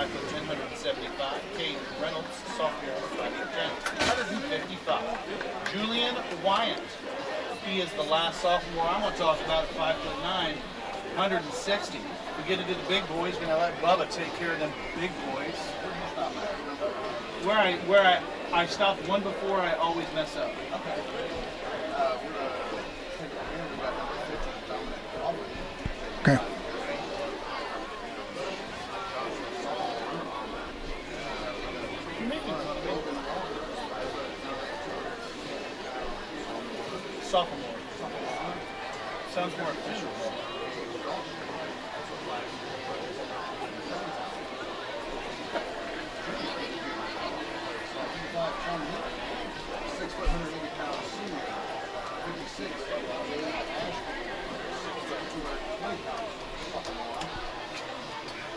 5'10", 175. Cade Reynolds, sophomore, 5'10", 155. Julian Wyant, he is the last sophomore I want to talk about at 5'9", 160. We get into the big boys, we're going to let Bubba take care of them big boys. Where I stopped one before, I always mess up. Okay. Okay. Sophomore. Sounds more official.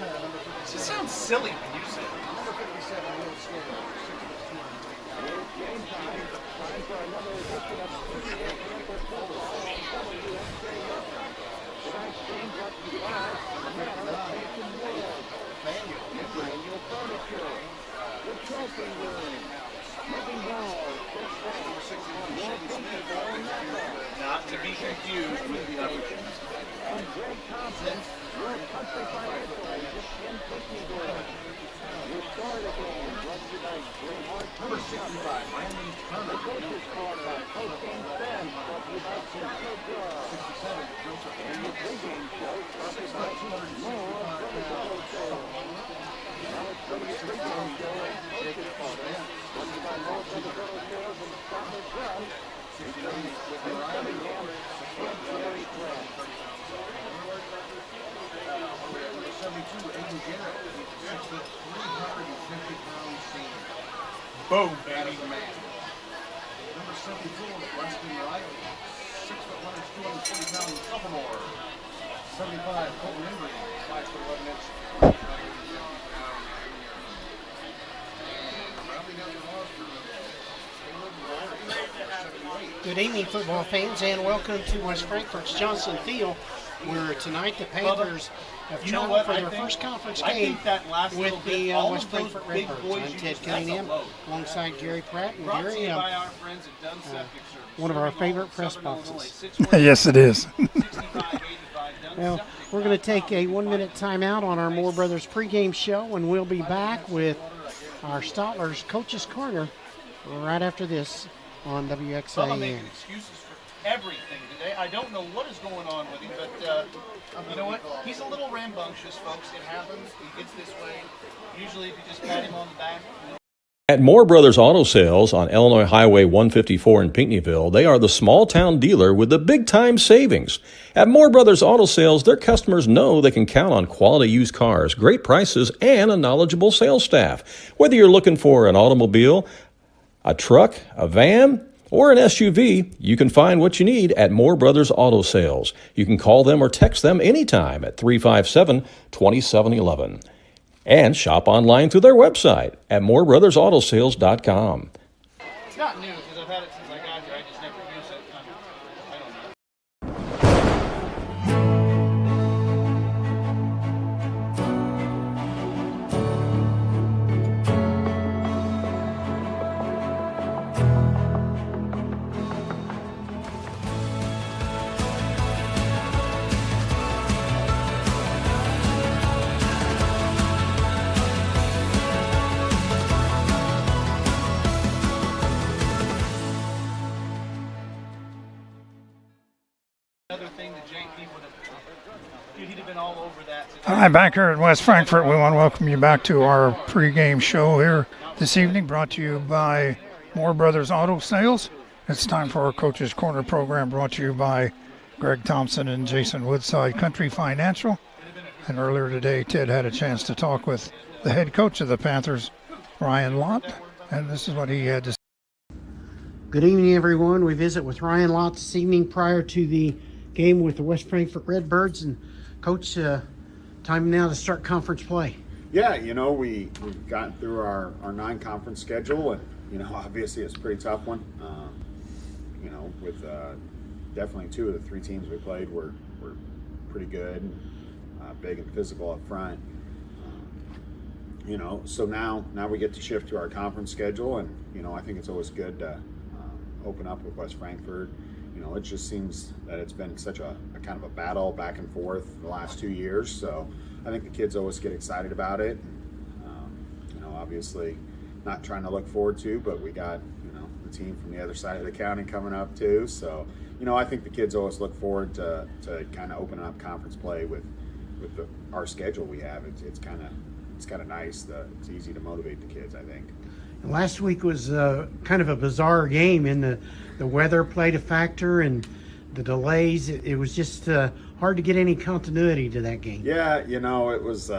It just sounds silly when you say it. Not to be confused with the other ones. Number 65, Brandon Turner. 67, Joseph Boom, baby. Number 74, Weston Riley. 6'1", 240-pound sophomore. 75, Colton Embry. 5'11". Good evening, football fans, and welcome to West Frankfort's Johnson Field, where tonight the Panthers have traveled for their first conference game with the West Frankfort Redbirds. I'm Ted Cunningham, alongside Gary Pratt. And Gary, one of our favorite press boxes. Yes, it is. Well, we're going to take a 1-minute timeout on our Moore Brothers pregame show, and we'll be back with our Stotler's Coach's Corner right after this on WXAN. I'm making excuses for everything today. I don't know what is going on with him, but you know what? He's a little rambunctious, folks. It happens. He gets this way. Usually, if you just pat him on the back. At Moore Brothers Auto Sales on Illinois Highway 154 in Pinckneyville, they are the small-town dealer with the big-time savings. At Moore Brothers Auto Sales, their customers know they can count on quality used cars, great prices, and a knowledgeable sales staff. Whether you're looking for an automobile, a truck, a van, or an SUV, you can find what you need at Moore Brothers Auto Sales. You can call them or text them anytime at 357-2711. And shop online through their website at moorebrothersAutosales.com. It's not new because I've had it since I got here. I just never use it. I don't know. Another thing that JP would have, dude, he'd have been all over that today. Hi, back here at West Frankfort. We want to welcome you back to our pregame show here this evening, brought to you by Moore Brothers Auto Sales. It's time for our Coach's Corner program, brought to you by Greg Thompson and Jason Woodside Country Financial. And earlier today, Ted had a chance to talk with the head coach of the Panthers, Ryan Lott, and this is what he had to say. Good evening, everyone. We visit with Ryan Lott this evening prior to the game with the West Frankfort Redbirds. And Coach, time now to start conference play. Yeah, you know, we've gotten through our non-conference schedule, and, you know, obviously it's a pretty tough one. You know, with definitely two of the three teams we played were pretty good, big and physical up front. So now we get to shift to our conference schedule, and I think it's always good to open up with West Frankfort. It just seems that it's been such a kind of a battle back and forth the last 2 years. So I think the kids always get excited about it. Obviously not trying to look forward to, but we got the team from the other side of the county coming up too. So I think the kids always look forward to kind of opening up conference play with our schedule we have. It's kind of nice. It's easy to motivate the kids, I think. Last week was kind of a bizarre game, and the weather played a factor, and the delays. It was just hard to get any continuity to that game. Yeah, it was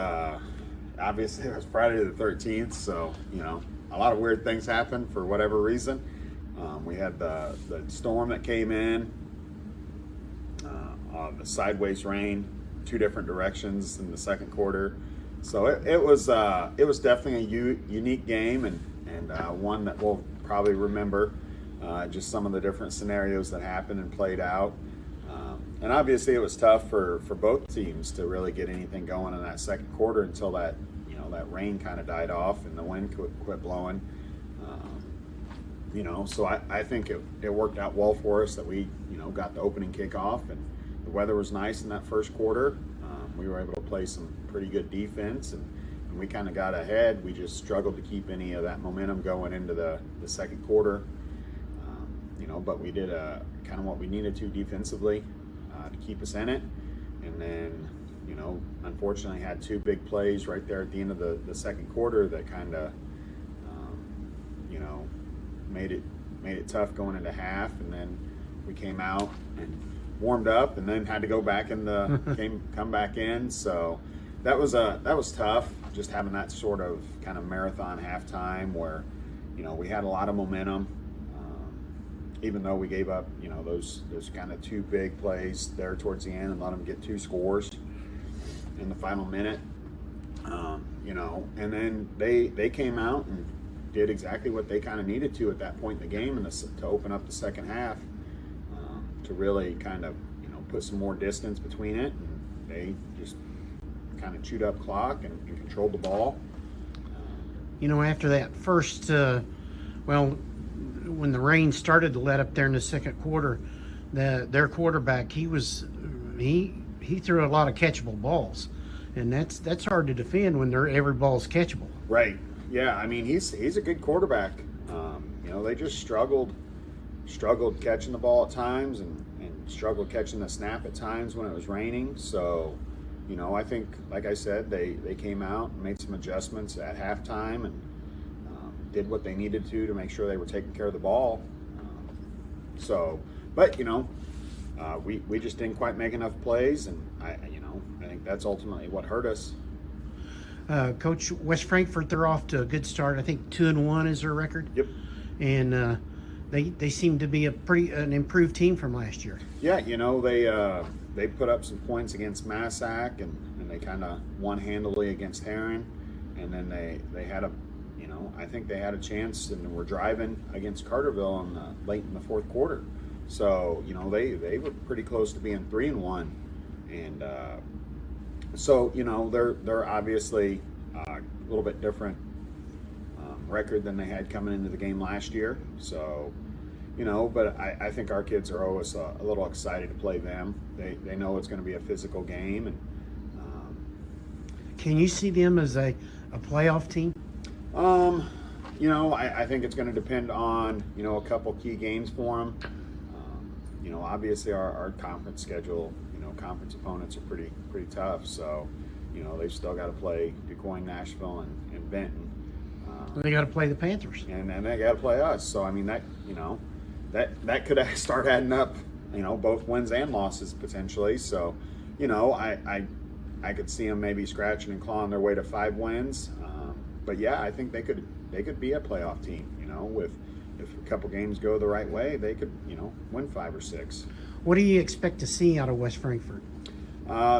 obviously it was Friday the 13th, so a lot of weird things happened for whatever reason. We had the storm that came in, the sideways rain, 2 different directions in the second quarter. So it was definitely a unique game, and one that we'll probably remember, just some of the different scenarios that happened and played out. And obviously it was tough for both teams to really get anything going in that second quarter until that rain kind of died off and the wind quit blowing. So I think it worked out well for us that we got the opening kickoff, and the weather was nice in that first quarter. We were able to play some pretty good defense, and we kind of got ahead. We just struggled to keep any of that momentum going into the second quarter. But we did kind of what we needed to defensively to keep us in it. And then, unfortunately had 2 big plays right there at the end of the second quarter that kind of, made it tough going into half. And then we came out and warmed up, and then had to go back in come back in. So that was tough, just having that sort of kind of marathon halftime where, we had a lot of momentum, even though we gave up, those kind of 2 big plays there towards the end and let them get 2 scores in the final minute. And then they came out and did exactly what they kind of needed to at that point in the game, and to open up the second half, to really kind of put some more distance between it. And they just kind of chewed up clock and controlled the ball. After that first, when the rain started to let up there in the second quarter, their quarterback, he threw a lot of catchable balls, and that's hard to defend when every ball's catchable. Right. Yeah. I mean, he's a good quarterback. They just struggled catching the ball at times, and struggled catching the snap at times when it was raining. So, I think, like I said, they came out and made some adjustments at halftime and did what they needed to make sure they were taking care of the ball. But we just didn't quite make enough plays, and I think that's ultimately what hurt us. Coach, West Frankfort, they're off to a good start. I think 2-1 is their record. Yep. And they seem to be an improved team from last year. Yeah, they put up some points against Massac, and they kind of won handily against Heron, and then they had I think they had a chance and were driving against Carterville late in the fourth quarter. So they were pretty close to being 3-1, and so they're obviously a little bit different record than they had coming into the game last year. So but I think our kids are always a little excited to play them. They know it's going to be a physical game, and can you see them as a playoff team? I think it's going to depend on, a couple key games for them. Obviously our conference schedule, conference opponents are pretty tough. So, they've still got to play DuQuoin, Nashville, and Benton. They got to play the Panthers. And they got to play us. So, I mean, that could start adding up, both wins and losses potentially. So, I could see them maybe scratching and clawing their way to 5 wins. But yeah, I think they could be a playoff team. If a couple games go the right way, they could win 5 or 6. What do you expect to see out of West Frankfort?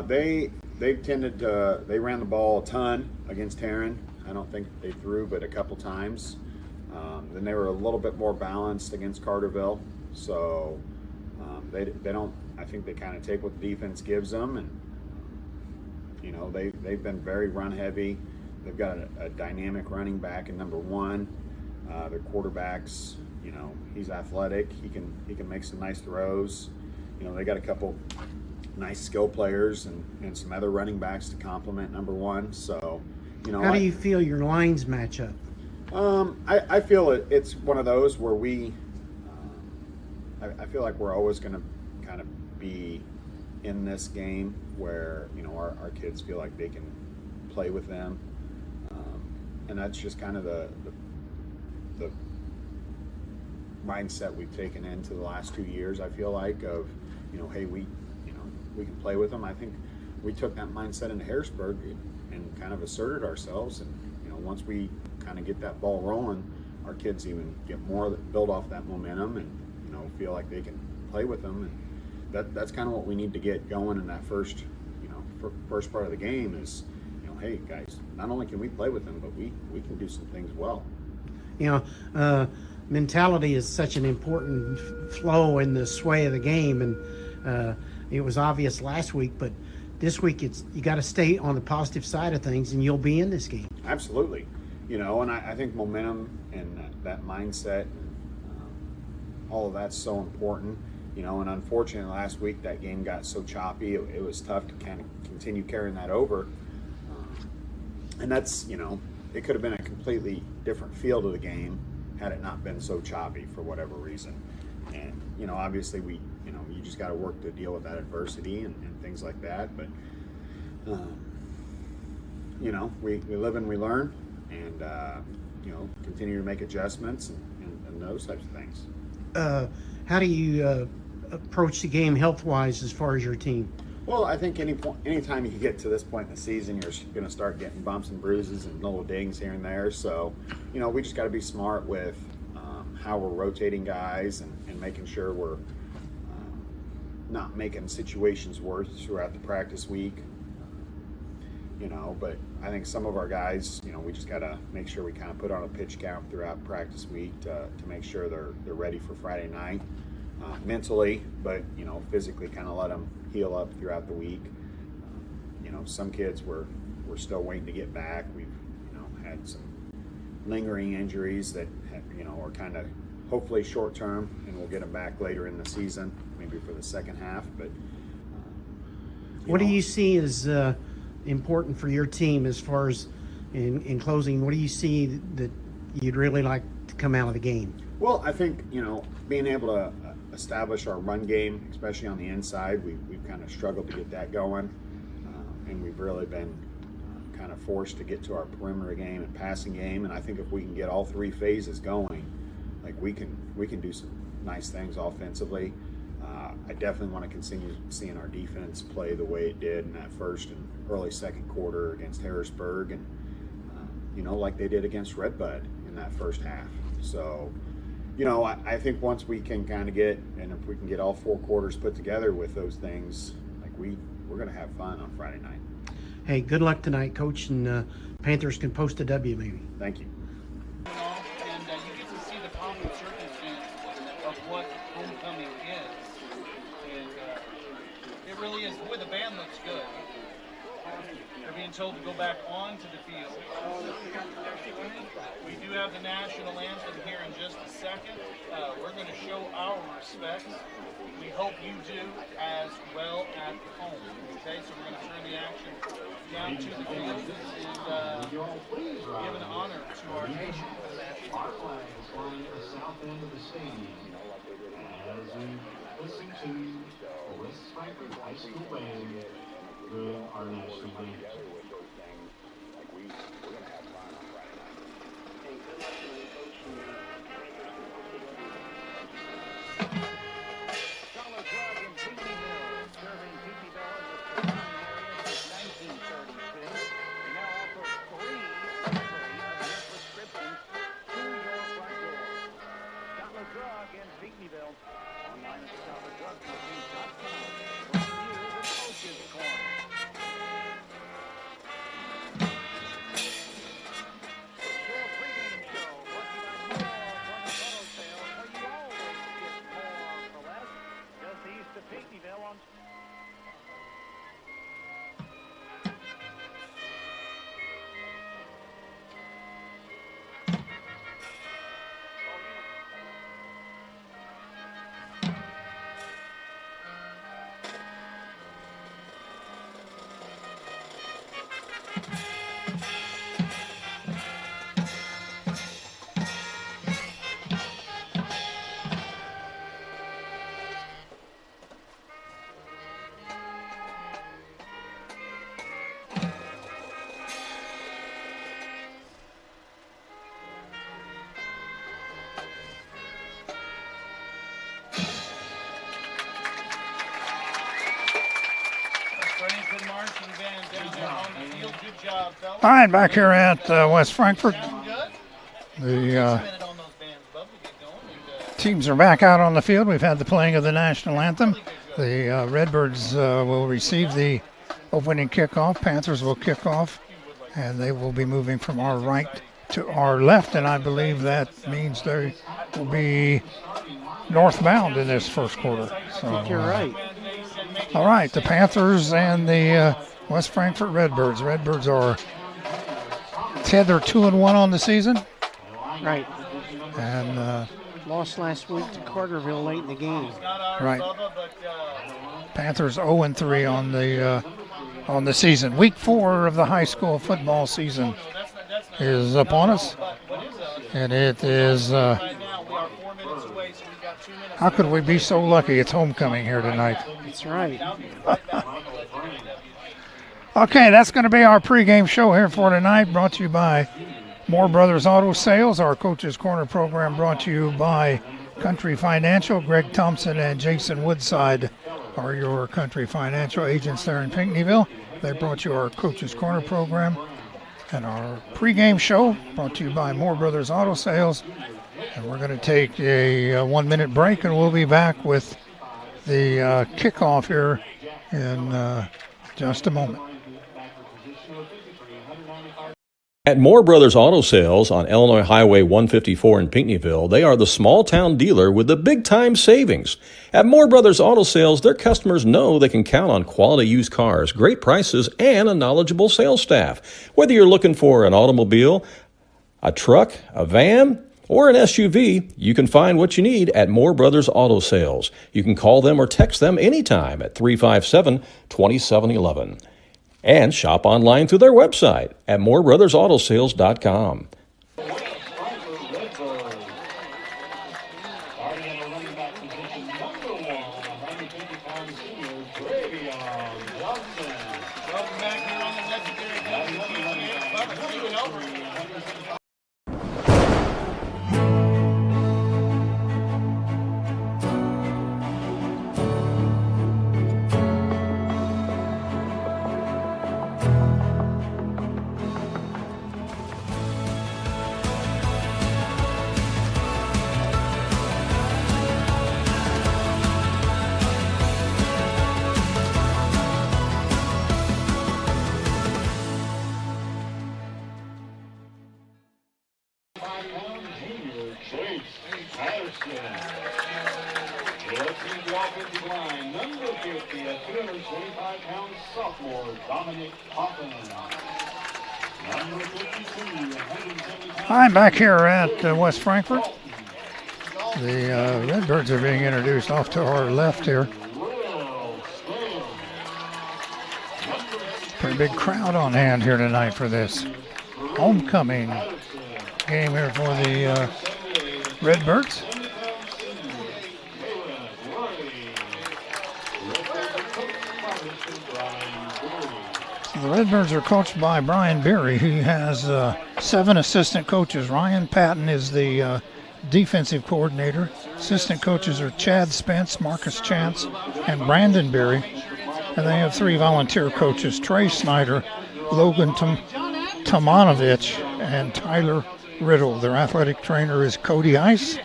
They ran the ball a ton against Heron. I don't think they threw but a couple times. Then they were a little bit more balanced against Carterville. So they don't. I think they kind of take what the defense gives them, and they've been very run heavy. they've got a dynamic running back in number 1. Their quarterback's, you know, he's athletic. He can make some nice throws. You know, they got a couple nice skill players and some other running backs to complement number 1. So, you know, how do you feel your lines match up? I feel it's one of those where I feel like we're always going to kind of be in this game where, you know, our kids feel like they can play with them, and that's just kind of the mindset we've taken into the last 2 years. I feel like of, you know, hey, we can play with them. I think we took that mindset into Harrisburg and kind of asserted ourselves, and, you know, once we kind of get that ball rolling, our kids even get more that build off that momentum and, you know, feel like they can play with them. And that's kind of what we need to get going in that first part of the game is, you know, hey guys, not only can we play with them, but we can do some things well. You know, mentality is such an important flow in the sway of the game, and it was obvious last week, but this week you got to stay on the positive side of things, and you'll be in this game. Absolutely, you know, and I think momentum and that mindset, all of that's so important, you know. And unfortunately, last week that game got so choppy, it was tough to kind of continue carrying that over, and that's, you know, it could have been a completely different feel to the game had it not been so choppy for whatever reason. And, you know, obviously you just got to work to deal with that adversity and things like that. But, you know, we live and we learn, and, you know, continue to make adjustments and those types of things. How do you approach the game health-wise as far as your team? Well, I think anytime you get to this point in the season, you're going to start getting bumps and bruises and little dings here and there. So, you know, we just got to be smart with how we're rotating guys and making sure we're not making situations worse throughout the practice week. You know, but I think some of our guys, you know, we just got to make sure we kind of put on a pitch count throughout practice week to make sure they're ready for Friday night mentally, but, you know, physically kind of let them heal up throughout the week. You know, some kids we're still waiting to get back. We've, you know, had some lingering injuries that have, you know, are kind of hopefully short term, and we'll get them back later in the season, maybe for the second half. But what do you see as important for your team as far as in closing? What do you see that you'd really like to come out of the game? Well, I think, you know, being able to establish our run game, especially on the inside, we've kind of struggled to get that going, and we've really been kind of forced to get to our perimeter game and passing game. And I think if we can get all 3 phases going, like we can do some nice things offensively. I definitely want to continue seeing our defense play the way it did in that first and early second quarter against Harrisburg, and you know, like they did against Redbirds in that first half. So, you know, I think once we can kind of get, and if we can get all 4 quarters put together with those things, like we're going to have fun on Friday night. Hey, good luck tonight, Coach, and Panthers can post a W maybe. Thank you. And you get to see the pomp and circumstance of what homecoming is. And it really is. Boy, the band looks good. They're being told to go back onto the field. We do have the national anthem here in just a second. We're going to show our respects. We hope you do as well at home. Okay, so we're going to turn the action down to the field and give an honor to our nation. Our flag is flying at the south end of the stadium as we listen to the West Frankfort High School Band during our national anthem. All right, back here at West Frankfort. The teams are back out on the field. We've had the playing of the national anthem. The Redbirds will receive the opening kickoff. Panthers will kick off, and they will be moving from our right to our left, and I believe that means they will be northbound in this first quarter. So, I think you're right. All right, the Panthers and the West Frankfort Redbirds. Redbirds are, Ted, they're 2-1 on the season. Right. And lost last week to Carterville late in the game. Right. Panthers 0-3 on the season. Week 4 of the high school football season is upon us, and it is. How could we be so lucky? It's homecoming here tonight. That's right. Okay, that's going to be our pregame show here for tonight, brought to you by Moore Brothers Auto Sales. Our Coach's Corner program brought to you by Country Financial. Greg Thompson and Jason Woodside are your Country Financial agents there in Pinckneyville. They brought you our Coach's Corner program. And our pregame show brought to you by Moore Brothers Auto Sales. And we're going to take a 1-minute break, and we'll be back with the kickoff here in just a moment. At Moore Brothers Auto Sales on Illinois Highway 154 in Pinckneyville, they are the small-town dealer with the big-time savings. At Moore Brothers Auto Sales, their customers know they can count on quality used cars, great prices, and a knowledgeable sales staff. Whether you're looking for an automobile, a truck, a van, or an SUV, you can find what you need at Moore Brothers Auto Sales. You can call them or text them anytime at 357-2711. And shop online through their website at moorebrothersAutoSales.com. I'm back here at West Frankfort. The Redbirds are being introduced off to our left here. Pretty big crowd on hand here tonight for this homecoming game here for the Redbirds. The Redbirds are coached by Brian Berry. He has 7 assistant coaches. Ryan Patton is the defensive coordinator. Assistant coaches are Chad Spence, Marcus Chance, and Brandon Berry. And they have 3 volunteer coaches, Trey Snyder, Logan Tomanovich, and Tyler Riddle. Their athletic trainer is Cody Ice.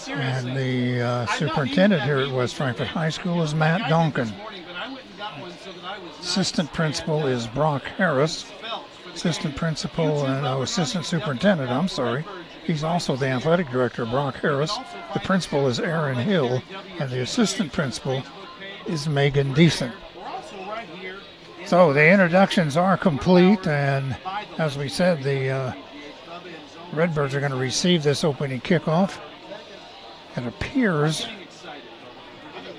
And the superintendent here at West Frankfort High School is Matt Donkin. Assistant principal is Brock Harris. Assistant principal and assistant superintendent, I'm sorry. He's also the athletic director, Brock Harris. The principal is Aaron Hill, and the assistant principal is Megan Deason. So the introductions are complete, and as we said, the Redbirds are going to receive this opening kickoff. It appears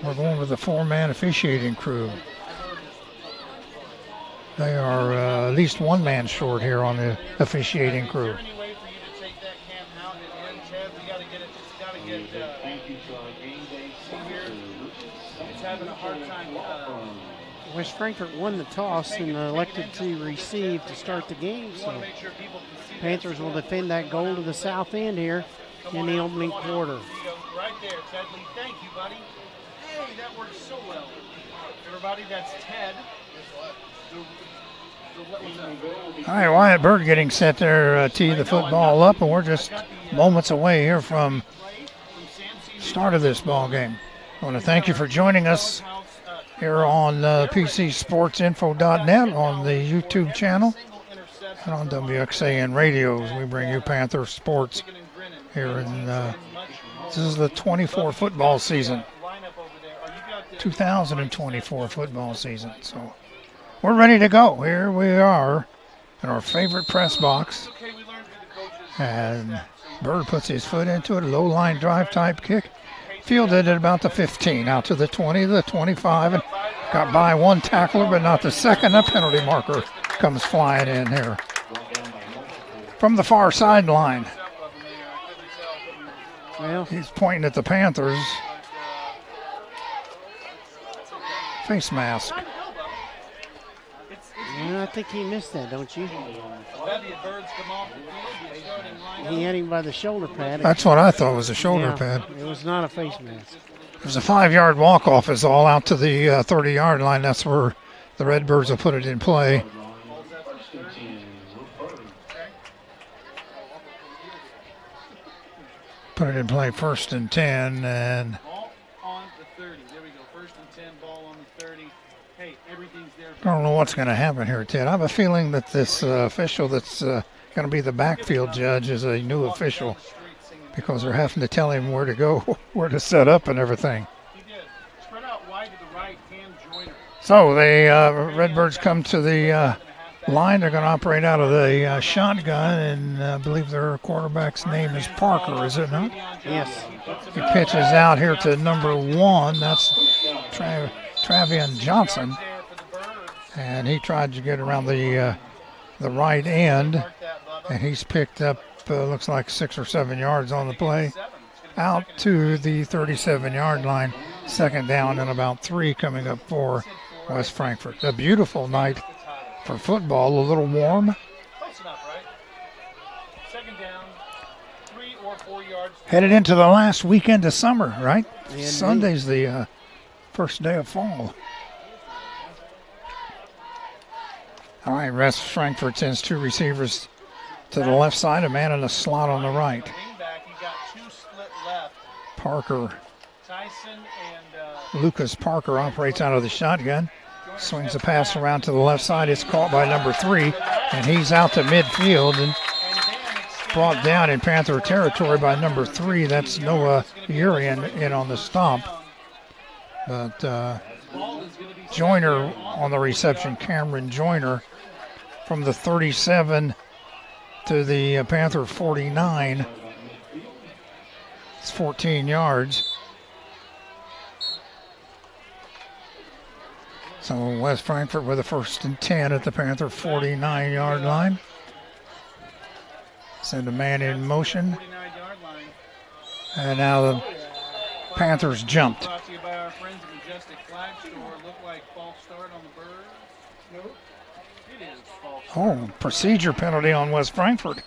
we're going with the 4-man officiating crew. They are at least 1 man short here on the officiating crew. West Frankfort won the toss and elected to receive to start the game, so Panthers will defend that goal to the south end here in the opening quarter. Right there, Ted Lee. Thank you, buddy. Hey, that works so well. Everybody, that's Ted. All right, Wyatt Bird getting set there, tee the football up, and we're just moments away here from start of this ball game. I want to thank you for joining us here on PCSportsInfo.net on the YouTube channel and on WXAN Radio as we bring you Panther sports here in this is the 24 football season, 2024 football season. So we're ready to go. Here we are in our favorite press box, and Bird puts his foot into it, a low line drive type kick. Fielded at about the 15, out to the 20, the 25, and got by one tackler, but not the second. A penalty marker comes flying in here from the far sideline. Well, he's pointing at the Panthers. Face mask. I think he missed that, don't you? He had him by the shoulder pad. That's what I thought was a shoulder pad. It was not a face mask. It was a 5-yard walk-off is all out to the 30-yard line. That's where the Redbirds will put it in play. Put it in play 1st and 10, and on the 30. There we go. 1st and 10, ball on the 30. Hey, everything's there. I don't know what's going to happen here, Ted. I have a feeling that this official that's going to be the backfield judge is a new official because they're having to tell him where to go, where to set up and everything. He did. Spread out wide to the right, hand joiner. So the Redbirds come to the line. They're going to operate out of the shotgun, and I believe their quarterback's name is Parker, is it not? Yes. He pitches out here to number 1. That's Travion Johnson, and he tried to get around the right end, and he's picked up looks like 6 or 7 yards on the play out to the 37-yard line. 2nd down and about 3 coming up for West Frankfort. A beautiful night for football, a little warm. Close enough, right? 2nd down, 3 or 4 yards. Headed into the last weekend of summer, right? Indeed. Sunday's the first day of fall. All right, West Frankfort sends 2 receivers to the left side, a man in a slot on the right. Wingback, he got 2 split left. Parker, Tyson and Lucas Parker operates out of the shotgun. Swings the pass around to the left side. It's caught by number 3, and he's out to midfield and brought down in Panther territory by number 3. That's Noah Urian in on the stop. But Joyner on the reception, Cameron Joyner from the 37 to the Panther 49. It's 14 yards. So West Frankfort with a 1st and 10 at the Panther 49-yard line. Send a man in motion. 49-yard line. And now the Panthers jumped. Brought to you by our friends at Majestic Flag Store. Look like false start on the Birds. Nope. It is false start. Oh, procedure penalty on West Frankfort.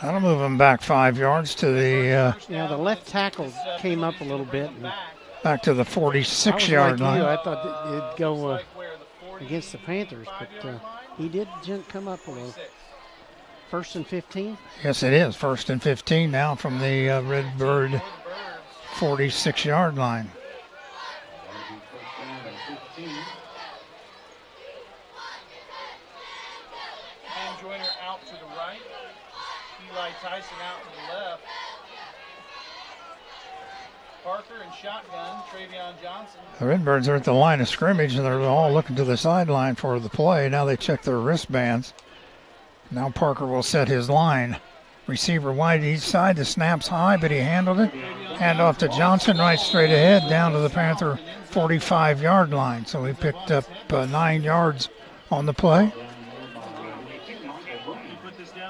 That'll move them back 5 yards to the The left tackle came up a little bit. And back to the 46-yard like line. I thought it'd go against the Panthers, but he did come up a little. 1st and 15. Yes, it is. 1st and 15 now from the Redbird 46-yard line. And Joyner out to the right. Eli Tyson out to the left. Parker and shotgun, Travion Johnson. The Redbirds are at the line of scrimmage, and they're all looking to the sideline for the play. Now they check their wristbands. Now Parker will set his line. Receiver wide each side. The snap's high, but he handled it. Hand off to Johnson, right straight ahead, down to the Panther 45-yard line. So he picked up 9 yards on the play.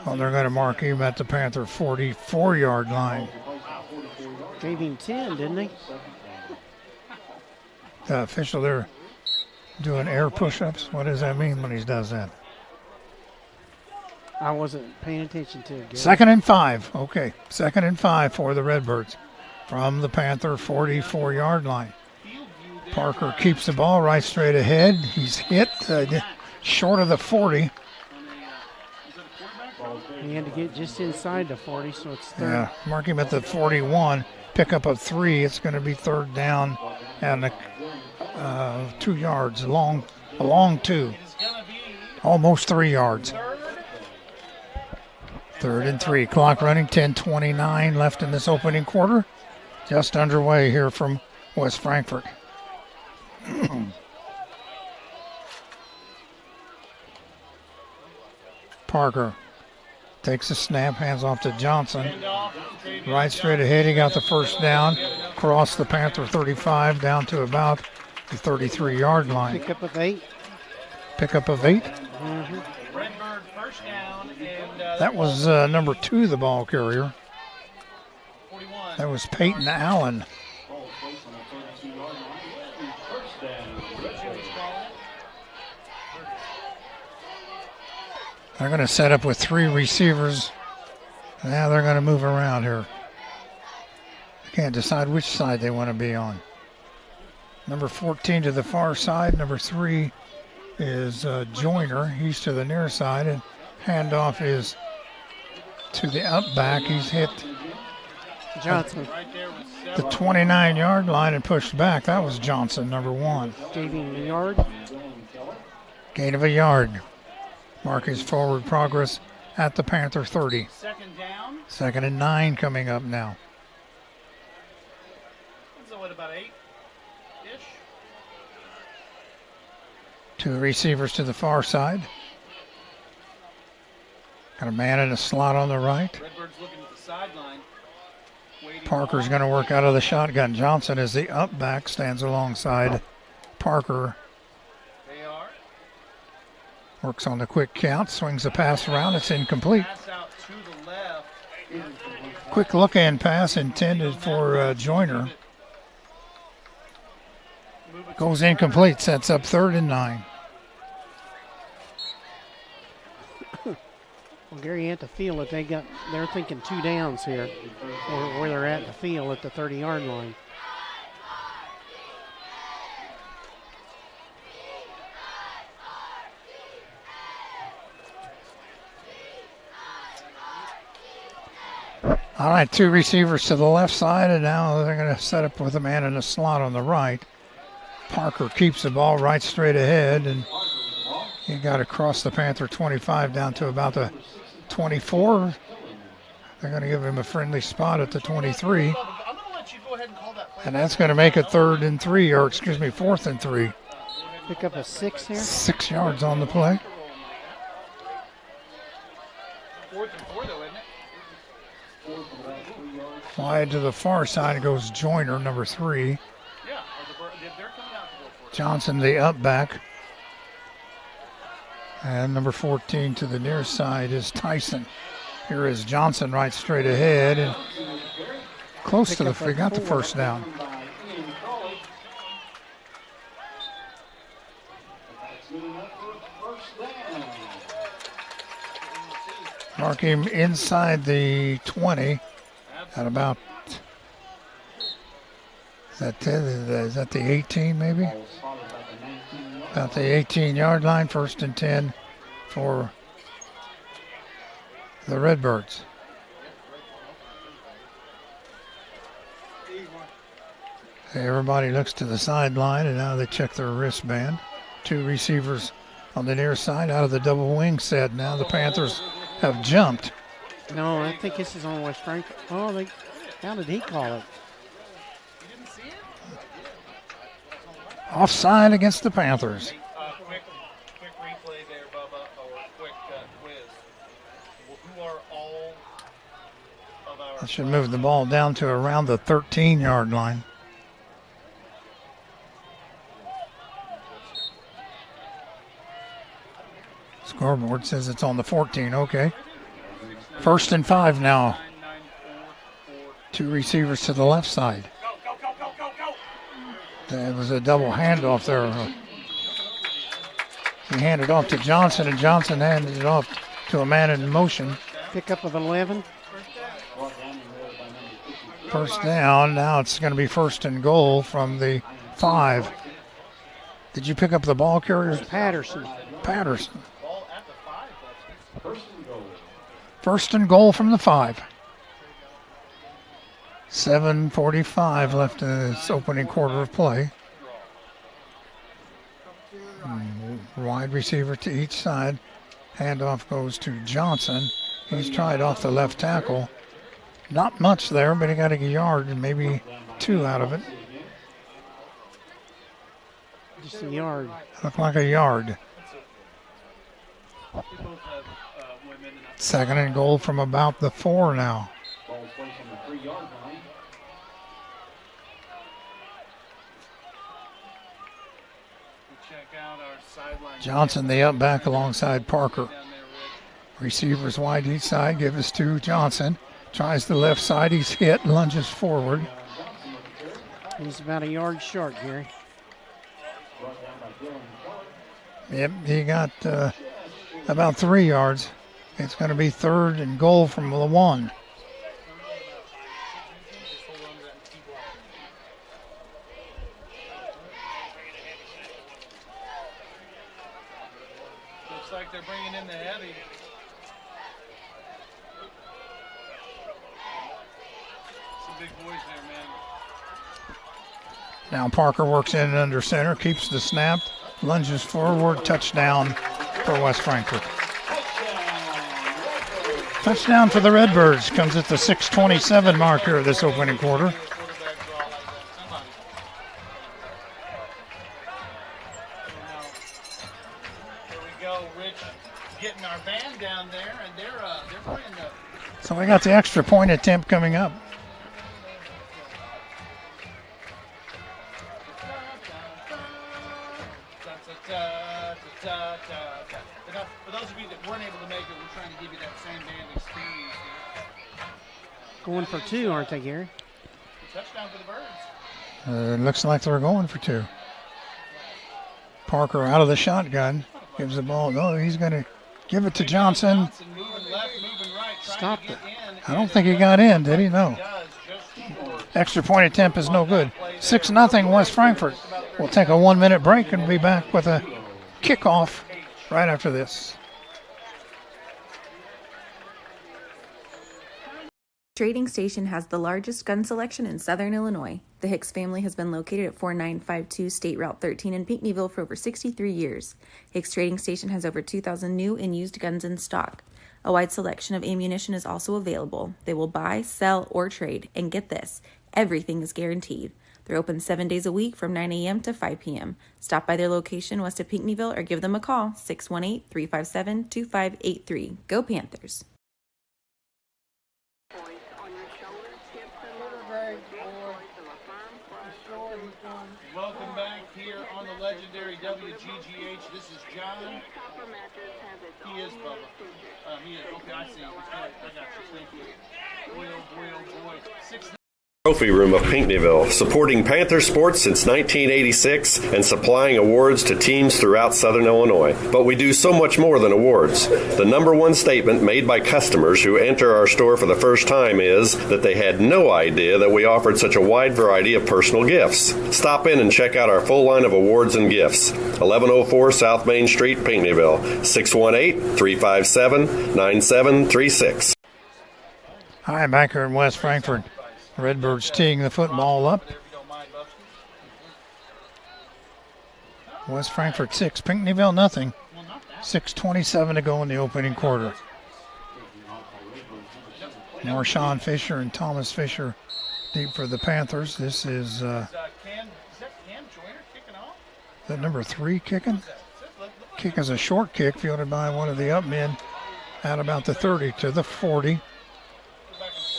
Well, they're going to mark him at the Panther 44-yard line. Gave him 10, didn't he? The official there doing air push-ups. What does that mean when he does that? I wasn't paying attention to it. 2nd and 5. Okay, 2nd and 5 for the Redbirds from the Panther 44-yard line. Parker keeps the ball right straight ahead. He's hit short of the 40. He had to get just inside the 40, so it's third. Yeah, mark him at the 41. Pick up of 3. It's going to be third down and 2 yards, a long 2. Almost 3 yards. Third and 3. Clock running, 10:29 left in this opening quarter. Just underway here from West Frankfort. Parker takes a snap, hands off to Johnson. Right straight ahead, he got the first down. Crossed the Panther 35 down to about the 33-yard line. Pickup of 8. Pickup of 8. Mm-hmm. Redbird first down, and That was number 2, the ball carrier. 41. That was Peyton Allen. They're going to set up with 3 receivers. Now they're going to move around here. They can't decide which side they want to be on. Number 14 to the far side. Number 3 is Joyner. He's to the near side. And handoff is to the up back. He's hit Johnson. the 29-yard line and pushed back. That was Johnson, number 1. Gave him a yard. Gain of a yard. Mark his forward progress at the Panther 30. Second down. 2nd and 9 coming up now. So what, about 8-ish? 2 receivers to the far side. Got a man in a slot on the right. Redbirds looking at the sideline. Parker's going to work out of the shotgun. Johnson is the up back, stands alongside Parker. They are. Works on the quick count, swings the pass around. It's incomplete. Pass out to the left. Quick look-in pass intended for Joyner. Goes incomplete, sets up 3rd and 9. Well, Gary, at the field, if they're thinking 2 downs here, or where they're at the field at the 30-yard line. All right, 2 receivers to the left side, and now they're going to set up with a man in a slot on the right. Parker keeps the ball right straight ahead, and he got across the Panther 25 down to about the 24. They're going to give him a friendly spot at the 23. I'm going to let you go ahead and call that play. And that's going to make it 4th and 3. Pick up a 6 here. 6 yards on the play. 4th and 4, though, isn't it? Wide to the far side goes Joyner, number 3. Yeah. They're coming out to go for it. Johnson, the up back. And number 14 to the near side is Tyson. Here is Johnson right straight ahead and close to the, got the first down. Mark him inside the 20 at about, is that the 18 maybe? About the 18-yard line, 1st and 10 for the Redbirds. Everybody looks to the sideline, and now they check their wristband. 2 receivers on the near side out of the double wing set. Now the Panthers have jumped. No, I think this is on West Frankfort. Oh, how did he call it? Offside against the Panthers. Quick replay there, Bubba, or quick quiz. Who are all of our... That should move the ball down to around the 13-yard line. Scoreboard says it's on the 14. Okay. 1st and 5 now. 2 receivers to the left side. There was a double handoff there. He handed off to Johnson, and Johnson handed it off to a man in motion. Pickup of 11. First down. Now it's going to be 1st and goal from the 5. Did you pick up the ball carrier? Patterson. Patterson. Ball at the 5. First and goal. First and goal from the 5. 7:45 left in this opening quarter of play. Wide receiver to each side. Handoff goes to Johnson. He's tried off the left tackle. Not much there, but he got a yard and maybe 2 out of it. Just a yard. Looked like a yard. Second and goal from about the 4 now. Ball placed on the 3-yard line. Check out our sideline. Johnson, the up back alongside Parker. Receivers wide each side, give us to Johnson. Tries the left side, he's hit, lunges forward. He's about a yard short, Gary. Yep, he got about 3 yards. It's going to be third and goal from the 1. Looks like they're bringing in the heavy. Some big boys there, man. Now Parker works in and under center, keeps the snap, lunges forward, touchdown for West Frankfort. Touchdown for the Redbirds comes at the 6:27 mark here of this opening quarter. Here we go, Rich, getting our band down there, and they're playing the. So we got the extra point attempt coming up. For those of you that weren't able to make it, we're trying to give you that same band experience here. Going for 2, aren't they, Gary? Touchdown for the Birds. It looks like they're going for 2. Parker out of the shotgun, gives the ball. No, he's going to give it to Johnson. Moving left, moving right, Stopped it. I don't think he got in, did he? No. Extra point attempt is no good. 6-0 West Frankfort. We'll take a 1-minute break and be back with a kickoff right after this. Trading Station has the largest gun selection in Southern Illinois. The Hicks family has been located at 4952 State Route 13 in Pinckneyville for over 63 years. Hicks Trading Station has over 2,000 new and used guns in stock. A wide selection of ammunition is also available. They will buy, sell, or trade. And get this, everything is guaranteed. They're open 7 days a week from 9 a.m. to 5 p.m. Stop by their location west of Pinckneyville or give them a call, 618-357-2583. Go Panthers! Welcome back here on the legendary WGGH. This is John. He is Bubba. He is. Okay, I see. I got you. Thank you. Boy, oh boy, oh boy. 6 Trophy Room of Pinckneyville, supporting Panther sports since 1986 and supplying awards to teams throughout Southern Illinois. But we do so much more than awards. The number one statement made by customers who enter our store for the first time is that they had no idea that we offered such a wide variety of personal gifts. Stop in and check out our full line of awards and gifts. 1104 South Main Street, Pinckneyville, 618-357-9736. Hi, back here in West Frankfort. Redbirds teeing the football up. West Frankfort 6, Pinckneyville nothing. 6:27 to go in the opening quarter. Marshawn Fisher and Thomas Fisher deep for the Panthers. This is the number 3 kicking. Kick is a short kick fielded by one of the up men at about the 30 to the 40.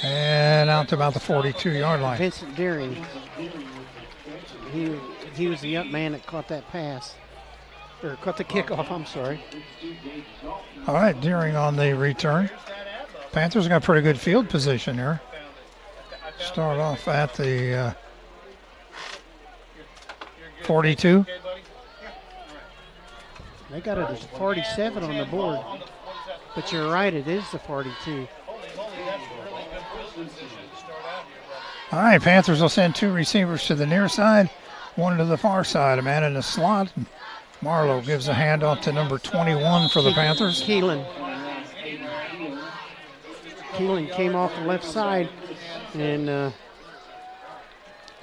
And out to about the 42-yard line. Vincent Deering. He was the up man that caught that pass. Or caught the kickoff, I'm sorry. All right, Deering on the return. Panthers got pretty good field position here. Start off at the 42. They got it as 47 on the board. But you're right, it is the 42. All right, Panthers will send 2 receivers to the near side. one to the far side. A man in the slot. Marlowe gives a handoff to number 21 for the Panthers. Keelan came off the left side and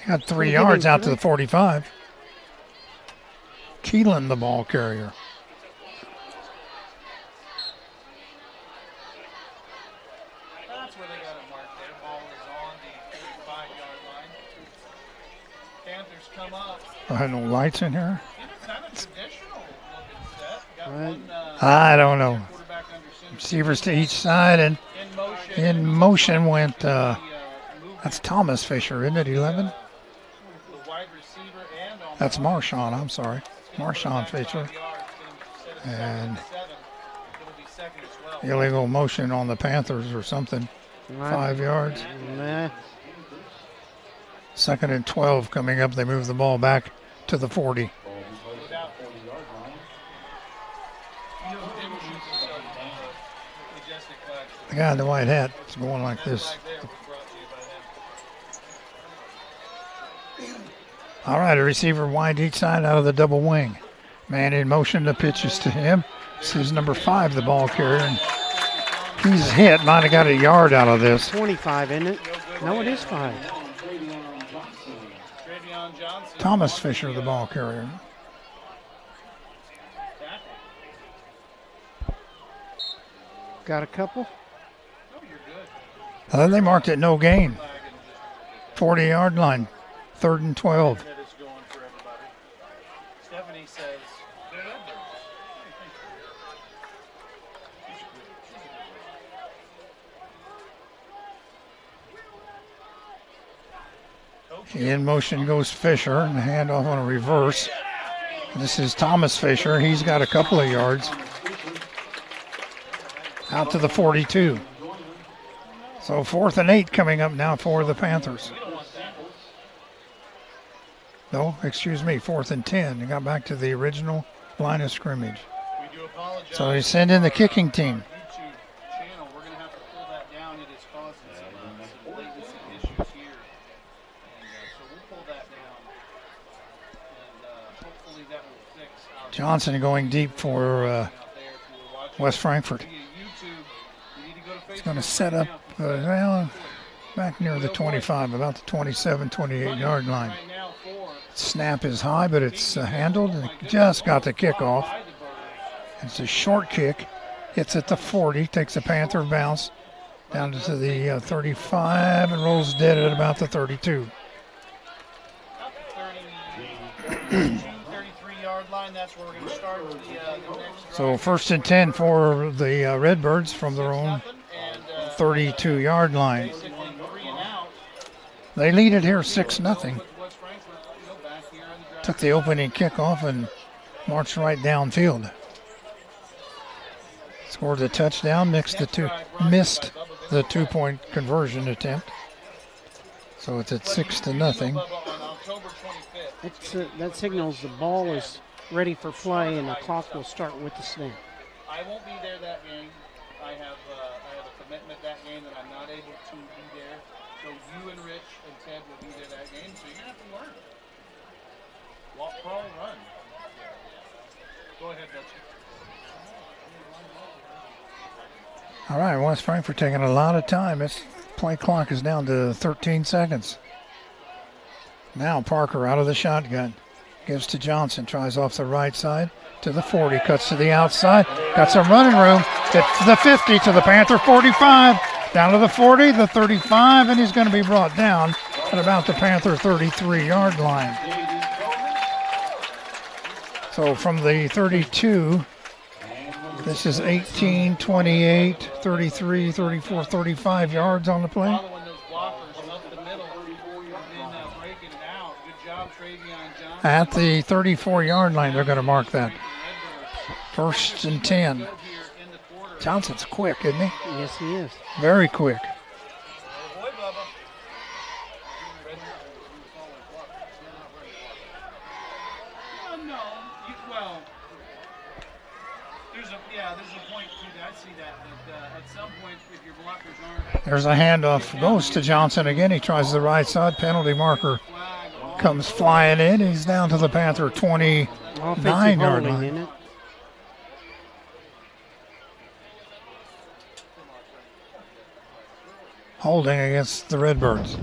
got 3 yards out to the 45. Keelan, the ball carrier. That's where they got it marked. Their ball is on the 35-yard line. Panthers come up. I had no lights in here. Kind of traditional looking set. Got Right. one, I don't know. quarterback under center. Receivers to each side, and in motion went, that's Thomas Fisher, isn't it, 11? The wide receiver and on That's Marshawn, I'm sorry. Marshawn Fisher. And illegal motion on the Panthers or something. 5 yards. Nah. 2nd and 12 coming up. They move the ball back to the 40. The guy in the white hat is going like this. All right, a receiver wide each side out of the double wing. Man in motion, the pitch is to him. This is number 5, the ball carrier. And he's hit, might have got a yard out of this. 25, isn't it? No, it is 5. Thomas Fisher, the ball carrier. Got a couple. They marked it no gain. 40-yard line, 3rd and 12. Stephanie says, they're Redbirds. In motion goes Fisher, and the handoff on a reverse. This is Thomas Fisher. He's got a couple of yards. Out to the 42. So 4th and 8 coming up now for the Panthers. No, excuse me, 4th and 10. They got back to the original line of scrimmage. So they send in the kicking team. Channel, we're going to have to pull that down. It is causing some latency issues here. And so we'll pull that down. And hopefully that will fix our Johnson going deep for West Frankfort. He's going to set up, back near the 25, about the 27, 28-yard line. Snap is high, but it's handled, and just got the kickoff. It's a short kick. Hits at the 40, takes a Panther bounce down to the 35, and rolls dead at about the 32. 33-yard line, that's where we're going to start the next. So 1st and 10 for the Redbirds from their own 32-yard line. They lead it here 6-0. Took the opening kickoff and marched right downfield. Scored the touchdown, missed the 2-point conversion attempt. So it's at 6-0. That signals the ball is ready for play and the clock will start with the snap. I won't be there that game. I have a commitment that game that I'm not able to be there. So you and Rich and Ted will be there that game. So you're going to have to learn. Walk, crawl, run. Go ahead, Dutch. All right, West Frankfort taking a lot of time. This play clock is down to 13 seconds. Now Parker out of the shotgun. Gives to Johnson, tries off the right side to the 40, cuts to the outside. Got some running room. It's the 50 to the Panther 45. Down to the 40, the 35, and he's going to be brought down at about the Panther 33-yard line. So from the 32, this is 18, 28, 33, 34, 35 yards on the play. At the 34-yard line, they're going to mark that. 1st and 10. Johnson's quick, isn't he? Yes, he is. Very quick. There's a handoff. Goes to Johnson again. He tries the right side. Penalty marker comes flying in. He's down to the Panther 29-yard line. Isn't it? Holding against the Redbirds.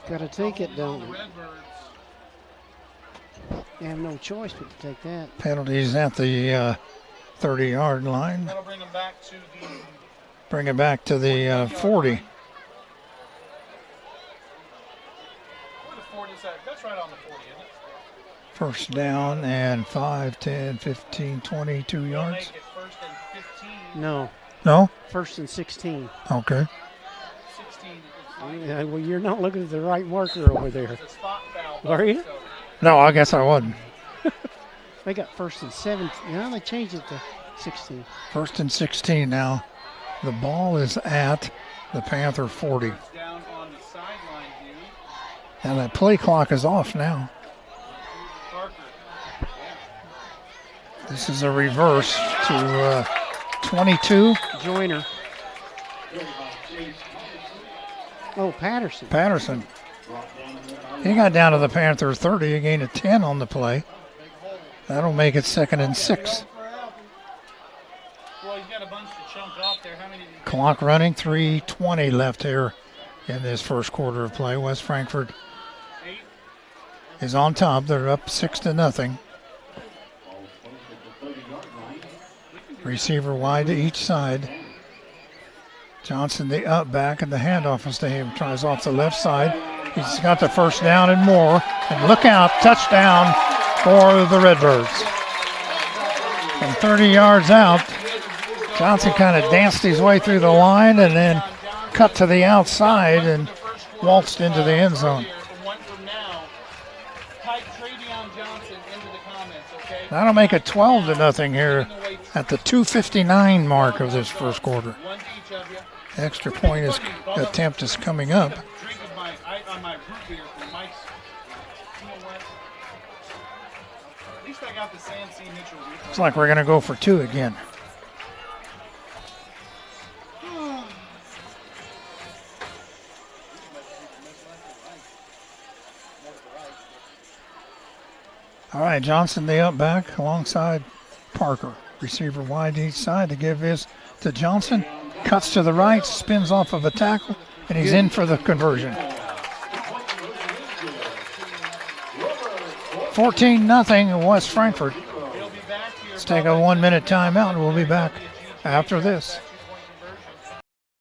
Got to take it, don't we? You have no choice but to take that. Penalties at the 30-yard line. That'll bring him back to the... Bring it back to the 40. Where the 40 is at? That's right on the 40, isn't it? First down and 5, 10, 15, 22 yards. Make it first and 15. No. No? First and 16. Okay. 16. Yeah, well, you're not looking at the right marker over there. There's a spot foul. Are you? So No, I guess I wasn't. They got first and 17. Now they changed it to 16. First and 16 now. The ball is at the Panther 40. down on the sideline view. And that play clock is off now. Parker. This is a reverse to 22. Joyner. Oh, Patterson. Patterson. He got down to the Panther 30. He gained a 10 on the play. That'll make it 2nd and 6. Well, he's got a bunch to chunk off there. How many? Clock running, 3:20 left here in this first quarter of play. West Frankfort is on top. They're up 6-0. Receiver wide to each side. Johnson the up back, and the handoff is to him. Tries off the left side. He's got the first down and more. And look out, touchdown for the Redbirds. From 30 yards out, Johnson kind of danced his way through the line and then cut to the outside and waltzed into the end zone. That'll make it 12-0 here at the 2:59 mark of this first quarter. Extra point attempt is coming up. Looks like we're going to go for 2 again. All right, Johnson the up back alongside Parker. Receiver wide to each side to give his to Johnson. Cuts to the right, spins off of a tackle, and he's in for the conversion. 14-0 West Frankfort. Let's take a 1-minute timeout, and we'll be back after this.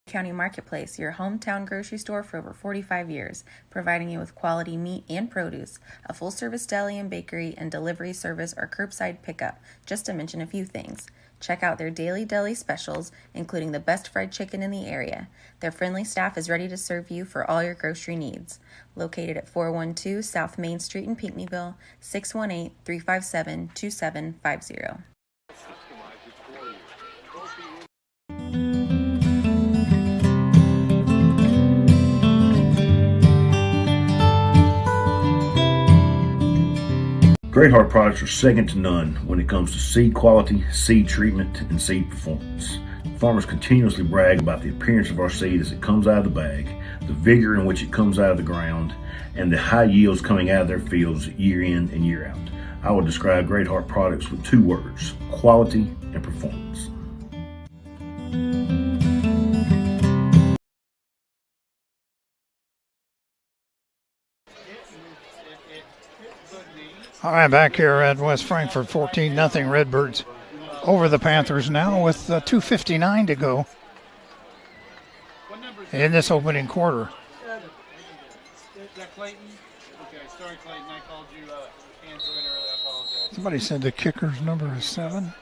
County Marketplace, your hometown grocery store for over 45 years, providing you with quality meat and produce, a full-service deli and bakery, and delivery service or curbside pickup, just to mention a few things. Check out their daily deli specials, including the best fried chicken in the area. Their friendly staff is ready to serve you for all your grocery needs. Located at 412 South Main Street in Pinckneyville, 618-357-2750. Great Heart products are second to none when it comes to seed quality, seed treatment, and seed performance. Farmers continuously brag about the appearance of our seed as it comes out of the bag, the vigor in which it comes out of the ground, and the high yields coming out of their fields year in and year out. I would describe Great Heart products with 2 words: quality and performance. All right, back here at West Frankfort, 14-0 Redbirds over the Panthers now with 2:59 to go in this opening quarter. Is that Clayton? Okay, sorry Clayton, I called you Andrew earlier, I apologize. Somebody said the kicker's number is 7.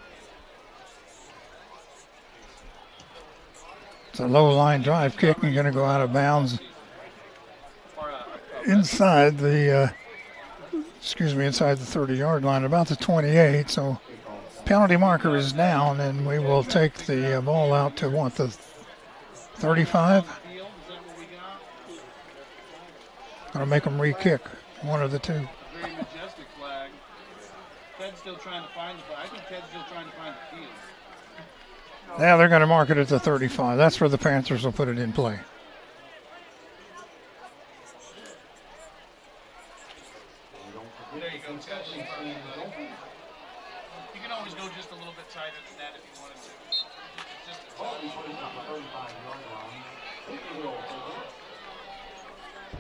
It's a low line drive kick and going to go out of bounds inside the inside the 30-yard line, about the 28. So penalty marker is down, and we will take the ball out to the 35. Gonna make them re-kick, one of the 2. Very majestic flag. Ted's still trying to find the flag. I think Ted's still trying to find the field. Yeah, they're going to mark it at the 35. That's where the Panthers will put it in play. tighter than that if you wanted to. Just a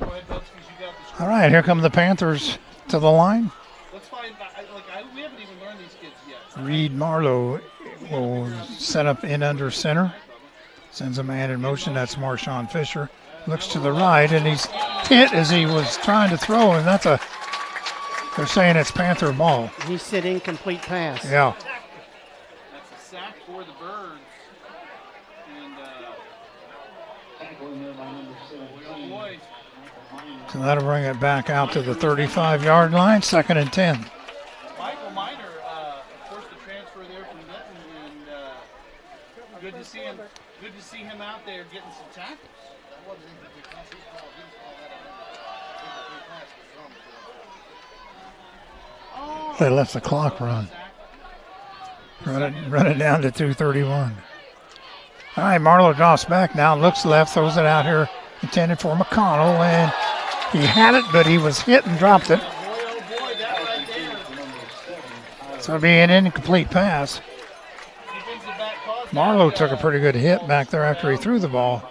Go ahead, Bucks, 'cause you got the All right, here come the Panthers to the line. Let's find. We haven't even learned these kids yet. Reed Marlowe will set up in under center. Sends a man in motion. That's Marshawn Fisher. Looks to the right, and he's hit as he was trying to throw, and they're saying it's Panther ball. He said incomplete pass. Yeah. That's a sack for the Birds. And, boy. So that'll bring it back out to the 35-yard line, 2nd and 10. Michael Miner, forced the transfer there from Benton, and good to see him. Good to see him out there getting some tackles. They left the clock run. Run it down to 2:31. All right, Marlowe drops back now, looks left, throws it out here, intended for McConnell, and he had it, but he was hit and dropped it. So it'll be an incomplete pass. Marlowe took a pretty good hit back there after he threw the ball,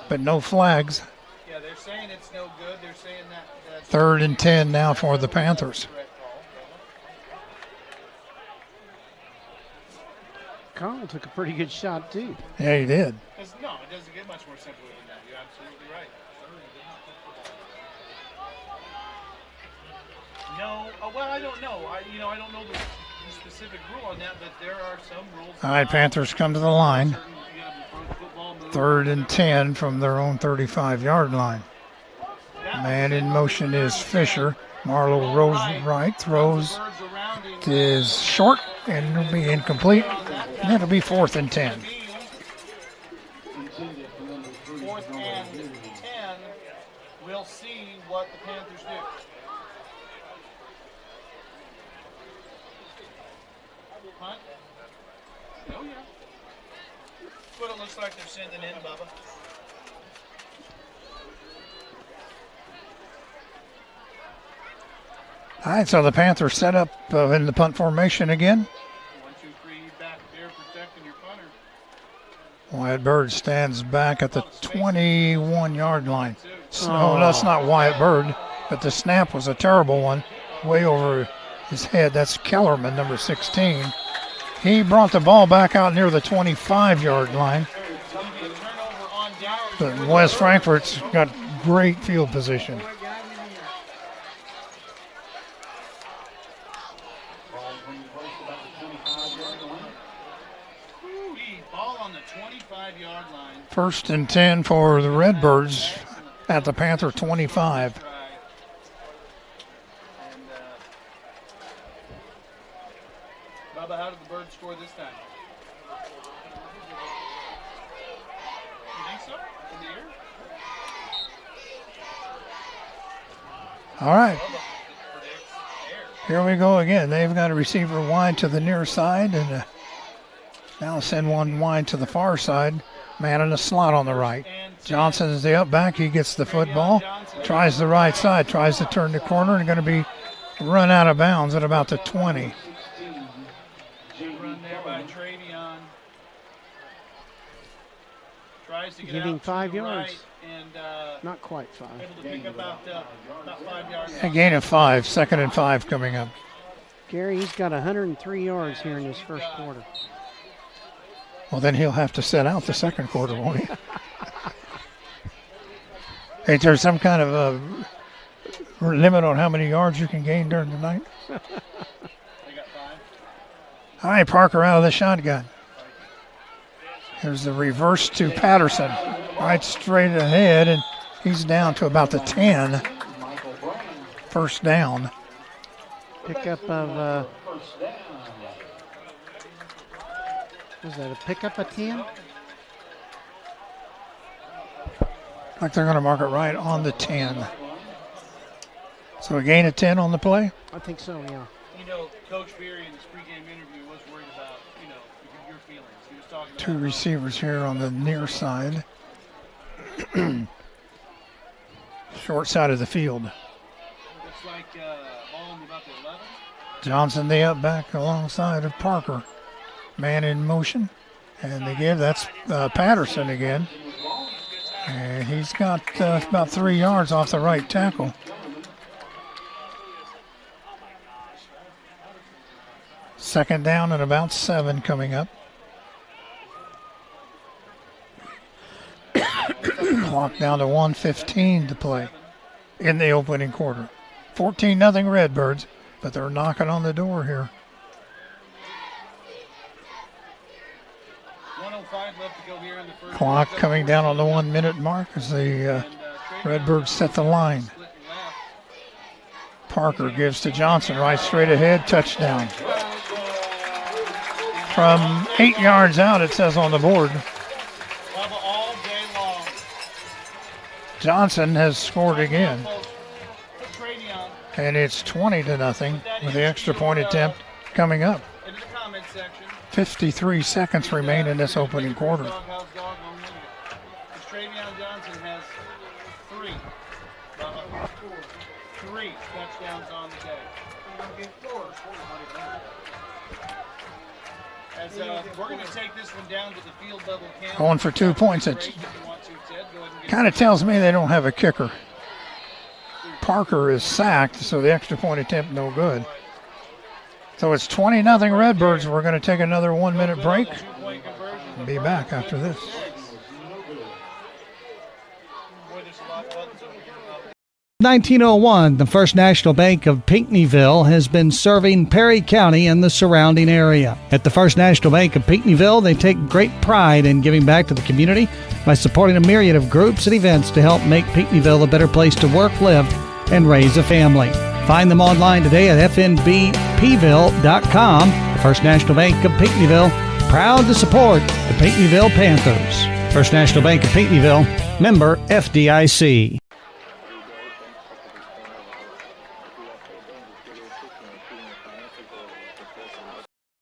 but no flags. Yeah, they're saying it's no good. They're saying that. 3rd and 10 now for the Panthers. Connell took a pretty good shot, too. Yeah, he did. No, it doesn't get much more simple than that. You're absolutely right. No, well, I don't know. I don't know the specific rule on that, but there are some rules. All right, Panthers come to the line. 3rd and 10 from their own 35-yard line. Man in motion is Fisher. Marlowe rolls right, throws, is short, and it'll be incomplete. And it'll be 4th and 10. 4th and 10. We'll see what the Panthers do. Hunt? Oh, yeah. That's what it looks like they're sending in, Bubba. All right, so the Panthers set up in the punt formation again. 1, 2, 3, back there protecting your punter. Wyatt Bird stands back at the 21-yard line. No, that's not Wyatt Bird, but the snap was a terrible one, way over his head. That's Kellerman, number 16. He brought the ball back out near the 25-yard line. But West Frankfort's got great field position. Ball on the 25-yard line. 1st and 10 for the Redbirds at the Panther 25. And, Bubba, how did the Birds score this time? You think so? In the air? All right. Here we go again. They've got a receiver wide to the near side, and now send one wide to the far side. Man in the slot on the right. Johnson is the up back. He gets the football, tries the right side, tries to turn the corner, and going to be run out of bounds at about the 20. Run there by Travion. Tries to get Giving out 5 to the yards. right and Not quite 5. able to pick up about 5 yards. A gain of 5, 2nd and 5 coming up. Gary, he's got 103 yards here in his first quarter. Well, then he'll have to set out the second quarter, won't he? Hey, is there some kind of a limit on how many yards you can gain during the night? They got 5. All right, Parker out of the shotgun. Here's the reverse to Patterson. Right straight ahead, and he's down to about the 10. 1st down. Pickup of, was that a pickup of 10? Like they're going to mark it right on the 10. So a gain of 10 on the play? I think so, yeah. You know, Coach Beery in his pregame interview was worried about, your feelings. He was talking about 2 receivers here on the near side. Short side of the field. Looks like ball on about the 11. Johnson the up back alongside of Parker. Man in motion. And they give, that's Patterson again. And he's got about 3 yards off the right tackle. Second down and about 7 coming up. Clock down to 1:15 to play in the opening quarter. 14-0 Redbirds, but they're knocking on the door here. 1:05 left to go here in the first. Clock coming down on the 1 minute mark as the Redbirds set the line. Parker gives to Johnson, right straight ahead, touchdown. From 8 yards out, it says on the board. Johnson has scored again. And it's 20-0 with the extra point attempt coming up. 53 seconds remain in this opening quarter. Johnson has three touchdowns on the day. As we're going to take this one down to the field level camp. Going for 2 points. It kind of tells me they don't have a kicker. Parker is sacked, so the extra point attempt no good. So it's 20-0 Redbirds. We're going to take another 1 minute break and be back after this. In 1901, the First National Bank of Pinckneyville has been serving Perry County and the surrounding area. At the First National Bank of Pinckneyville, they take great pride in giving back to the community by supporting a myriad of groups and events to help make Pinckneyville a better place to work, live, and raise a family. Find them online today at fnbpville.com. The First National Bank of Pinckneyville, proud to support the Pinckneyville Panthers. First National Bank of Pinckneyville, member FDIC.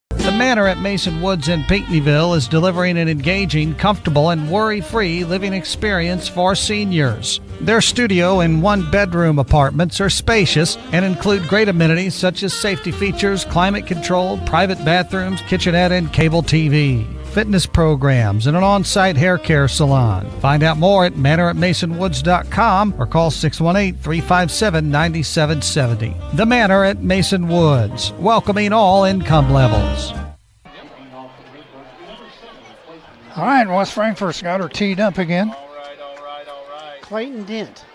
The Manor at Mason Woods in Pinckneyville is delivering an engaging, comfortable, and worry-free living experience for seniors. Their studio and one-bedroom apartments are spacious and include great amenities such as safety features, climate control, private bathrooms, kitchenette, and cable TV, fitness programs, and an on-site hair care salon. Find out more at manoratmasonwoods.com or call 618-357-9770. The Manor at Mason Woods, welcoming all income levels. All right, West Frankfort's got her teed up again. All right. Clayton Dent.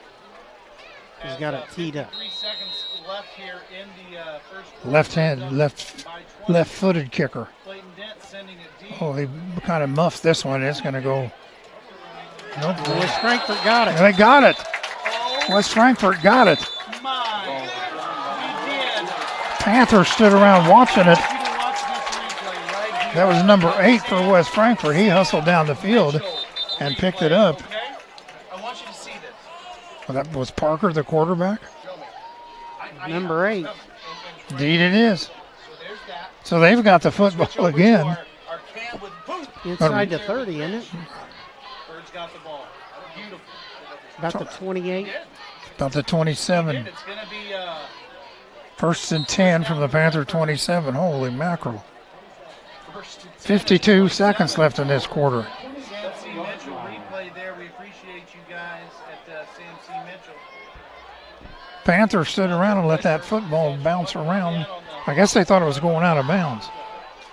He's got it teed up. 3 seconds left here in the first quarter. Left hand, left-footed kicker. Clayton Dent sending it deep. Oh, he kind of muffed this one. It's going to go. Nope. West Frankfort got it. They got it. West Frankfort got it. My, he did. Panthers stood around watching it. You can watch this replay right here. That was number 8 for West Frankfort. He hustled down the field and picked it up. Okay? I want you to see this. Well, that was Parker, the quarterback. Number 8. Indeed it is. So there's that. So they've got the football again. Our cam with boom. Inside the 30, isn't it? Birds got the ball. Beautiful. About the 28. About the 27. It's going to be First and 10 from the Panther 27. Holy mackerel. first and 52 seconds left in this quarter. Sam C. Mitchell replay there. We appreciate you guys at Sam C. Mitchell. Panthers stood around and let that football bounce around. I guess they thought it was going out of bounds.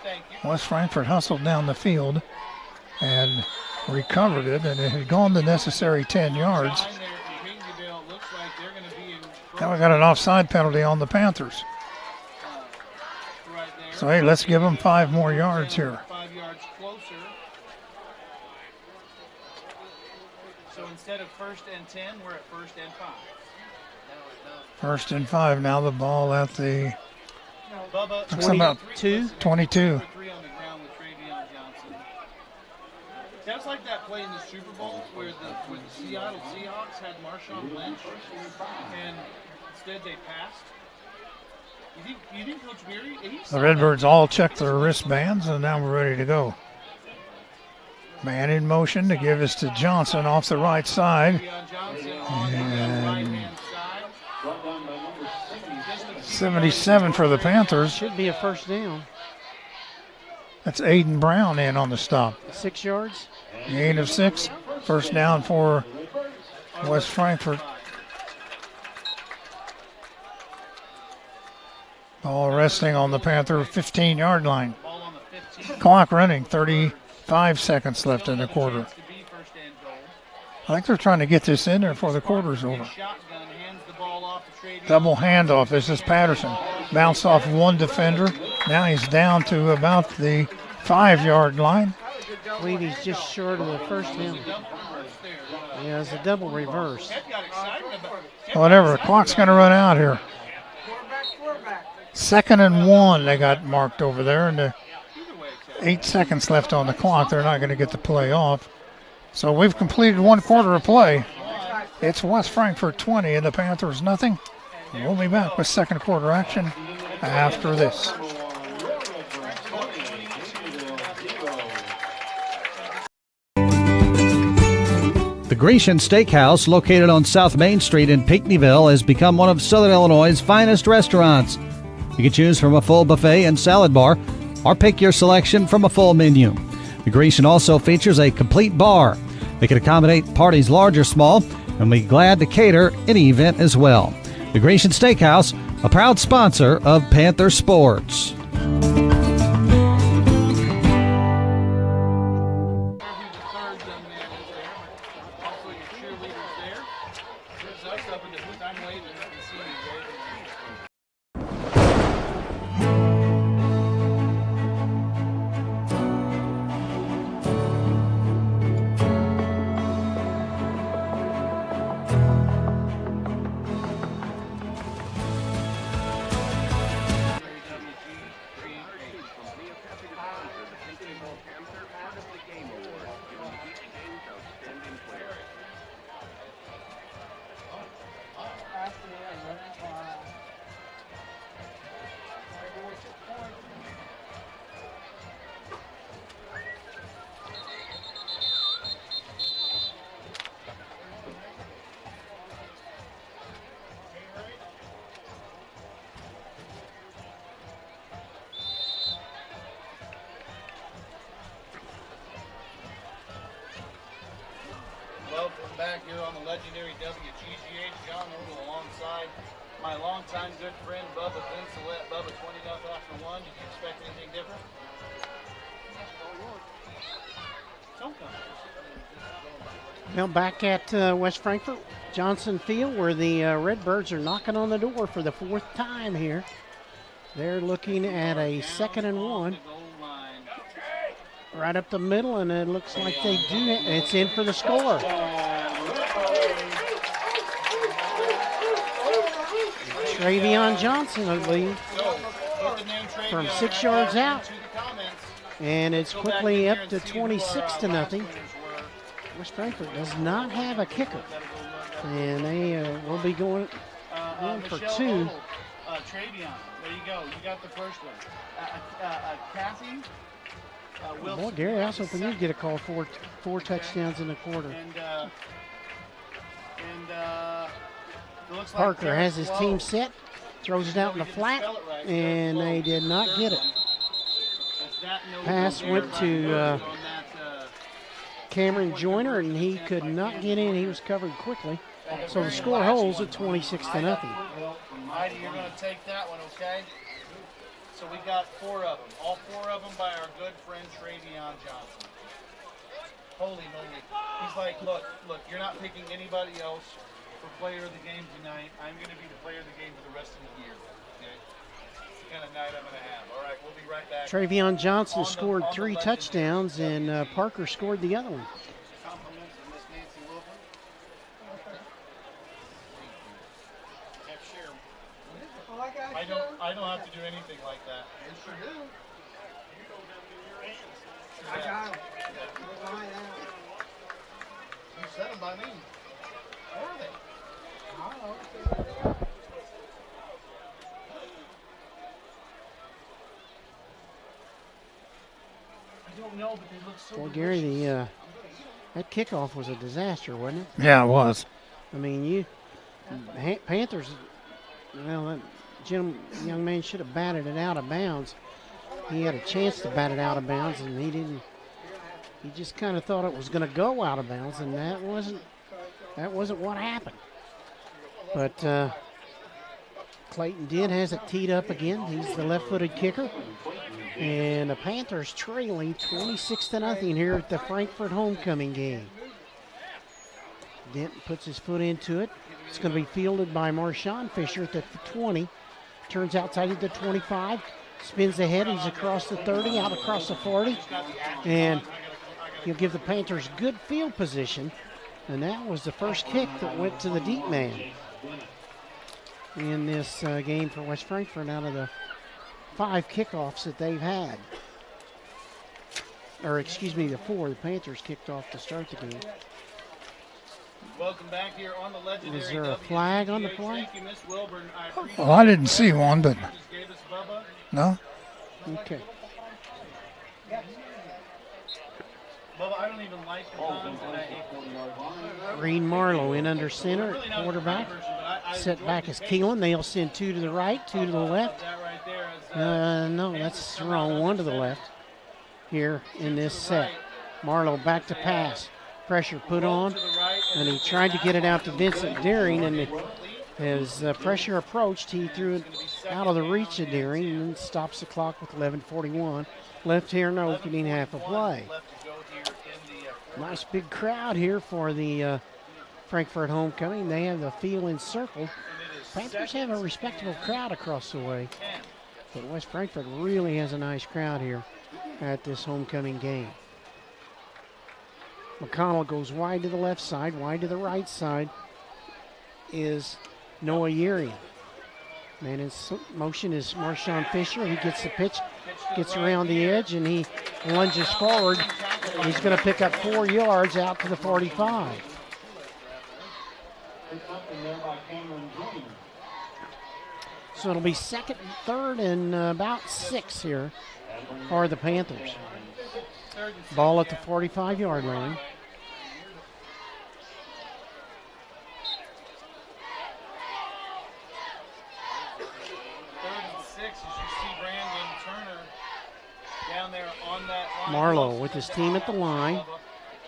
Thank you. West Frankfort hustled down the field and recovered it, and it had gone the necessary 10 yards. Line there in Pinckneyville, looks like they're going to be in Now we got an offside penalty on the Panthers. right there. So, hey, let's give them 5 more yards here. 5 yards closer. So instead of first and 10, we're at first and 5. First and 5. Now the ball at the Bubba, Looks about 22. 22. 3 on the ground with Travion Johnson. Sounds like that play in the Super Bowl where the Seattle Seahawks had Marshawn Lynch, and instead they passed. You think Coach Beery? The Redbirds all checked their wristbands, and now we're ready to go. Man in motion to give us to Johnson off the right side. And 77 for the Panthers. Should be a first down. That's Aiden Brown in on the stop. 6 yards. Gain of 6. First down for West Frankfort. Ball resting on the Panther 15-yard line. Clock running, 35 seconds left in the quarter. I think they're trying to get this in there before the quarter's over. Double handoff. This is Patterson. Bounced off one defender. Now he's down to about the 5-yard line. I believe he's just short of the first down. Yeah, it's a double reverse. Whatever, the clock's going to run out here. 2nd and 1 they got marked over there, and 8 seconds left on the clock. They're not going to get the play off. So we've completed 1 quarter of play. It's West Frankfort 20 and the Panthers nothing. We'll be back with second quarter action after this. The Grecian Steakhouse, located on South Main Street in Pinckneyville, has become one of Southern Illinois' finest restaurants. You can choose from a full buffet and salad bar, or pick your selection from a full menu. The Grecian also features a complete bar. They can accommodate parties large or small, and we're glad to cater any event as well. The Grecian Steakhouse, a proud sponsor of Panther Sports. Welcome back here on the legendary WGGH. John Odell alongside my longtime good friend Bubba Vincelette. Bubba, 20-0 after 1. Did you expect anything different? Don't come. Now back at West Frankfort, Johnson Field, where the Redbirds are knocking on the door for the 4th time here. They're looking at a 2nd and 1. Right up the middle, and it looks like they do. It's in for the score. Travion Johnson, I believe, from 6 yards out. And it's quickly up to 26-0. West Frankfort does not have a kicker. And they will be going for 2. Travion, there you go. You got the first one. Kathy. Boy, Gary, I was hoping you'd get a call for 4 touchdowns in a quarter. Parker has his team set, throws it out in the flat, and they did not get it. Pass went to Cameron Joyner, and he could not get in. He was covered quickly. So the score holds at 26-0. Heidi, you're going to take that one, okay? So we got 4 of them. All 4 of them by our good friend Travion Johnson. Holy moly. He's like, look, you're not picking anybody else for player of the game tonight. I'm going to be the player of the game for the rest of the year. Okay? That's the kind of night I'm going to have. All right, we'll be right back. Travion Johnson scored 3 touchdowns, and Parker scored the other one. I don't have to do anything like that. You sure do. I got them. You said them by me. Where are they? I don't know, but they look so Well, Gary, that kickoff was a disaster, wasn't it? Yeah, it was. I mean, Panthers, well, that young man should have batted it out of bounds. He had a chance to bat it out of bounds, and he didn't. He just kind of thought it was going to go out of bounds, and that wasn't what happened. But Clayton Dent has it teed up again. He's the left-footed kicker. And the Panthers trailing 26-0 here at the Frankfort homecoming game. Dent puts his foot into it. It's going to be fielded by Marshawn Fisher at the 20. Turns outside at the 25. Spins ahead. He's across the 30, out across the 40. And he'll give the Panthers good field position. And that was the first kick that went to the deep man in this game for West Frankfort out of the 5 kickoffs that they've had. Or excuse me, the 4 the Panthers kicked off to start the game. Welcome back here on the legendary. Is there a flag on the play? Thank you, Miss Wilburn. I appreciate Well, I didn't see one, but just gave us Bubba. no. Okay. Bubba, I don't even like the times that I hate. Reed Marlowe in under center at quarterback. Set back is Keelan. They'll send 2 to the right, 2 to the left. No, that's the wrong, 1 to the left here in this set. Marlowe back to pass. Pressure put on, and he tried to get it out to Vincent Deering, and as pressure approached, he threw it out of the reach of Deering and stops the clock with 11:41 left here in the opening half of play. Nice big crowd here for the Frankfort homecoming. They have the field encircled. Panthers have a respectable crowd across the way, but West Frankfort really has a nice crowd here at this homecoming game. McConnell goes wide to the left side. Wide to the right side is Noah Urian. Man in motion is Marshawn Fisher. He gets the pitch, gets around the edge, and he lunges forward. He's going to pick up 4 yards out to the 45. So it'll be 2nd and 3rd and about 6 here for the Panthers. Ball at the 45-yard line. Marlowe with his team at the line.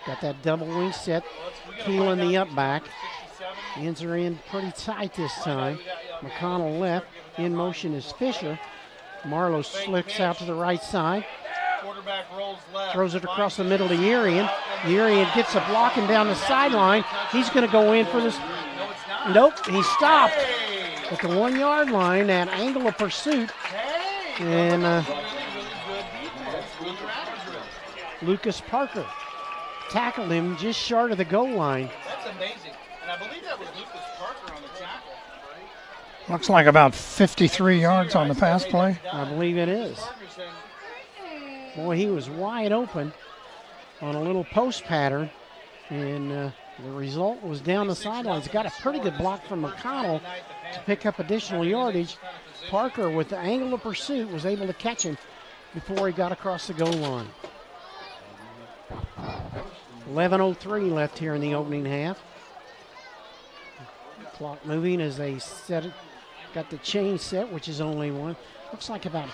Got that double wing set. Keelan the up back. Ends are in pretty tight this time. McConnell left. In motion is Fisher. Marlowe slicks out to the right side. Throws it across the middle to Urian. Urian gets a blocking down the sideline. He's going to go in for this. Nope, he stopped at the 1-yard line at angle of pursuit. And Lucas Parker tackled him just short of the goal line. That's amazing. And I believe that was Lucas Parker on the tackle. Looks like about 53 yards on the pass play. I believe it is. Boy, he was wide open on a little post pattern, and the result was down the sidelines. Got a pretty good block from McConnell to pick up additional yardage. Parker, with the angle of pursuit, was able to catch him before he got across the goal line. 11:03 left here in the opening half. Clock moving as they set it. Got the chain set, which is only 1. Looks like about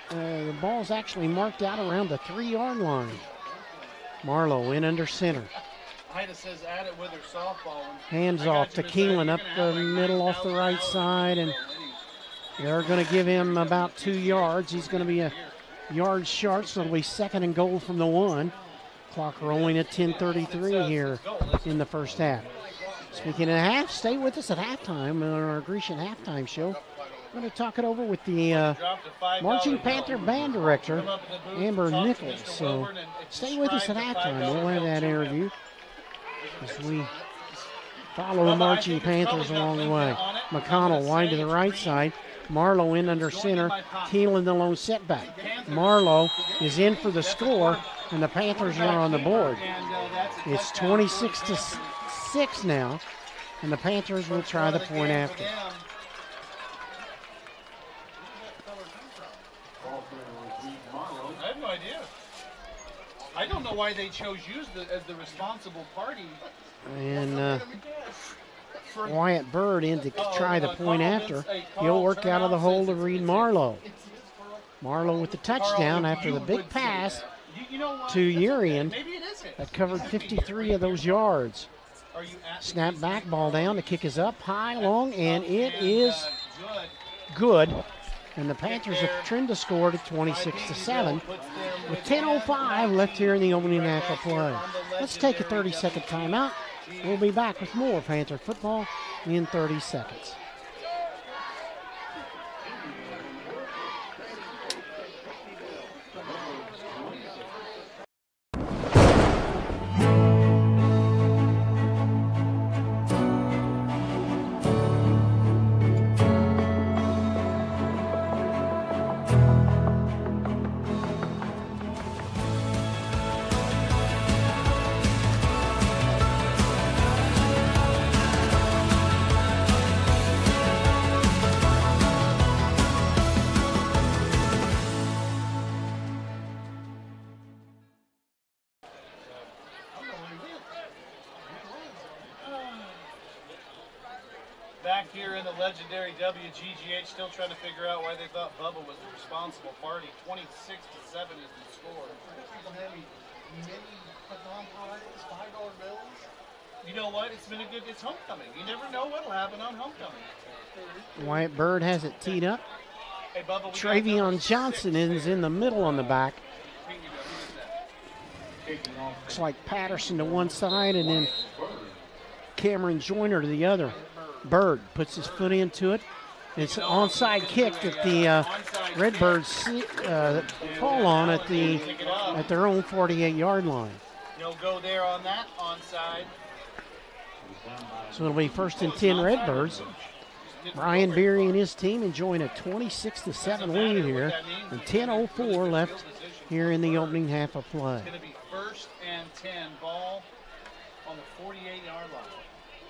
the ball's actually marked out around the 3-yard line. Marlowe in under center. Says add it with her softball. Hands off to Keelan up the middle off the right side, and they're going to give him about 2 yards. He's going to be a yard short, so it'll be 2nd and goal from the 1. Clock rolling at 10:33 here in the first half. Speaking of half, stay with us at halftime on our Grecian halftime show. I'm going to talk it over with the Marching Panther band director, Amber Nichols. So stay with us at halftime. We'll have that interview as we follow the Marching Panthers along the way. McConnell wide to the right side. Marlowe in under center. Keelan the lone setback. Marlowe is in for the score, and the Panthers are on the board. It's 26-6 now, and the Panthers will try the point after. I have no idea. I don't know why they chose you as the responsible party. And Wyatt Bird in to try the point after. He'll work out of the hole to Reed Marlowe. Marlowe with the touchdown after the big pass to Urian that covered 53 of those yards. Snap back, ball down, the kick is up, high, long, and it is good. And the Panthers have trimmed the score to 26-7 with 10:05 left here in the opening half of play. Let's take a 30-second timeout. We'll be back with more Panther football in 30 seconds. Back here in the legendary WGGH, still trying to figure out why they thought Bubba was the responsible party. 26-7 is the score. You know what? It's homecoming. You never know what'll happen on homecoming. Wyatt Bird has it teed up. Hey, Bubba, Travion Johnson is in the middle on the back. Looks like Patterson to one side and then Cameron Joyner to the other. Bird puts his foot into it. It's an onside kick that the Redbirds fall on at their own 48-yard line. You'll go there on that onside. So it'll be 1st and 10 Redbirds. Brian Beery and his team enjoying a 26-7 lead here, and 10:04 left here in the opening half of play. It's going to be 1st and 10, ball on the 48-yard line.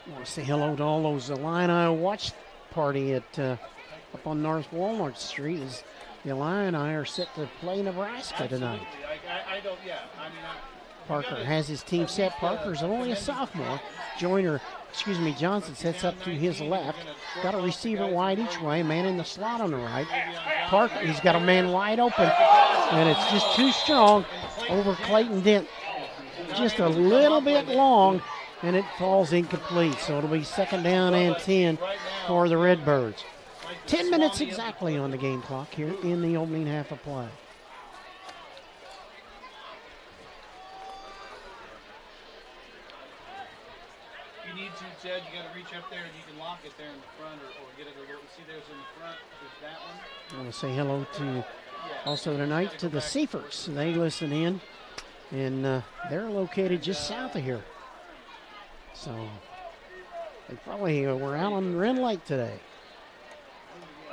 I want to say hello to all those Illini watch party at up on North Walnut Street as the Illini are set to play Nebraska tonight. Parker has his team set. Parker's only a sophomore. Johnson sets up to his left. Got a receiver wide each way, man in the slot on the right. Parker, he's got a man wide open, and it's just too strong over Clayton Dent. Just a little bit long, and it falls incomplete. So it'll be 2nd down and 10 for the Redbirds. 10 minutes exactly on the game clock here in the opening half of play. You need to, Ted, you got to reach up there and you can lock it there in the front or get it a little. See, there's in the front. There's that one. I want to say hello to also tonight to the Seaforts. They listen in, and they're located just south of here. So they probably were out on Ren Lake today.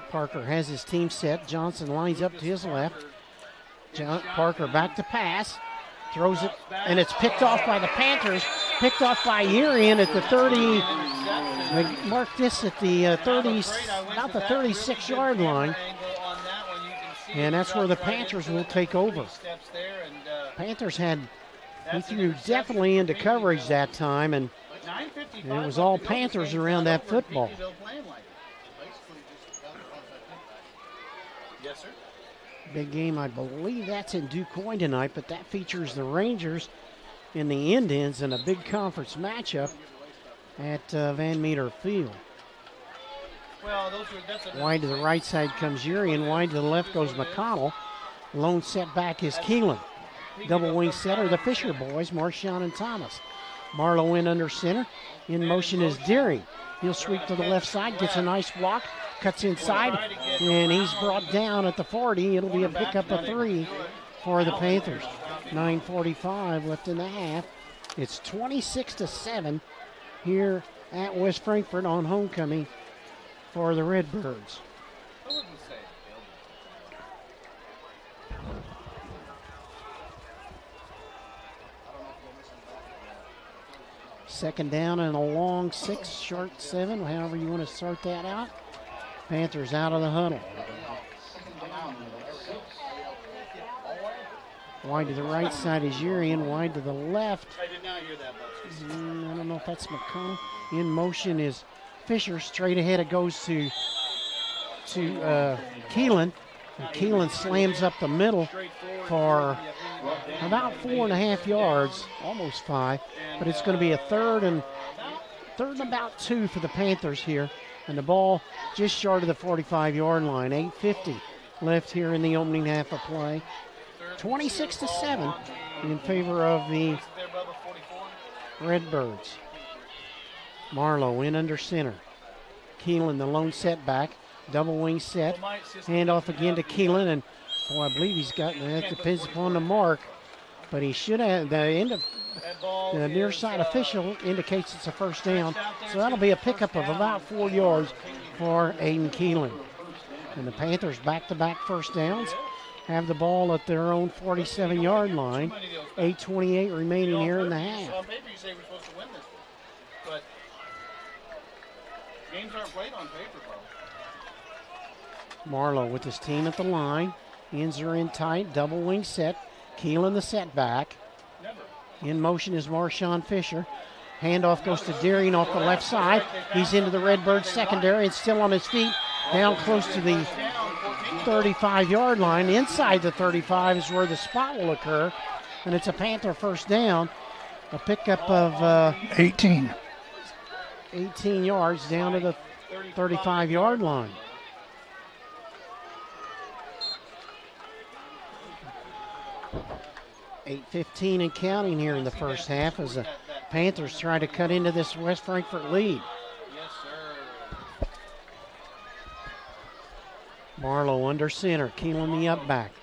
Parker has his team set. Johnson lines up to his left. Parker back to pass. Throws it, and it's picked off by the Panthers. Picked off by Urian at the 30. They marked this at the 30, about the 36-yard line. And that's where the Panthers will take over. Panthers he threw definitely into coverage that time, and it was all Panthers around that football. Yes, sir. Big game, I believe that's in DuQuoin tonight, but that features the Rangers and the Indians in a big conference matchup at Van Meter Field. Well, wide to the right side comes Urian, wide to the left goes McConnell. Lone setback is Keelan. Double wing setter, the Fisher boys, Marshawn and Thomas. Marlowe in under center. In motion is Deering. He'll sweep to the left side, gets a nice block, cuts inside, and he's brought down at the 40. It'll be a pickup of 3 for the Panthers. 9:45 left in the half. It's 26-7 here at West Frankfort on homecoming for the Redbirds. Second down and a long 6, short 7, however you want to sort that out. Panthers out of the huddle. Wide to the right side is Urian. Wide to the left. I did not hear that, Bucks. I don't know if that's McConnell. In motion is Fisher. Straight ahead it goes to Keelan. And Keelan slams up the middle for about 4.5 yards, almost 5. But it's going to be a third and about 2 for the Panthers here. And the ball just short of the 45-yard line. 8:50 left here in the opening half of play. 26-7 in favor of the Redbirds. Marlowe in under center. Keelan, the lone setback. Double wing set. Handoff again to Keelan. And, boy, I believe he's got, that depends upon the mark. But he should have, the near side official indicates it's a first down. So that'll be a pickup of about 4 yards for Aiden Keelan. And the Panthers back-to-back first downs have the ball at their own 47-yard line. 8:28 remaining here in the half. Maybe you say we're supposed to win this one, but games aren't played on paper, bro. Marlowe with his team at the line. Ends are in tight, double wing set. Keelan the setback. In motion is Marshawn Fisher. Handoff goes to Deering off the left side. He's into the Redbirds secondary and still on his feet. Down close to the 35-yard line. Inside the 35 is where the spot will occur. And it's a Panther first down. A pickup of 18 yards down to the 35-yard line. .8:15 and counting here in the first half as the Panthers try to cut into this West Frankfort lead. Marlowe under center, Keelan the up back.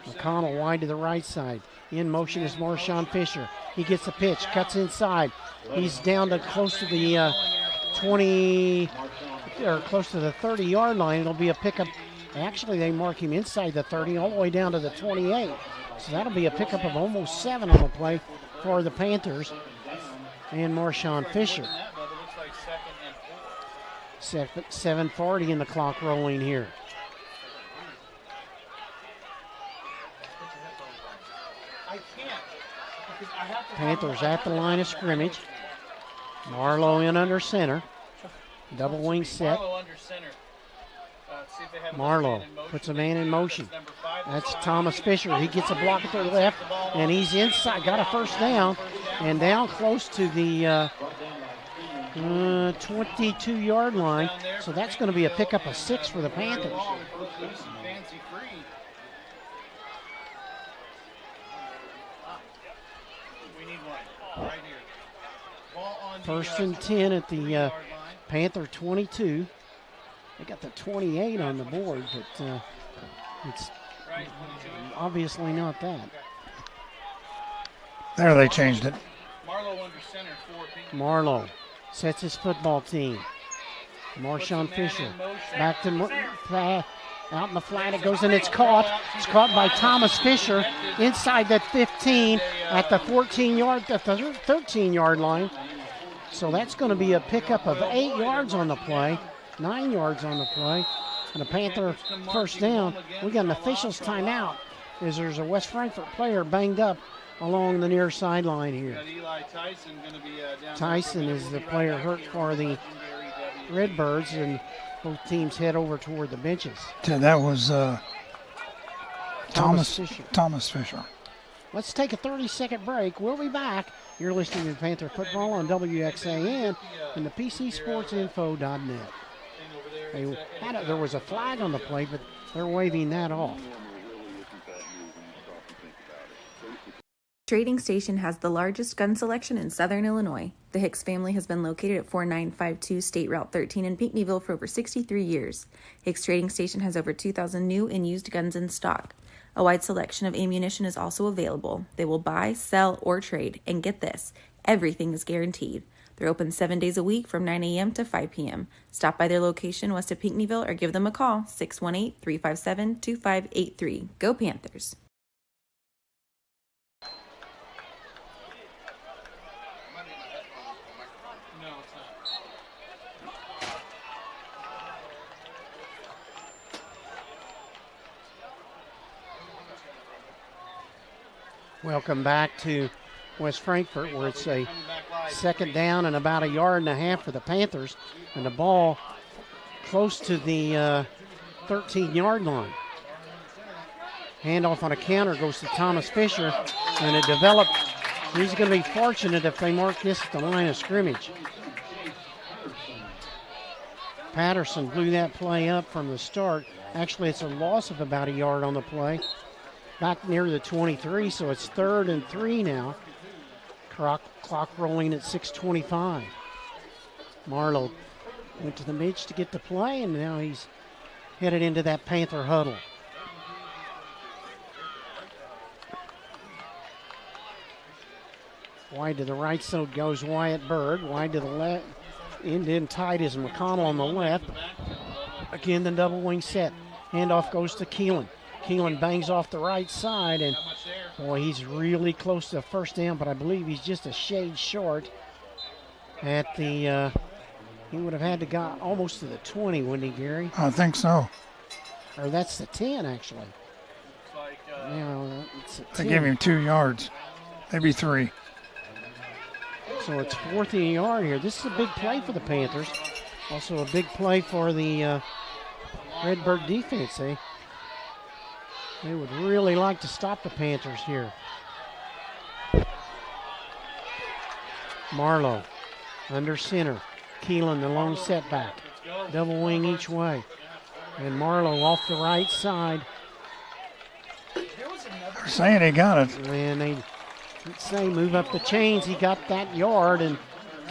McConnell wide to the right side. In motion is Marshawn Fisher. He gets the pitch, cuts inside. He's down to close to the 20, or close to the 30-yard line. It'll be a pickup. Actually, they mark him inside the 30 all the way down to the 28. So that'll be a pickup of almost 7 on the play for the Panthers and Marshawn Fisher. 7:40 in the clock rolling here. Panthers at the line of scrimmage. Marlowe in under center. Double wing set. Marlowe puts a man in motion. That's Thomas Fisher. He gets a block at the left, and he's inside. Got a first down, and down close to the 22-yard line. So that's going to be a pickup of 6 for the Panthers. First and 10 at the Panther 22. They got the 28 on the board, but it's obviously not that. There, they changed it. Marlowe sets his football team. Marshawn Fisher back to out in the flat. It goes and it's caught. It's caught by Thomas Fisher inside that 15 at the 13-yard line. So that's going to be a pickup of 8 yards on the play. 9 yards on the play, and a Panther first down. We got an official's timeout as there's a West Frankfort player banged up along the near sideline here. Tyson is the player hurt for the Redbirds, and both teams head over toward the benches. That was Thomas Fisher. Thomas Fisher. Let's take a 30-second break. We'll be back. You're listening to Panther Football on WXAN and the PCSportsinfo.net. There was a flag on the play, but they're waving that off. Trading Station has the largest gun selection in Southern Illinois. The Hicks family has been located at 4952 State Route 13 in Pinckneyville for over 63 years. Hicks Trading Station has over 2,000 new and used guns in stock. A wide selection of ammunition is also available. They will buy, sell, or trade. And get this, everything is guaranteed. They're open 7 days a week from 9 a.m. to 5 p.m. Stop by their location west of Pinckneyville or give them a call, 618-357-2583. Go Panthers! Welcome back to West Frankfort, where it's a second down and about 1.5 yards for the Panthers, and the ball close to the 13-yard line. Handoff on a counter goes to Thomas Fisher, and it developed. He's going to be fortunate if they mark this at the line of scrimmage. Patterson blew that play up from the start. Actually, it's a loss of about a yard on the play. Back near the 23, so it's 3rd and 3 now. Clock rolling at 6:25. Marlowe went to the midge to get the play, and now he's headed into that Panther huddle. Wide to the right, so goes Wyatt Bird. Wide to the left, in tight is McConnell on the left. Again, the double wing set. Handoff goes to Keelan. Keelan bangs off the right side, and boy, he's really close to the first down, but I believe he's just a shade short at the, he would have had to go almost to the 20, wouldn't he, Gary? I think so. Or that's the 10, actually. It's a 10. They gave him 2 yards, maybe 3. So it's 4th and a yard here. This is a big play for the Panthers. Also a big play for the Redbird defense, eh? They would really like to stop the Panthers here. Marlowe under center. Keelan, the lone setback. Double wing each way. And Marlowe off the right side. They're saying he got it. And they say move up the chains. He got that yard and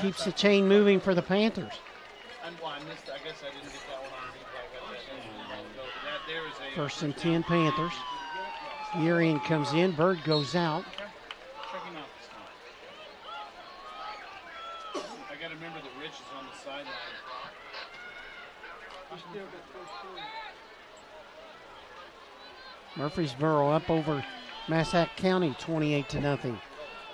keeps the chain moving for the Panthers. First and 10 Panthers. Urian comes in. Bird goes out. I got to remember that Rich is on the sideline. Murfreesboro up over Massac County 28-0.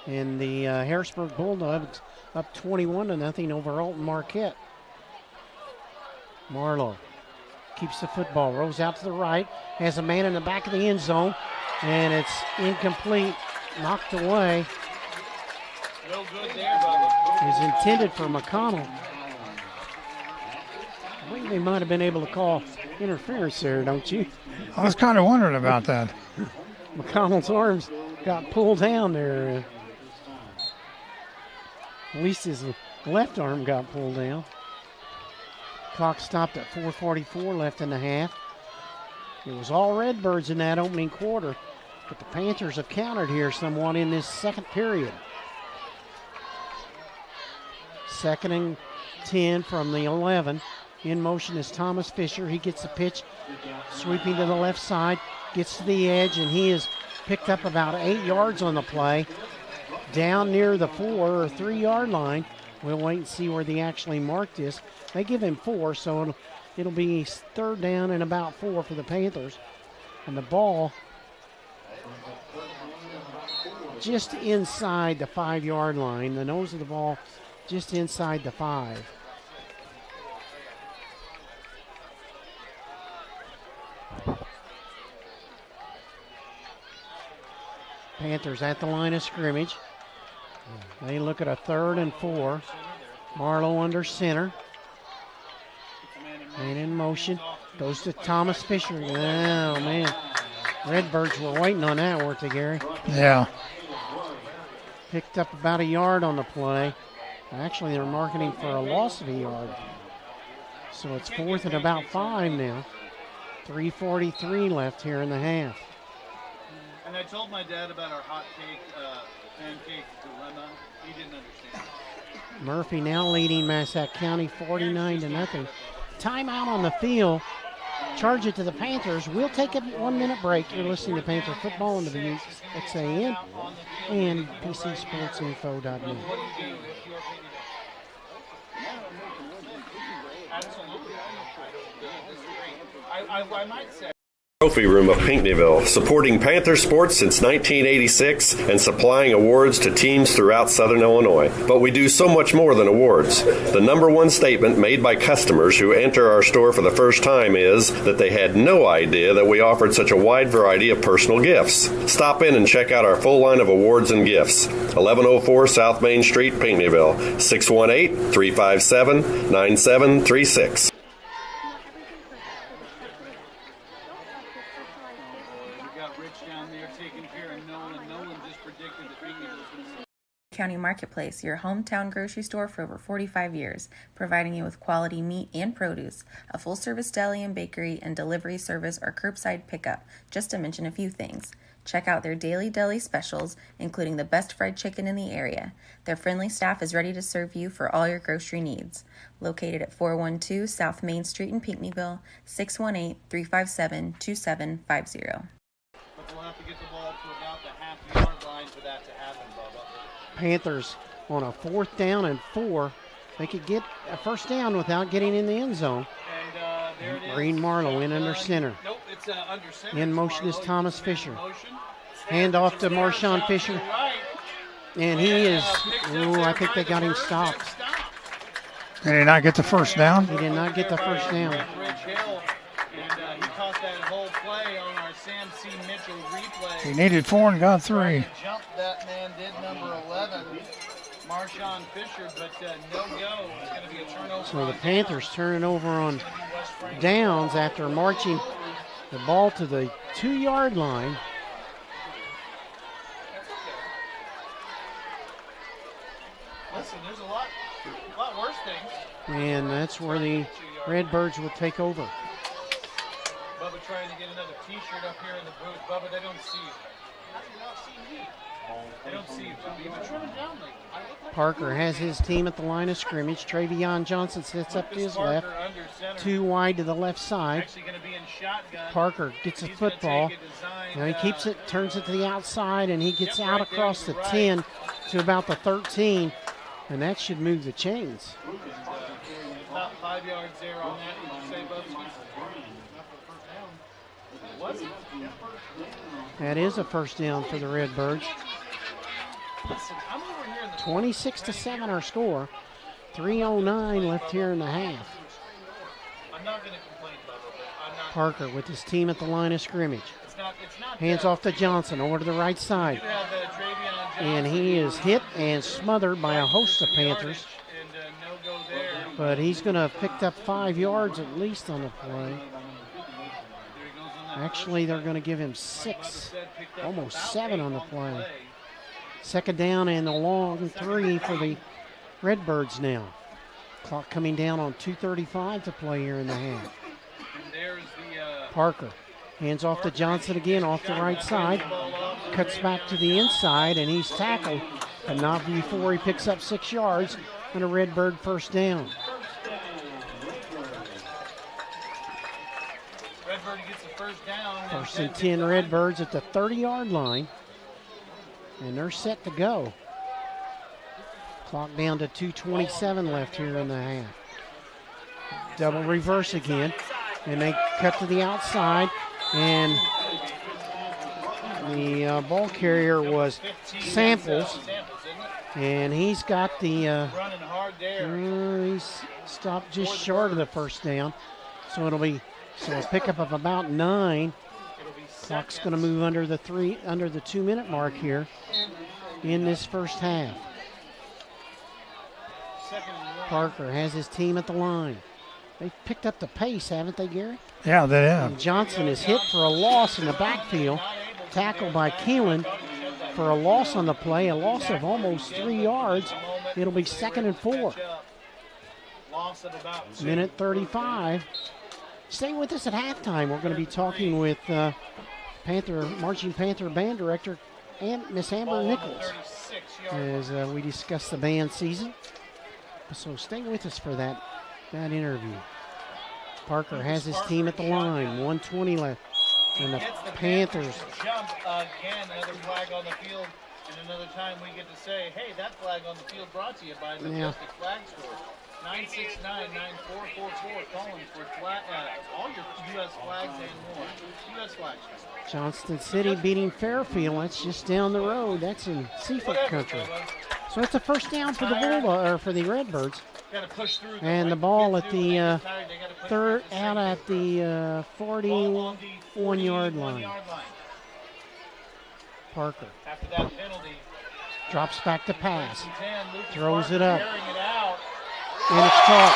And the Harrisburg Bulldogs up 21-0 over Alton Marquette. Marlowe keeps the football, rolls out to the right, has a man in the back of the end zone, and it's incomplete, knocked away. No good there, Bubba. Is intended for McConnell. I think they might have been able to call interference there, don't you? I was kind of wondering about that. McConnell's arms got pulled down there. At least his left arm got pulled down. Clock stopped at 4:44 left in the half. It was all Redbirds in that opening quarter, but the Panthers have countered here somewhat in this second period. 2nd and 10 from the 11. In motion is Thomas Fisher. He gets the pitch, sweeping to the left side, gets to the edge, and he is picked up about 8 yards on the play, down near the 4 or 3 yard line. We'll wait and see where they actually marked this. They give him 4, so it'll be 3rd down and about 4 for the Panthers. And the ball just inside the 5 yard line. The nose of the ball just inside the 5. Panthers at the line of scrimmage. They look at a 3rd and 4. Marlowe under center. And in motion. Goes to Thomas Fisher. Oh, man. Redbirds were waiting on that, weren't they, Gary? Yeah. Picked up about a yard on the play. Actually, they're marking him for a loss of a yard. So it's 4th and about 5 now. 3:43 left here in the half. And I told my dad about our hot cake, pancake dilemma. He didn't understand. Murphy now leading Massac County 49-0. Timeout on the field. Charge it to the Panthers. We'll take a 1-minute break. You're listening to Panther Football on WXAN and PCSportsinfo.net. Absolutely. I might say. Trophy Room of Pinckneyville, supporting Panther sports since 1986 and supplying awards to teams throughout Southern Illinois. But we do so much more than awards. The number one statement made by customers who enter our store for the first time is that they had no idea that we offered such a wide variety of personal gifts. Stop in and check out our full line of awards and gifts. 1104 South Main Street, Pinckneyville, 618-357-9736. We got Rich County Marketplace, your hometown grocery store for over 45 years, providing you with quality meat and produce, a full-service deli and bakery, and delivery service or curbside pickup, just to mention a few things. Check out their daily deli specials, including the best fried chicken in the area. Their friendly staff is ready to serve you for all your grocery needs. Located at 412 South Main Street in Pinckneyville, 618-357-2750. But we'll have to get the ball to about the half-yard line for that to happen, Bubba. Panthers on a 4th down and 4. They could get a first down without getting in the end zone. And there it is. Green Marlowe in under center. Nope, it's under center. In motion is Thomas Fisher. Motion. Hand off to Marshawn Fisher. Right. And he is, I think they got him stopped. Did he not get the first down? He did not get the first down. Rich Hill, and he caught that whole play on our Sam C. Mitchell replay. He needed 4 and got 3. Jump that man did number 11, Marshawn Fisher, but no go. It's going to be a turnover. So the Panthers turning over on downs after marching the ball to the 2-yard line. Listen, there's a lot worse things. And that's where the Redbirds will take over. Bubba trying to get another T-shirt up here in the booth. Bubba, they don't see you. How do you not see me? They don't see you, Bubba. You've been trimming down lately. Parker has his team at the line of scrimmage. Travion Johnson sits up to his left. 2 wide to the left side. Actually going to be in shotgun. Parker gets a football. Now he keeps it, turns it to the outside, and he gets out across the 10 to about the 13. And that should move the chains. About 5 yards there on that. Did you say, Bubba? Was it? That is a first down for the Redbirds. Listen, I'm over here in the 26-7 our score. 3:09 left here in the half. I'm not going to complain, Bubba, but I'm not. Parker with his team at the line of scrimmage. It's not Hands off to Johnson over to the right side. You have Travion Johnson. And he is hit and smothered by a host of Panthers. And no go there. But he's going to have picked up 5 yards at least on the play. Actually, they're going to give him 6, almost 7 on the play. Second down and a long 3 for the Redbirds now. Clock coming down on 2:35 to play here in the half. Parker hands off to Johnson again off the right side. Cuts back to the inside, and he's tackled, but not before he picks up 6 yards on a Redbird first down. Redbird gets the first down. First and 10 Redbirds at the 30-yard line. And they're set to go. Clock down to 2:27 left here in the half. Double reverse again. And they cut to the outside. And the ball carrier was Samples. And he's got the... running hard there. He's stopped just short of the first down. So it'll be... So a pickup of about 9. Clock's going to move under the 2-minute mark here in this first half. Parker has his team at the line. They've picked up the pace, haven't they, Gary? Yeah, they have. And Johnson is hit for a loss in the backfield. Tackled by Keelan for a loss on the play, a loss of almost 3 yards. It'll be 2nd and 4. Minute 35. Stay with us at halftime. We're going to be talking with Marching Panther Band Director and Miss Amber Nichols as we discuss the band season. So stay with us for that interview. Parker has his team at the line. 1:20 left. And the Panthers. Jump again, another flag on the field. And another time we get to say, hey, that flag on the field brought to you by the Majestic Flag Store. 969-9444, calling for all your U.S. flags and more. U.S. flags. Johnston City beating Fairfield. That's just down the road. That's in Seafoot country. So it's a first down for the Redbirds. And the ball at the out at the 41-yard line. Parker drops back to pass, throws it up. And it's caught.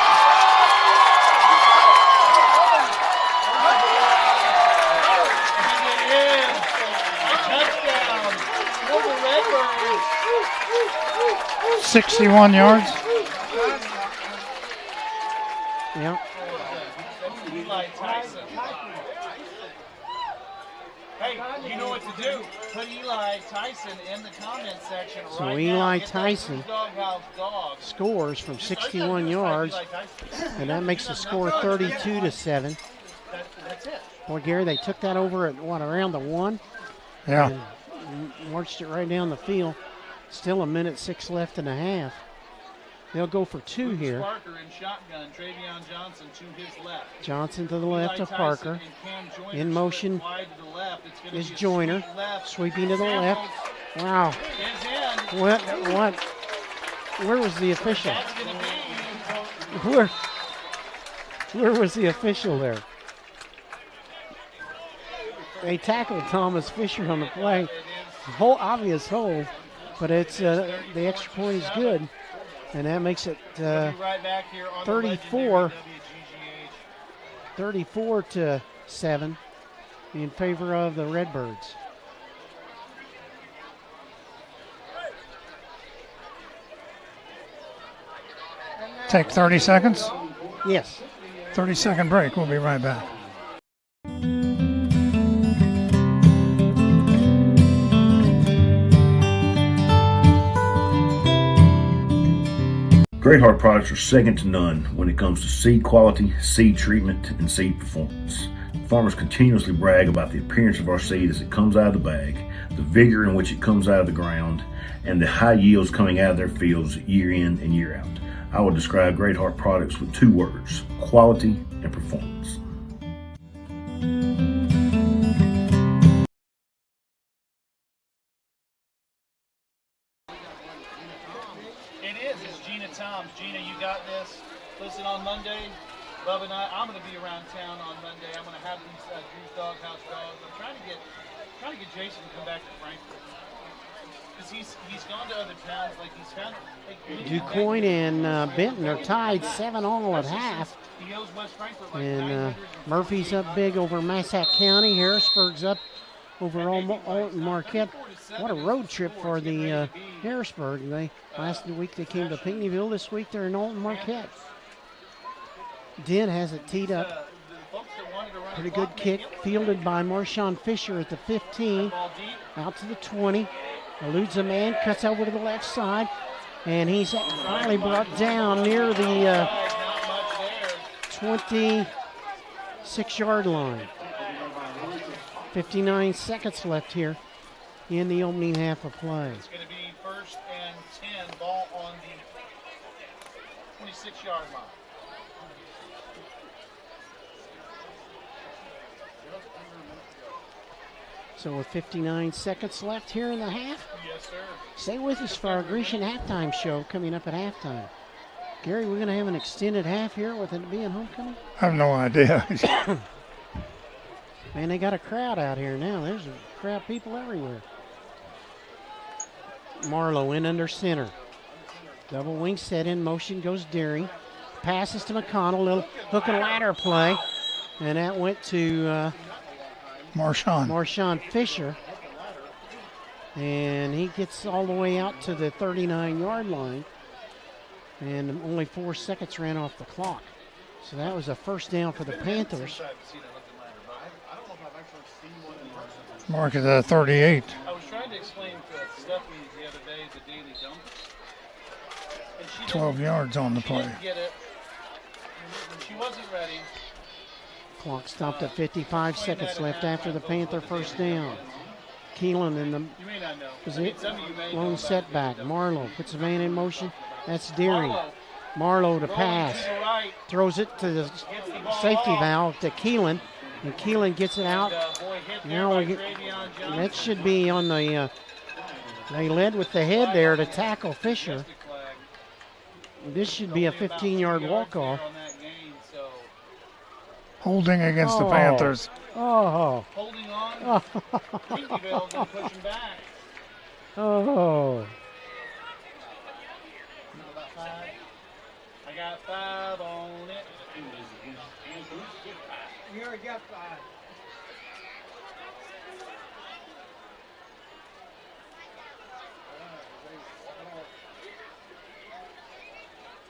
Touchdown. 61 yards. Yep. Eli Tyson. Hey, you know what to do. Put Eli Tyson in the comment section right now. So Eli Tyson Dog. scores from 61 yards, and that makes the score 32-7. That's it. Boy, Gary, they took that over at, around the 1? Yeah. And marched it right down the field. Still a minute 6 left and a half. They'll go for 2 here. Parker in shotgun, Travion Johnson to his left. Johnson to the left of Parker. In motion is Joyner. Sweeping to the left. Wow. What? Where was the official? Where was the official there? They tackled Thomas Fisher on the play. Obvious hold, but it's the extra point is good. And that makes it 34-7 in favor of the Redbirds. Take 30 seconds? Yes. 30-second break. We'll be right back. Great Heart products are second to none when it comes to seed quality, seed treatment, and seed performance. Farmers continuously brag about the appearance of our seed as it comes out of the bag, the vigor in which it comes out of the ground, and the high yields coming out of their fields year in and year out. I would describe Great Heart products with 2 words: quality and performance. Gina, you got this. Listen, on Monday, Bub and I'm going to be around town on Monday. I'm going to have these Drew's Doghouse dogs. I'm trying to get Jason to come back to Frankfort because he's gone to other towns. Like he's found. DuQuoin and Benton are tied 7-all at half. He owes West Frankfort like and Murphy's up big over Massac County. Harrisburg's up over Alton Marquette. What a road trip for the Harrisburg. Last week they came to Pinckneyville. This week they're in Alton Marquette. Den has it teed up. Pretty good kick. Fielded by Marshawn Fisher at the 15. Out to the 20. Eludes a man. Cuts over to the left side. And he's finally brought down near the 26-yard line. 59 seconds left here in the opening half of play. It's going to be 1st and 10, ball on the 26-yard line. So with 59 seconds left here in the half. Yes, sir. Stay with us for our Grecian halftime show coming up at halftime. Gary, we're going to have an extended half here with it being homecoming? I have no idea. Man, they got a crowd out here now. There's a crowd of people everywhere. Marlowe in under center. Double wing set in motion goes Deering. Passes to McConnell. Little hook and ladder play. And that went to Marshawn Fisher. And he gets all the way out to the 39-yard line. And only 4 seconds ran off the clock. So that was a first down for the Panthers. Mark is at 38. I was trying to explain to Stephanie the other day the daily dump. 12 yards on the play. Didn't get it. She wasn't ready. Clock stopped at 55 seconds left after the Panther first down. Keelan in the lone setback. Marlowe puts a man in motion. That's Deering. Marlowe to pass. Throws it to the safety valve to Keelan. And Keelan gets it out. Now that should be on the. They led with the head there to tackle Fisher. This should be a 15-yard walk-off. Holding against the Panthers. Oh. Holding on. Oh. Pushing back. Oh. I got 5 on it. We already got 5.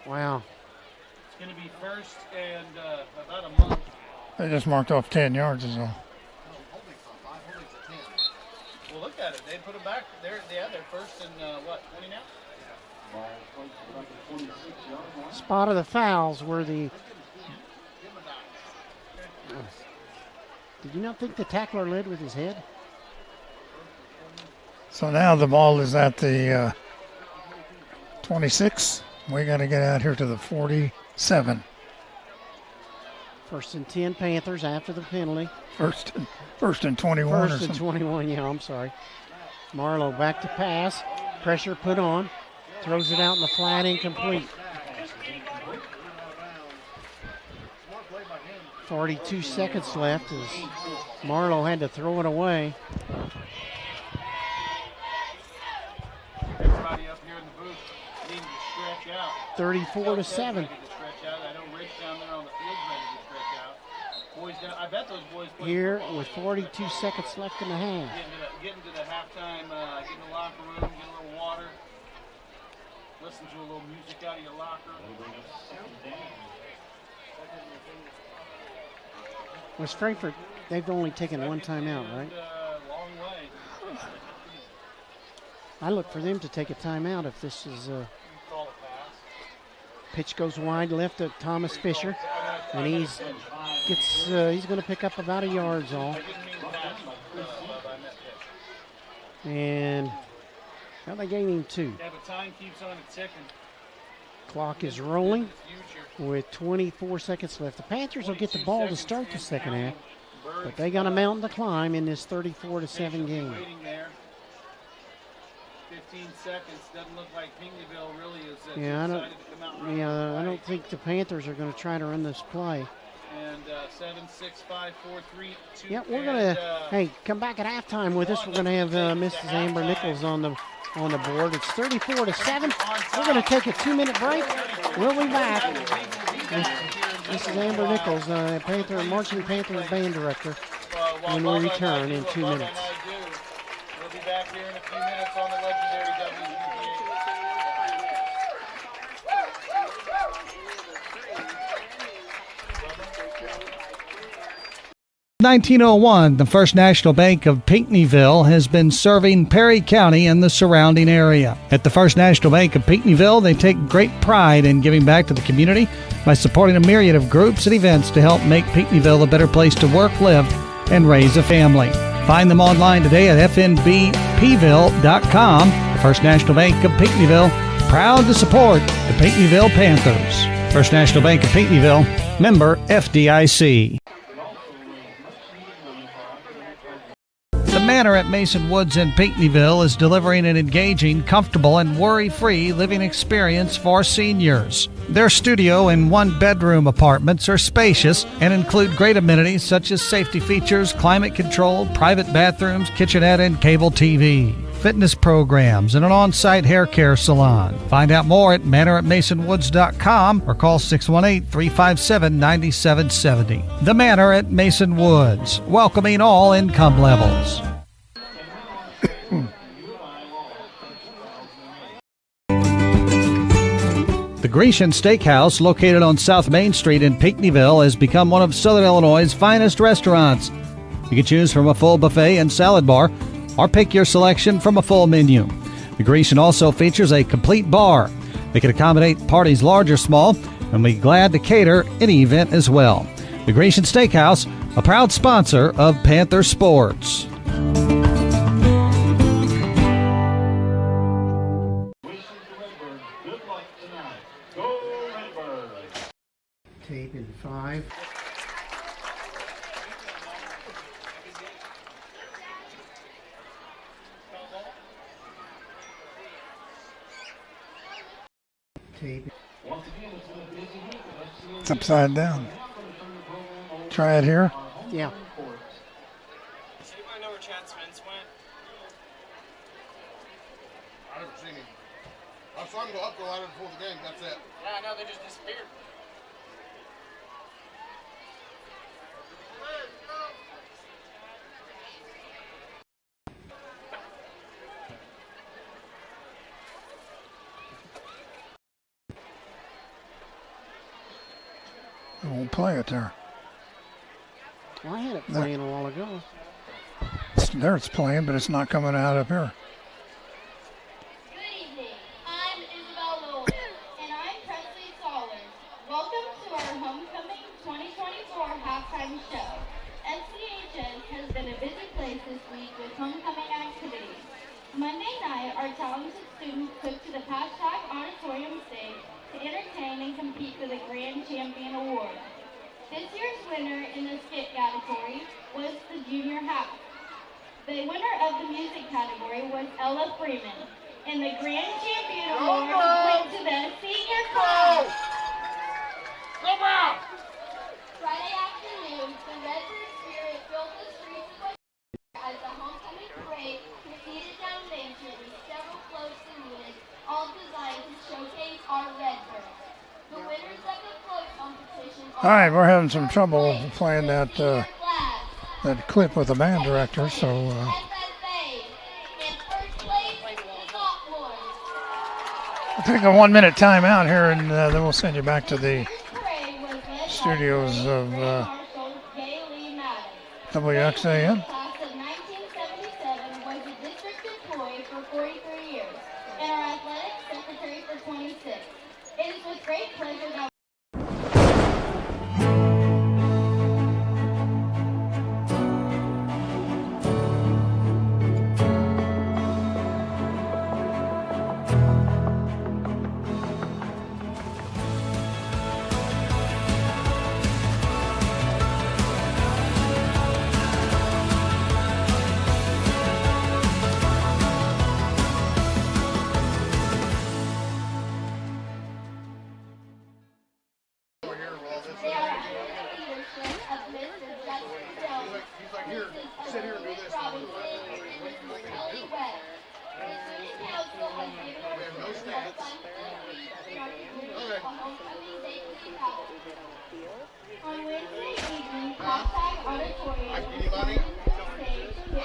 Wow. It's going to be first and about a month. They just marked off 10 yards or so. Well, look at it. They put it back. They're first and, 20 now? Spot of the fouls were the... Did you not think the tackler led with his head? So now the ball is at the 26. We got to get out here to the 47. First and 10 Panthers after the penalty. First and 21. First and 21, yeah, I'm sorry. Marlowe back to pass. Pressure put on. Throws it out in the flat, incomplete. 42 seconds left as Marlowe had to throw it away. Everybody up here in the booth needing to stretch out. 34-7. I bet those boys play here with 42 seconds left in the half. Getting to the halftime, get in the locker room, get a little water, listen to a little music out of your locker. Was Frankfort, they've only taken one timeout, right? Long way. I look for them to take a timeout if this is pitch goes wide left to Thomas Fisher, and he's going to pick up about a yard's all. And now they gave him 2. Yeah, but time keeps on ticking. Clock is rolling with 24 seconds left. The Panthers will get the ball to start the second half, but they got a mountain to climb in this 34-7 game. 15 seconds. Doesn't look like Pinckneyville really is Yeah, decided to come out and run I don't think the Panthers are going to try to run this play. And 7, 6, 5, 4, 3, 2. Yeah, we're going to, hey, come back at halftime with us. We're going to have Mrs. Amber Nichols on the board. It's 34-7. We're going to take a 2-minute break. We'll be back. Mrs. Amber Nichols, Marching Panthers band director, when we return in 2 minutes. We'll be back here in a few minutes on the legendary WGBH. 1901, the First National Bank of Pinckneyville has been serving Perry County and the surrounding area. At the First National Bank of Pinckneyville, they take great pride in giving back to the community by supporting a myriad of groups and events to help make Pinckneyville a better place to work, live, and raise a family. Find them online today at fnbpville.com. The First National Bank of Pinckneyville, proud to support the Pinckneyville Panthers. First National Bank of Pinckneyville, member FDIC. The Manor at Mason Woods in Pinckneyville is delivering an engaging, comfortable, and worry-free living experience for seniors. Their studio and one-bedroom apartments are spacious and include great amenities such as safety features, climate control, private bathrooms, kitchenette, and cable TV, fitness programs, and an on-site hair care salon. Find out more at manoratmasonwoods.com or call 618-357-9770. The Manor at Mason Woods, welcoming all income levels. The Grecian Steakhouse, located on South Main Street in Pinckneyville, has become one of Southern Illinois' finest restaurants. You can choose from a full buffet and salad bar, or pick your selection from a full menu. The Grecian also features a complete bar. They can accommodate parties large or small, and we're glad to cater any event as well. The Grecian Steakhouse, a proud sponsor of Panther Sports. Tape in 5. Tape. It's upside down. Try it here. Yeah. Does anybody know where Chad Spence went? I never seen him. I saw him go up, go out before the game. That's it. Yeah, I know, they just disappeared. They won't play it there. Well, I had it playing a while ago. There it's playing, but it's not coming out up here. Good evening. I'm Isabel Nolan, and I'm Presley Sollers. Welcome to our Homecoming 2024 halftime show. SCHS has been a busy place this week with homecoming activities. Monday night, our talented students took to the Pashtag Auditorium stage to entertain and compete for the Grand Champion Award. This year's winner in the skit category was the Junior Half. The winner of the music category was Ella Freeman, and the Grand Champion Award went to the senior class. Come out! Friday afternoon, the Redbirds spirit filled the streets of as the homecoming parade proceeded down Main Street with several floats and units, all designed to showcase our Redbirds. The winners of the float competition. All right, we're having some trouble playing that clip with the band director, so we'll take a 1-minute timeout here, and then we'll send you back to the studios of WXAN. Class of 1977 was a district employee for 43 years and our athletic secretary for 26. It is with great pleasure that on Wednesday evening, Pashtag Auditorium I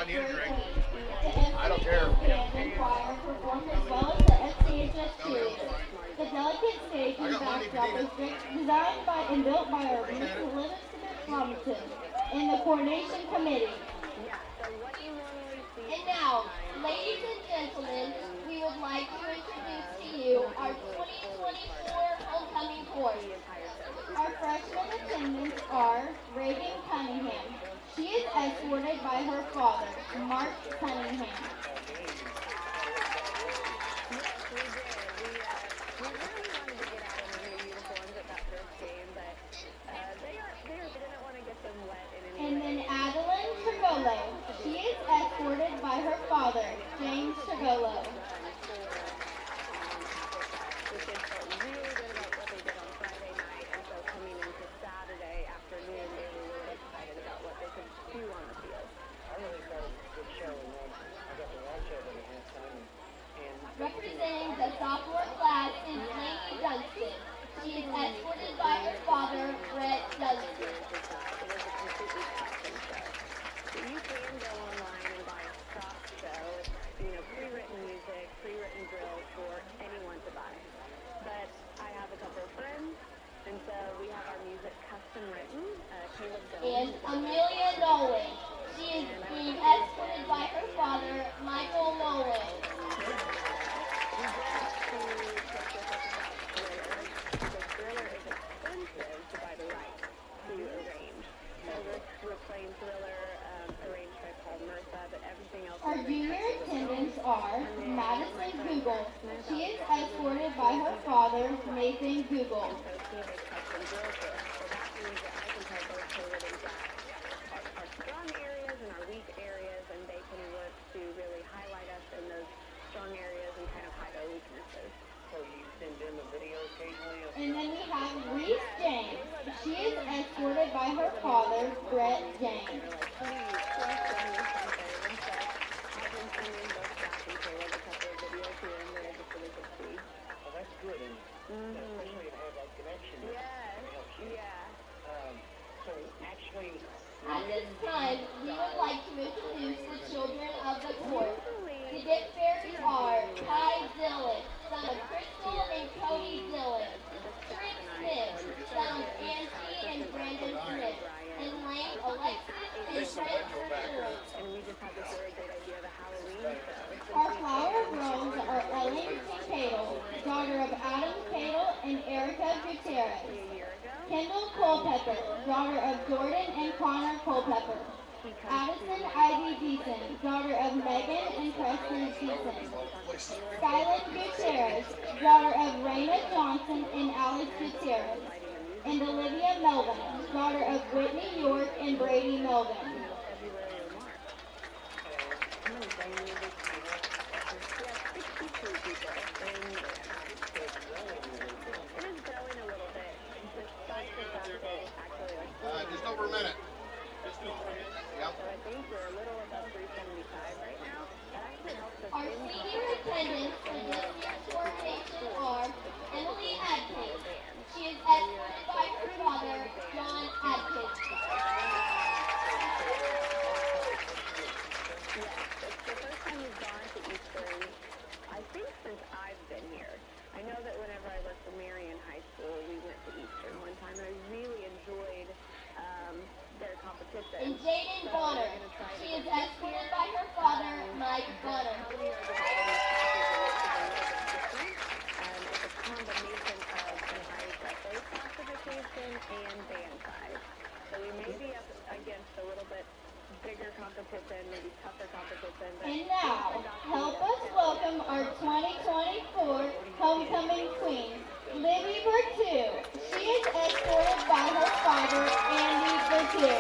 need a drink. I don't care. And choir performed as well as the SCHS cheerleaders. The delicate stage and backdrop was designed by and built by our Miss Elizabeth Robinson and the coordination committee. And now, ladies and gentlemen, we would like to introduce to you our 2024 homecoming chorus. Our freshmen attendants are Reagan Cunningham. She is escorted by her father, Mark Cunningham. And then Adeline Chagolo. She is escorted by her father, James Chagolo. Representing the sophomore class is Lady Dunstan. She is escorted by her father, Brett Dunstan. You can go online and buy a stock show, pre-written music, pre-written drills for anyone to buy. But I have a couple of friends, and so we have our music custom written. And Amelia Nolan. She is being escorted by her father, Michael Nolan. Our junior attendants are Madison Google. She is escorted by her father, Nathan Google. Our strong areas and our weak areas, and they can work to really highlight us in those strong areas and kind of hide our weaknesses. So you send in the video occasionally? And then we have Reese James. She is escorted by her father, Brett James. At this time, we would like to introduce the children of the court. The Dick Fairies are Ty Dillon, son of Crystal and Cody Dillon. Trick Smith, son of Nancy and Culpepper, daughter of Jordan and Connor Culpepper. Addison Ivy Deason, daughter of Megan and Preston Deason. Skyland Gutierrez, daughter of Raina Johnson and Alex Gutierrez. And Olivia Melvin, daughter of Whitney York and Brady Melvin. Just over a minute. Yep. Our senior attendants for this year's coordination are Emily Adkins. She is escorted by her father, John Adkins. Yes, it's the first time we've gone to Eastern, I think, since I've been here. I know that whenever I worked for Marion High School, we went to Eastern one time, and I really enjoyed their competition. And Jaden Bonner. She is escorted by her father, Mike Bonner. It's a combination of NIHSA classification and band size. So we may be up against a little bit bigger competition, maybe tougher competition. And now, help us welcome our 2024 homecoming queen, Libby Bertu. She is escorted by her father, Andy Bertu.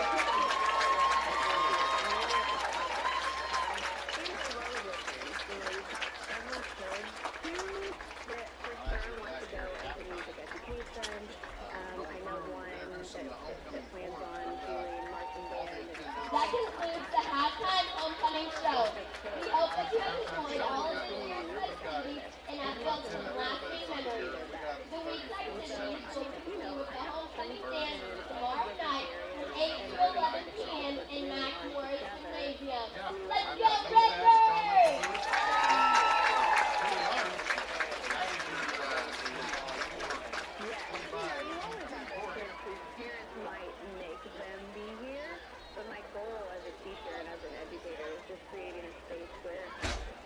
That concludes the halftime homecoming show. We hope that you have enjoyed all of the year's festivities and have built some lasting memories. The week's activities will continue with the homecoming dance tomorrow night from 8 to 11 p.m. in Mac Morris Gymnasium. Let's go, Redbirds! Creating a space where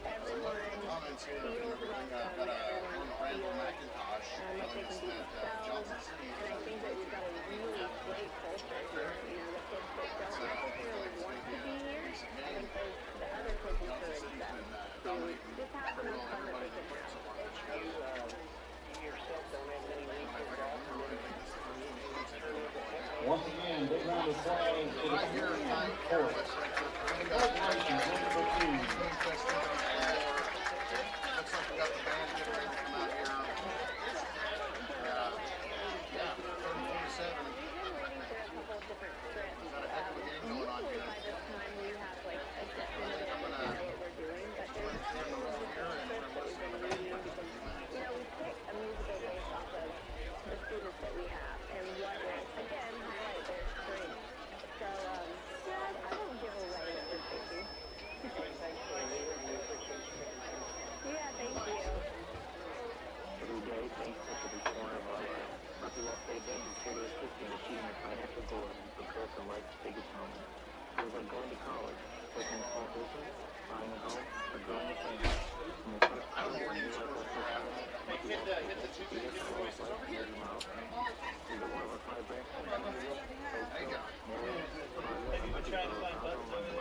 everyone feels welcome, everyone feels like they can be themselves, and I think that we've got a really great culture here. You know, the kids that don't necessarily want to be here, I think the other kids encourage them to just have the most fun that they can have. Once again, big round of applause for the Senior Chorus. Congratulations, number 2. Looks like we got the band getting ready to come out here. Yeah, 30-47. Got a heck of a game going on here.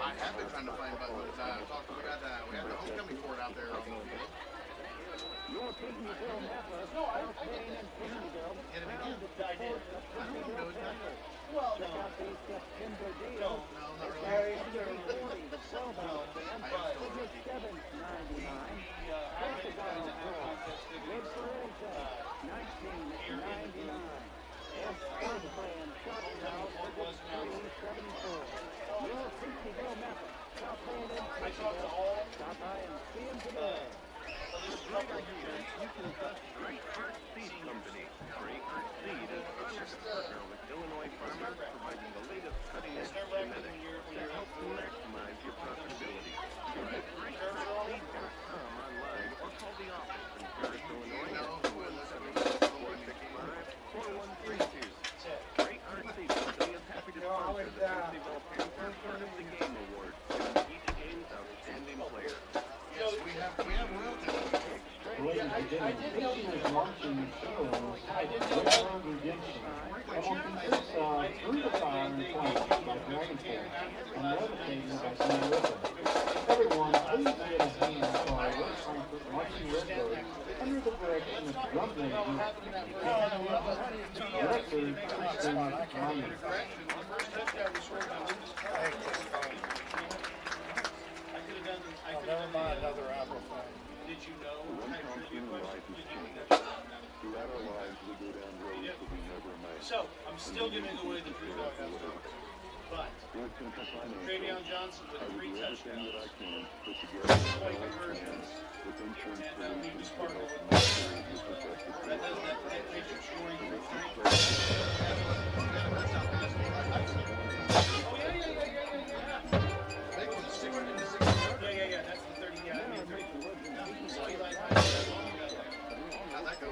I have been trying to find buttons. We had the homecoming court out there on the field. Your Pregame Mapper, outstanding Pregame. Get it again. I did. I don't know what to do. Well, check out the September deal. No, not really. Carry $40, Cellbound band, ticket $7.99. Hexagon Pro, Redbirds, $19.99. Escort brand, Shophouse, ticket $3.74. Your Pregame Mapper, South Bend and Pregame. Stop by and see them today. Great Heart Seed Company. Great Heart Seed is a trusted partner with Illinois farmers, providing the latest cutting-edge genetics to help maximize your profitability. Visit GreatHeartSeed.com Ladies and gentlemen, this year's marching show is Redbird Redemption. That will feature Through the Fire and Flame by Dragon Force and Levitating by Sam Ripple. Everyone, please get a hand for our West Frankfort Marching Redbirds under the direction of drum major Director Kristen Ryan. Never mind another apple phone. Did you know? So, I'm still giving away the Drew Dog Outdoor. But, Travion Johnson with 3 touchdowns, 20 conversions, and we just partnered with that Patriot scoring for 3. Yeah, that's the 30, yeah, I mean, 34. How'd that go?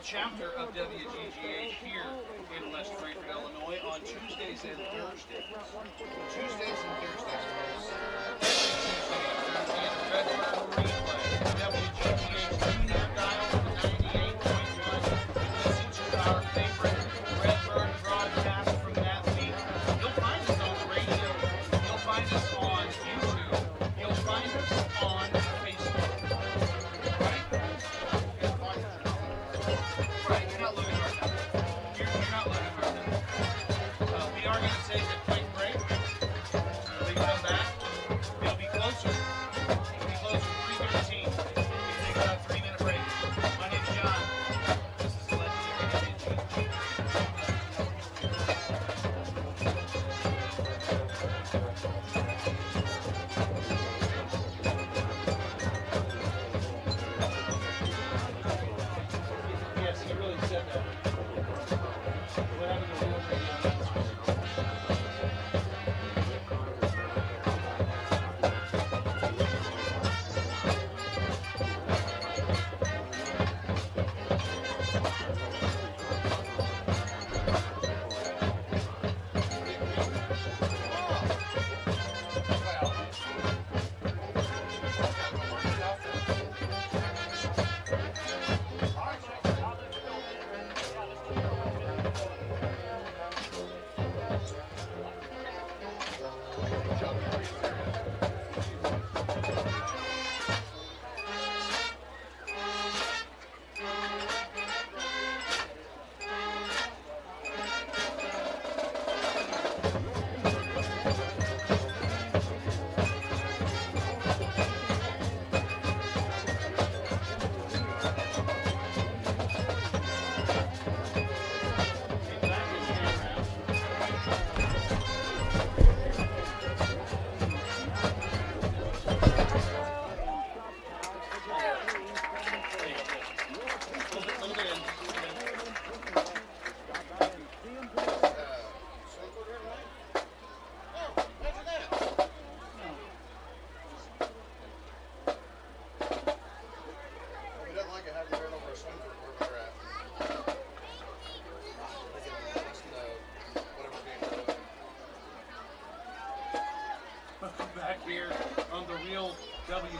Chapter of WGGH here in West Frankfort, Illinois on Tuesdays and Thursdays. Tuesdays and Thursdays. Redbird replay. WGGH Junior dial 98.1. Listen to our favorite Redbird broadcast from that week. You'll find us on the radio. You'll find us on YouTube. You'll find us on Facebook. Right, you're not looking hard enough. You're not looking hard enough. We are going to take a quick break. When we come back, it'll be closer. It'll be closer to 3:13. We can take about a 3-minute break. My name's John. This is the Legendary WGGH. Yes, he really said that. What happened to real radio announcers?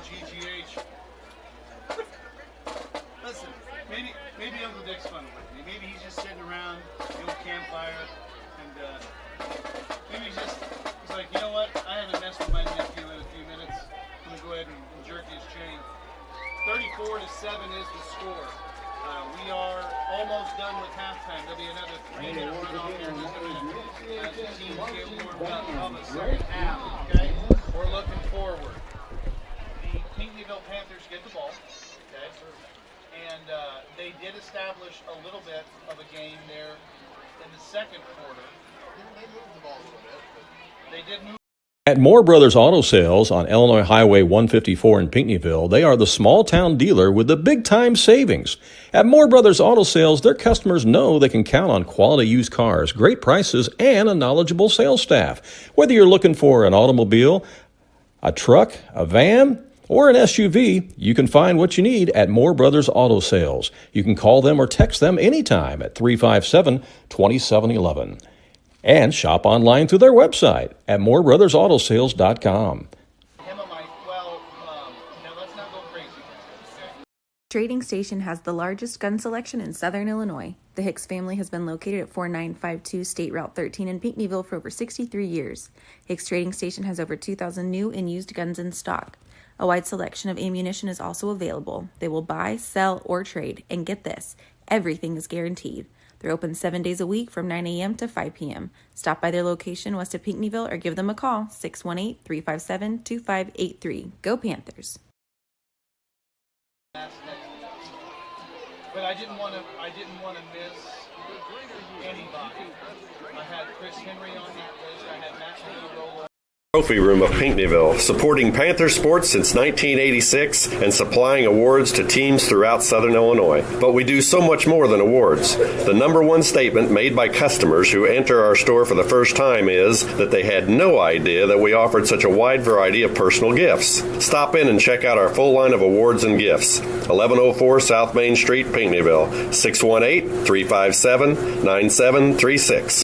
WGGH. Listen, maybe Uncle Dick's fun with me. Maybe he's just sitting around the old campfire, and maybe he's like, you know what? I haven't messed with my nephew in a few minutes. I'm gonna go ahead and jerk his chain. 34-7 is the score. We are almost done with halftime. There'll be another 3-minute runoff here in just a minute as the teams get warmed up on the second half. Okay, we're looking forward. The Pinckneyville Panthers get the ball. Okay, and they did establish a little bit of a game there in the second quarter. They moved the ball a little bit. They did move. At Moore Brothers Auto Sales on Illinois Highway 154 in Pinckneyville, they are the small-town dealer with the big-time savings. At Moore Brothers Auto Sales, their customers know they can count on quality used cars, great prices, and a knowledgeable sales staff. Whether you're looking for an automobile, a truck, a van, or an SUV, you can find what you need at Moore Brothers Auto Sales. You can call them or text them anytime at 357-2711. And shop online through their website at moorebrothersAutosales.com. Trading Station has the largest gun selection in southern Illinois. The Hicks family has been located at 4952 State Route 13 in Pinckneyville for over 63 years. Hicks Trading Station has over 2,000 new and used guns in stock. A wide selection of ammunition is also available. They will buy, sell, or trade. And get this, everything is guaranteed. They're open 7 days a week from 9 a.m. to 5 p.m. Stop by their location west of Pinckneyville or give them a call, 618-357-2583. Go Panthers. But I didn't want to miss anybody. I had Chris Henry on that list. I had Matt Roll. Trophy Room of Pinckneyville, supporting Panther sports since 1986 and supplying awards to teams throughout Southern Illinois. But we do so much more than awards. The number one statement made by customers who enter our store for the first time is that they had no idea that we offered such a wide variety of personal gifts. Stop in and check out our full line of awards and gifts. 1104 South Main Street, Pinckneyville, 618-357-9736.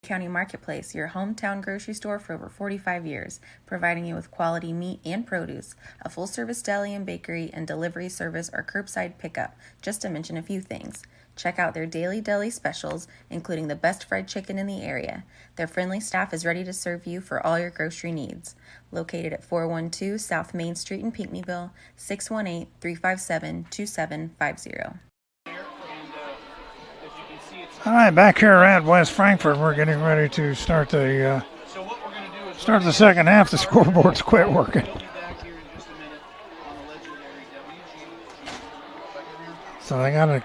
County Marketplace, your hometown grocery store for over 45 years, providing you with quality meat and produce, a full-service deli and bakery, and delivery service or curbside pickup, just to mention a few things. Check out their daily deli specials, including the best fried chicken in the area. Their friendly staff is ready to serve you for all your grocery needs. Located at 412 South Main Street in Pinckneyville, 618-357-2750. All right, back here at West Frankfort, we're getting ready to start the second half. The scoreboard's quit working. So they got a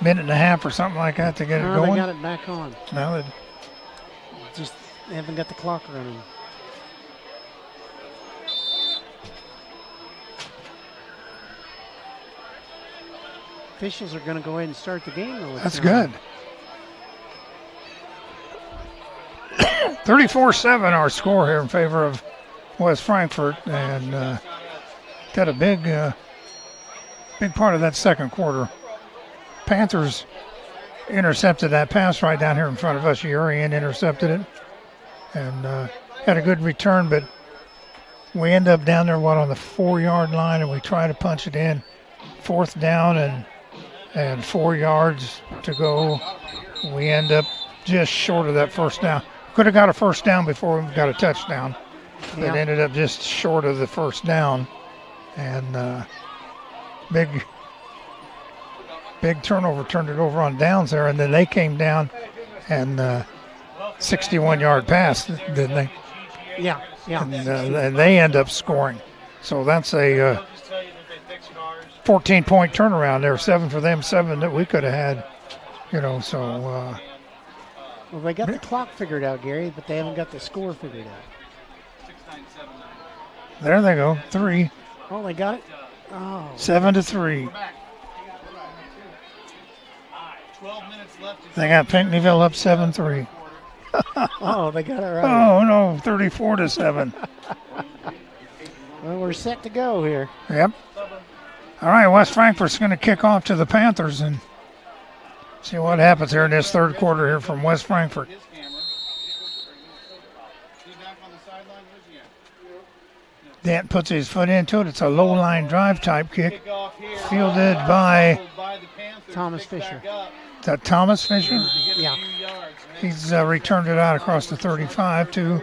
minute and a half or something like that to get it going. They got it back on. No, they haven't got the clock running. Officials are going to go ahead and start the game, though. That's good. 34-7 our score here in favor of West Frankfort, and got a big part of that second quarter. Panthers intercepted that pass right down here in front of us. Urian intercepted it and had a good return, but we end up down there on the 4-yard line, and we try to punch it in. Fourth down and 4 yards to go. We end up just short of that first down. Could have got a first down before we got a touchdown, but ended up just short of the first down. And big turnover, turned it over on downs there, and then they came down and 61-yard pass, didn't they? Yeah. And they end up scoring. So that's a 14-point turnaround there. 7 for them, 7 that we could have had. So... Well, they got the clock figured out, Gary, but they haven't got the score figured out. There they go, 3. Oh, they got it? Oh. 7-3. They got Pinckneyville up 7-3. Oh, they got it right. Oh, no, 34-7. Well, we're set to go here. Yep. All right, West Frankfort's going to kick off to the Panthers and see what happens here in this third quarter here from West Frankfort. Dent puts his foot into it. It's a low line drive type kick. Fielded by Thomas Fisher. Is that Thomas Fisher? Yeah. He's returned it out across the 35 to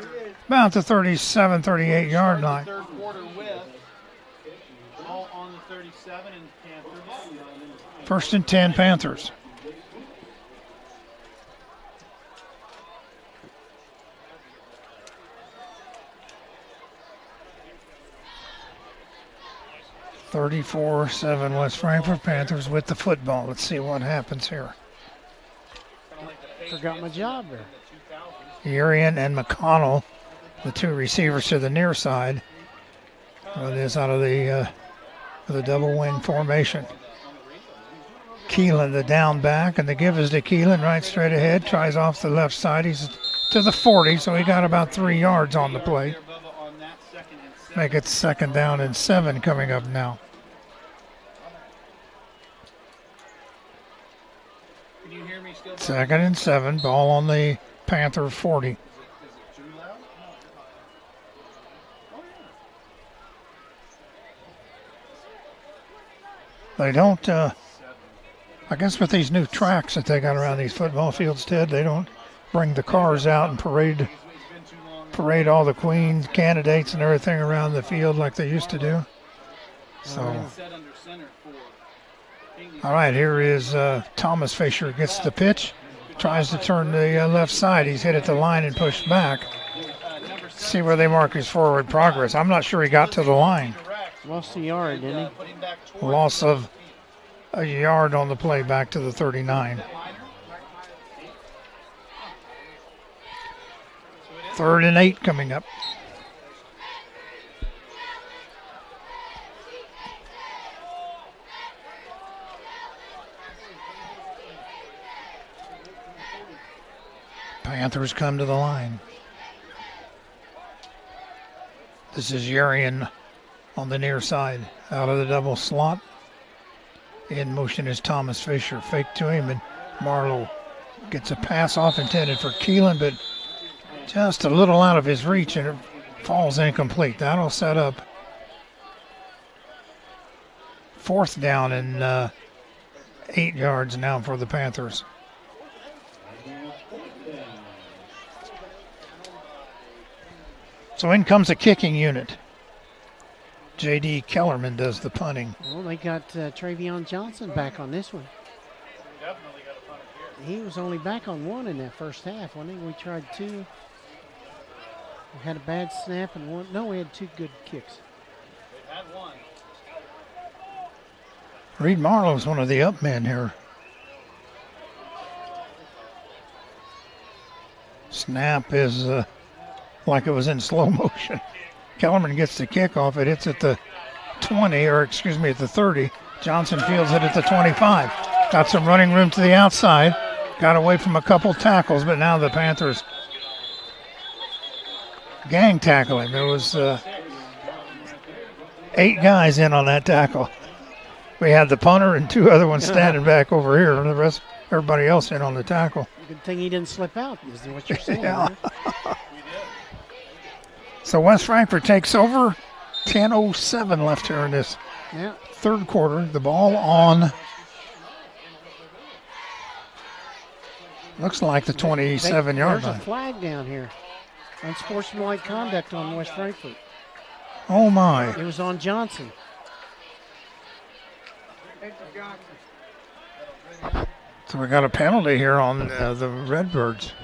about the 37, 38 yard line. Third quarter with all on the 37 and Panthers. First and 10 Panthers. (34-7) West Frankfort. Panthers with the football. Let's see what happens here. Forgot my job there. Urian and McConnell, the two receivers to the near side. It is out of the double wing formation. Keelan, the down back, and the give is to Keelan right straight ahead. Tries off the left side. He's to the 40, so he got about 3 yards on the play. Make it 2nd down and 7 coming up now. Can you hear me still? 2nd and 7. Ball on the Panther 40. They don't, I guess with these new tracks that they got around these football fields, Ted, they don't bring the cars out and parade all the queen candidates and everything around the field like they used to do. So, all right, here is Thomas Fisher gets the pitch, tries to turn the left side. He's hit at the line and pushed back. See where they mark his forward progress. I'm not sure he got to the line. Lost a yard, didn't he? Loss of a yard on the play back to the 39. 3rd and 8 coming up. Panthers come to the line. This is Urian on the near side, out of the double slot. In motion is Thomas Fisher. Fake to him, and Marlowe gets a pass off intended for Keelan, but just a little out of his reach, and it falls incomplete. That'll set up 4th down and 8 yards now for the Panthers. So in comes a kicking unit. J.D. Kellerman does the punting. Well, they got Travion Johnson back on this one. Definitely got a punter here. He was only back on one in that first half. I think we tried 2. We had a bad snap and one. No, we had 2 good kicks. They've had one. Reed Marlowe's one of the up men here. Snap is like it was in slow motion. Kellerman gets the kickoff. It hits at the 20, or excuse me, at the 30. Johnson fields it at the 25. Got some running room to the outside. Got away from a couple tackles, but now the Panthers gang tackle him. There was 8 guys in on that tackle. We had the punter and 2 other ones standing back over here, and the rest, everybody else in on the tackle. Good thing he didn't slip out, is what you're saying. Yeah. So West Frankfort takes over. 10:07 left here in this third quarter. The ball on, looks like the 27-yard line. There's a flag down here. Unsportsmanlike conduct on West Frankfort. Oh, my. It was on Johnson. So we got a penalty here on the Redbirds.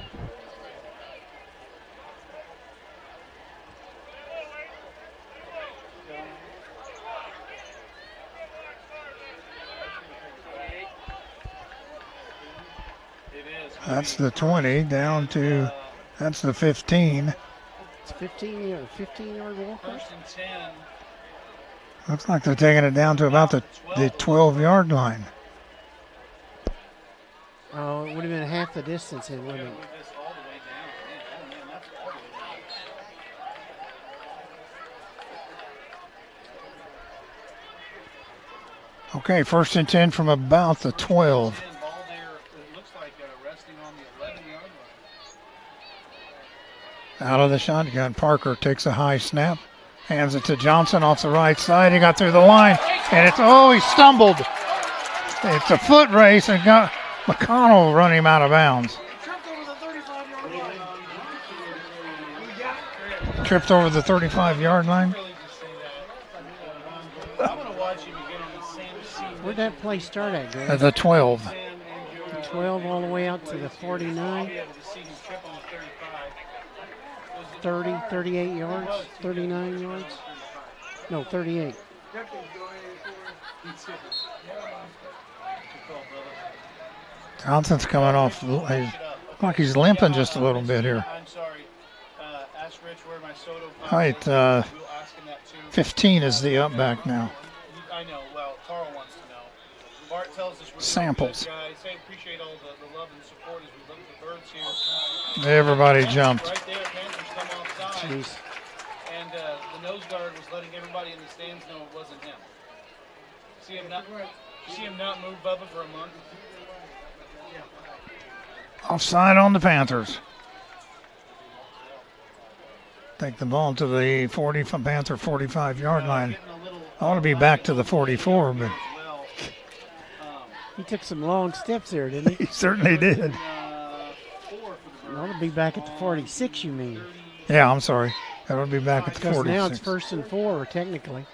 That's the 20 down to, that's the 15. It's 15-yard walk. First and 10. Looks like they're taking it down to about the 12-yard line. Oh, it would have been half the distance, it wouldn't it? Okay, 1st and 10 from about the 12. Out of the shotgun, Parker takes a high snap, Hands it to Johnson off the right side. He got through the line, and he stumbled. It's a foot race, and got McConnell run him out of bounds. Tripped over the 35-yard line. Where'd that play start at, Greg? At the 12. The 12 all the way out to the 49. 30, 38 yards, 39 yards. No, 38. Johnson's coming off. Looks like he's limping just a little bit here. All right, 15 is the up back now. I know. Well, Carl wants to know. Bart tells us we're Samples. guys. Say appreciate all the love and support as we look at the birds here. Everybody jumped. Right there, Panthers come outside. Jeez. And the nose guard was letting everybody in the stands know it wasn't him. See him not move, Bubba, for a month. Offside on the Panthers. Take the ball to the 40 from Panther 45-yard line. Ought to be back to the 44, but he took some long steps there, didn't he? He certainly did. Ought to be back at the 46, you mean? Yeah, I'm sorry. That would be back at the 46. Now it's 1st and 4, technically.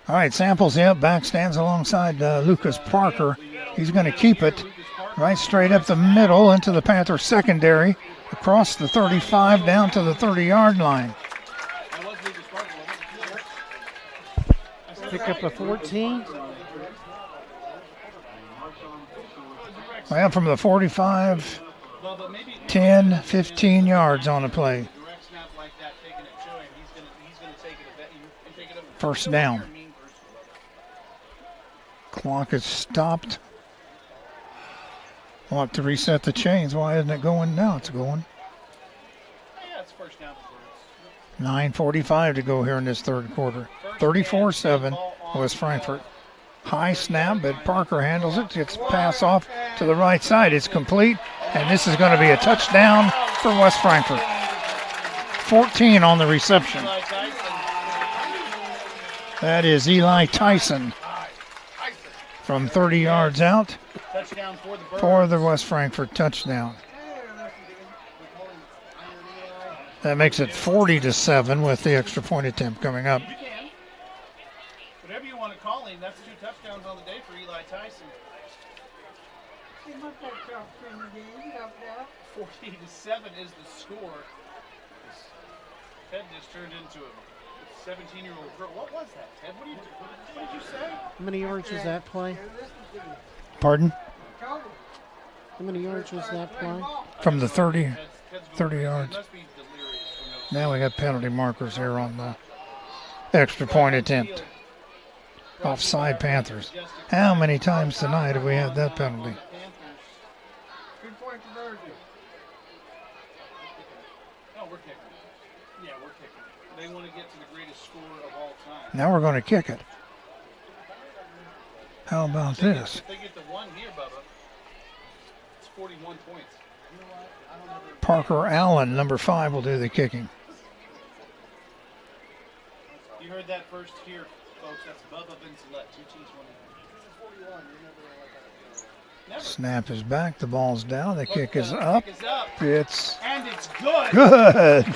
All right, Samples the up back, stands alongside Lucas Parker. He's going to keep it right straight up the middle into the Panther secondary, across the 35 down to the 30-yard line. Pick up a 14. Well, from the 45, 10, 15 yards on the play. First down. Clock is stopped. We'll have to reset the chains. Why isn't it going now? It's going. 9:45 to go here in this third quarter. 34-7 West Frankfort. High snap, but Parker handles it. Gets pass off to the right side. It's complete, and this is going to be a touchdown for West Frankfort. 14 on the reception. That is Eli Tyson from 30 yards out for the West Frankfort touchdown. That makes it 40-7 with the extra point attempt coming up. Whatever you want to call him, that's 2 touchdowns on the day for Eli Tyson. 40-7 is the score. Ted just turned into a 17-year-old girl. What was that, Ted? What did you say? How many yards was that play? Pardon? How many yards was that play? From the 30 yards. Now we got penalty markers here on the extra point attempt. Offside Panthers. How many times tonight have we had that penalty? They want to get to the greatest score of all time. Now we're going to kick it. How about this? If they get the one here, Bubba, it's 41 points. Parker Allen, number 5, will do the kicking. You heard that first here, folks. That's Bubba Vincelette, 2 teams, 1. Snap is back. The ball's down. The kick is up. It's and it's good. Good.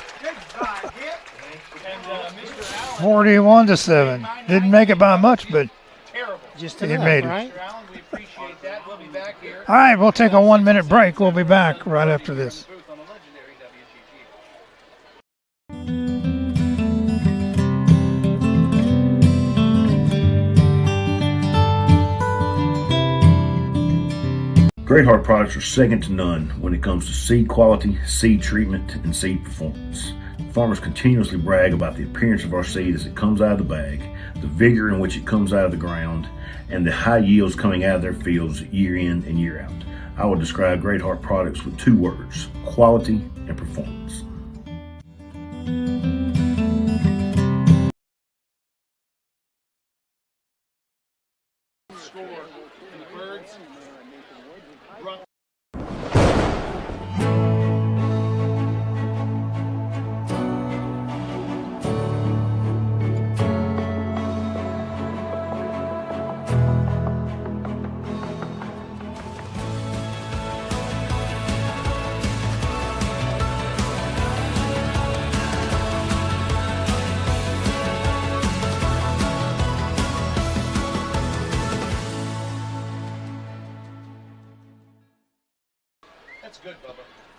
41-7. Didn't make it by much, but just it made it. Right? All right, we'll take a 1-minute break. We'll be back right after this. Great Heart products are second to none when it comes to seed quality, seed treatment, and seed performance. Farmers continuously brag about the appearance of our seed as it comes out of the bag, the vigor in which it comes out of the ground, and the high yields coming out of their fields year in and year out. I would describe Great Heart products with 2 words: quality and performance. Score. And the Birds brought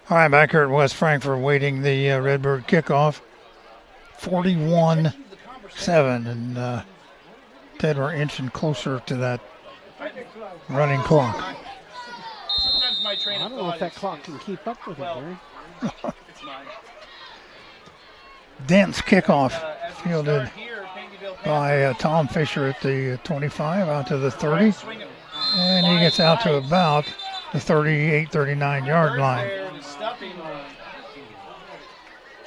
All right, back here at West Frankfort, waiting the Redbird kickoff. 41-7, and Ted, we're inching closer to that running clock. Sometimes my train I don't know if that clock can keep up with it, Gary. It's mine. Dense kickoff fielded by Tom Fisher at the 25 out to the 30, and he gets out to about the 38, 39-yard line.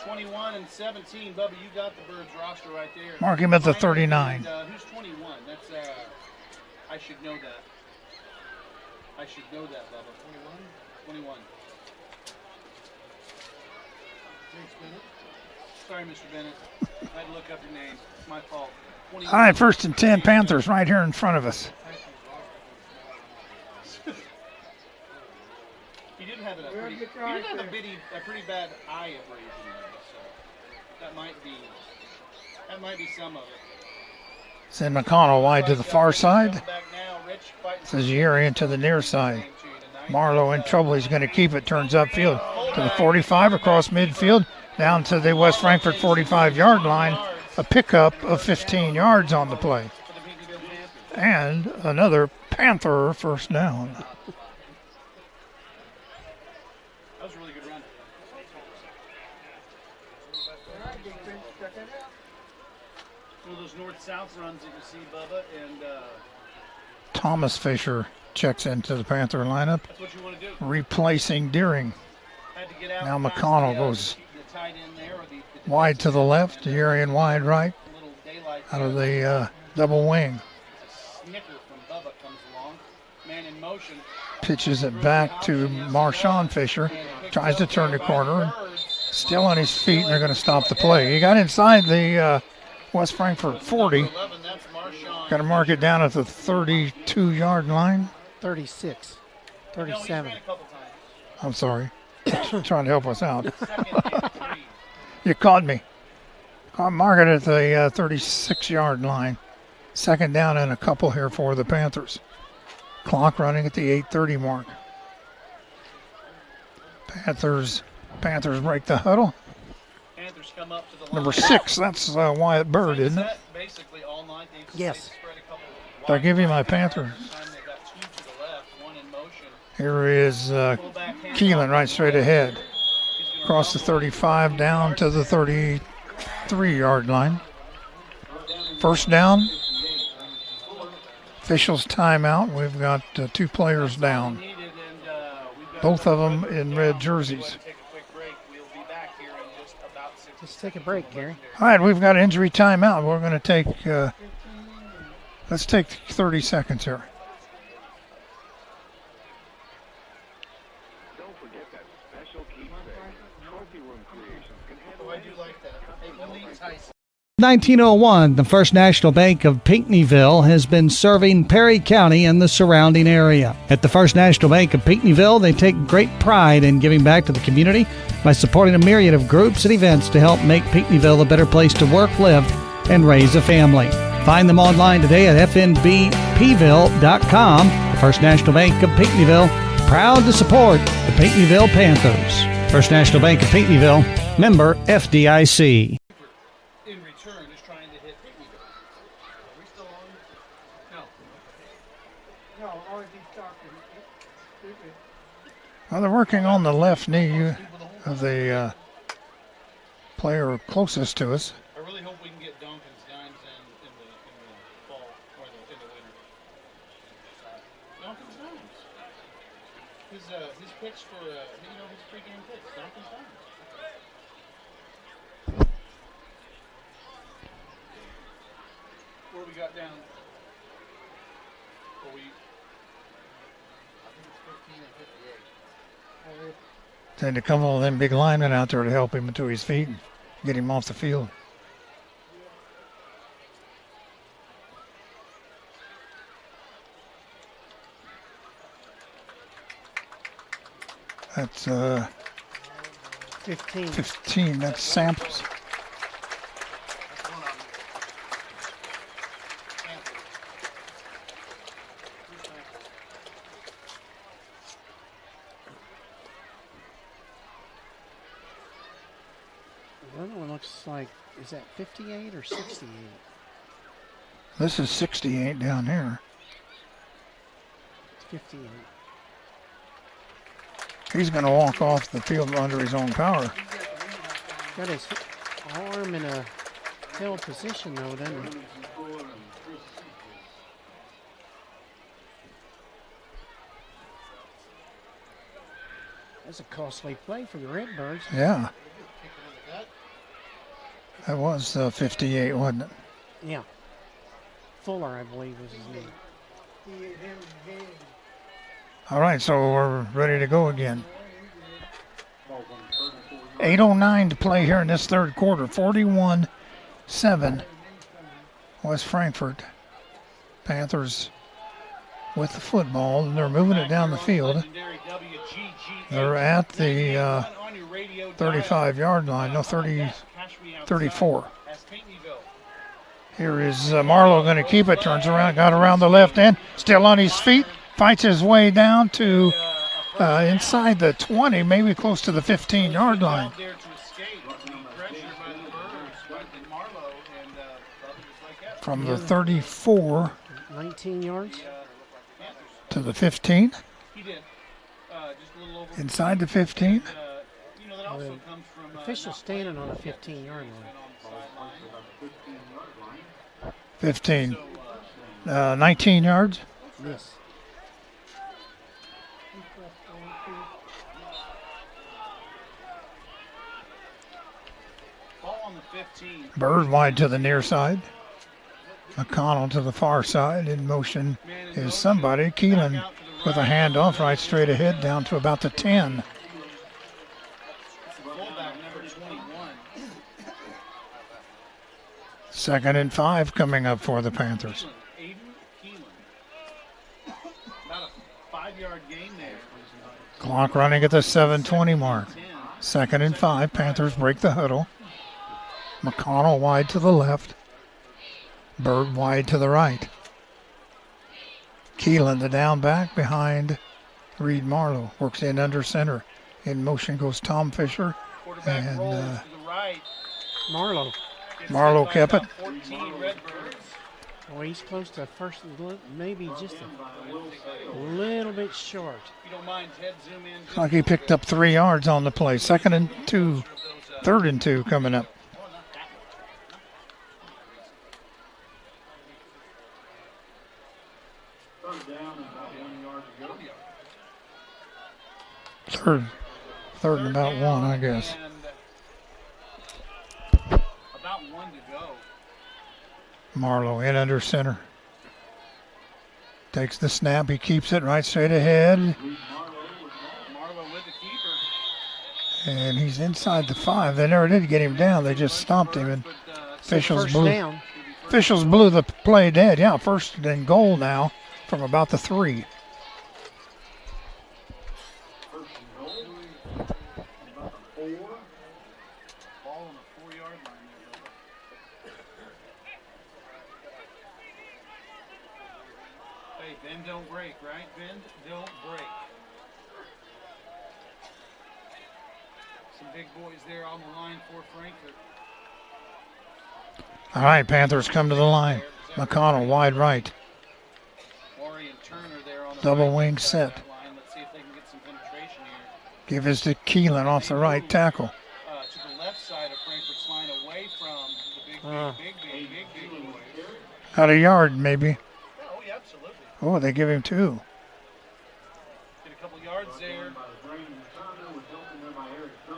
21 and 17, Bubba, you got the Birds roster right there. Mark him at the 39. Who's 21? That's I should know that. I should know that, Bubba. 21. 21. Thanks, Bennett. Sorry, Mr. Bennett. I had to look up your name. It's my fault. 21. All right, 1st and 10, Panthers right here in front of us. He didn't have a pretty bad eye abrasion, so that might be some of it. Send McConnell wide to the far side. Zazieri to the near side. Marlowe in trouble. He's going to keep it. Turns upfield to the 45 across midfield down to the West Frankfort 45-yard line. A pickup of 15 yards on the play. And another Panther first down. That was a really good run. One of those north-south runs that you see, Bubba, and Thomas Fisher checks into the Panther lineup, that's what you want to do. replacing Deering. Had to get out Now past McConnell the goes tight end there, or the wide to the left, Deering wide right, out of the double wing. snicker from Bubba comes along. Man in motion. Pitches it back to Marshawn Fisher. Tries to turn the corner. Still on his feet, and they're going to stop the play. He got inside the West Frankfort 40. Got to mark it down at the 32-yard line. 36, 37. I'm sorry. Trying to help us out. You caught me. Mark it at the 36-yard line. 2nd down and a couple here for the Panthers. Clock running at the 8:30 mark. Panthers break the huddle. Panthers come up to the line. Number 6, that's Wyatt Bird, isn't it? Basically all night. Yes. Did I give you my Panthers? Here is Keelan right straight ahead. Across the 35 down to the 33-yard line. First down. Officials timeout. We've got 2 players down. Both of them in red jerseys. Let's take a break, Gary. All right, we've got injury timeout. We're going to take, let's take 30 seconds here. Don't forget that special keepsake. Trophy room creations can handle. I do like that. Hey, Willie Tyson. 1901, the First National Bank of Pinckneyville has been serving Perry County and the surrounding area. At the First National Bank of Pinckneyville, they take great pride in giving back to the community by supporting a myriad of groups and events to help make Pinckneyville a better place to work, live, and raise a family. Find them online today at fnbpville.com. The First National Bank of Pinckneyville, proud to support the Pinckneyville Panthers. First National Bank of Pinckneyville, member FDIC. Well, they're working on the left knee of the player closest to us. I really hope we can get Donkin's dimes in the fall or in the winter. Donkin's dimes. His picks for his pregame picks. Donkin's dimes. Where we got down? I think it's 15 and 58. Had a couple of them big linemen out there to help him to his feet and get him off the field. That's 15. 15. That's Samples. looks like, is that 58 or 68? This is 68 down here. It's 58. He's going to walk off the field under his own power. Got his arm in a held position, though, doesn't he? That's a costly play for the Redbirds. Yeah. That was 58, wasn't it? Yeah. Fuller, I believe, was his name. All right, so we're ready to go again. 8:09 to play here in this third quarter. 41-7 West Frankfort. Panthers with the football, and they're moving it down the field. They're at the 35-yard line, no, 34. Here is Marlowe going to keep it, turns around, got around the left end, still on his feet, fights his way down to inside the 20, maybe close to the 15-yard line. From the 34 19 yards to the 15. Inside the 15. Official standing on the 15-yard line. 15. 19 yards. Yes. Bird wide to the near side. McConnell to the far side. In motion is somebody. Keelan with a handoff right straight ahead down to about the 10. Second and 5 coming up for the Panthers. Clock running at the 7:20 mark. Second and 5. Panthers break the huddle. McConnell wide to the left. Bird wide to the right. Keelan, the down back behind Reed Marlowe. Works in under center. In motion goes Tom Fisher. And Marlowe kept it. Well, he's close to first, maybe just a little bit short. Looks like he picked up 3 yards on the play. Second and 2. Third and 2 coming up. Third and about 1, I guess. About 1 to go. Marlowe in under center. Takes the snap. He keeps it right straight ahead. Marlowe with the keeper. And he's inside the 5. They never did get him down. They just stopped him. And officials blew the play dead. Yeah, first and goal now from about the 3. Bend don't break, right? Bend don't break. Some big boys there on the line for Frankfort. All right, Panthers come to the line. McConnell wide right. Double wing set. Let's see if they can get some penetration here. Give us to Keelan off the right tackle. To the left side of Frankfort's line, away from the big boys. Out a yard, maybe. Oh, yeah, absolutely. Oh, they give him 2. Get a couple yards there.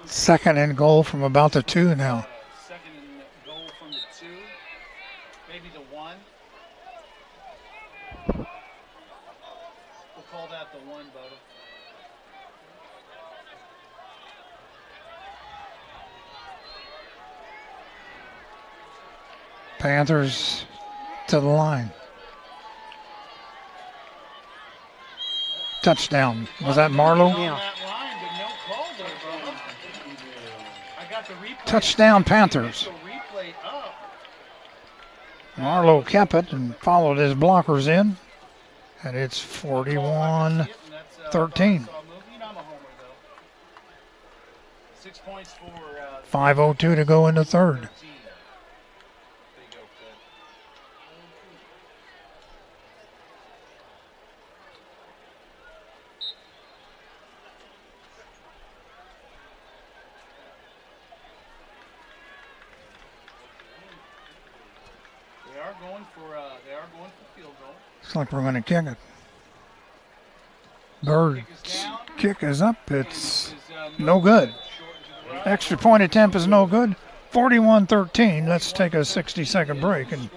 Second and goal from about the 2 now. Second and goal from the 2. Maybe the 1. We'll call that the 1, Bubba. Panthers to the line. Touchdown. Was that Marlowe? Yeah. Touchdown Panthers. Marlowe kept it and followed his blockers in. And it's 41-13. 6 points for 5:02 to go in the third. They are going for field goal. Looks like we're going to kick it. Bird kick is up. It's no good. Extra point attempt is no good. 41-13. Let's take a 60-second break and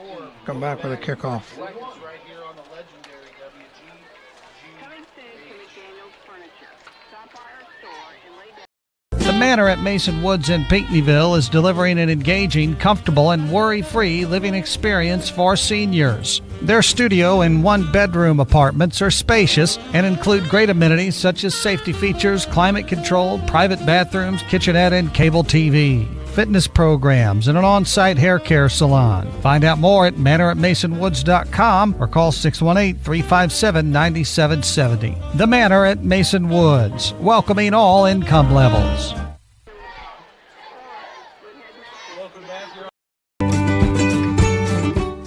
come back with a kickoff. The Manor at Mason Woods in Pinckneyville is delivering an engaging, comfortable, and worry-free living experience for seniors. Their studio and one-bedroom apartments are spacious and include great amenities such as safety features, climate control, private bathrooms, kitchenette, and cable TV, fitness programs, and an on-site hair care salon. Find out more at manoratmasonwoods.com or call 618-357-9770. The Manor at Mason Woods, welcoming all income levels.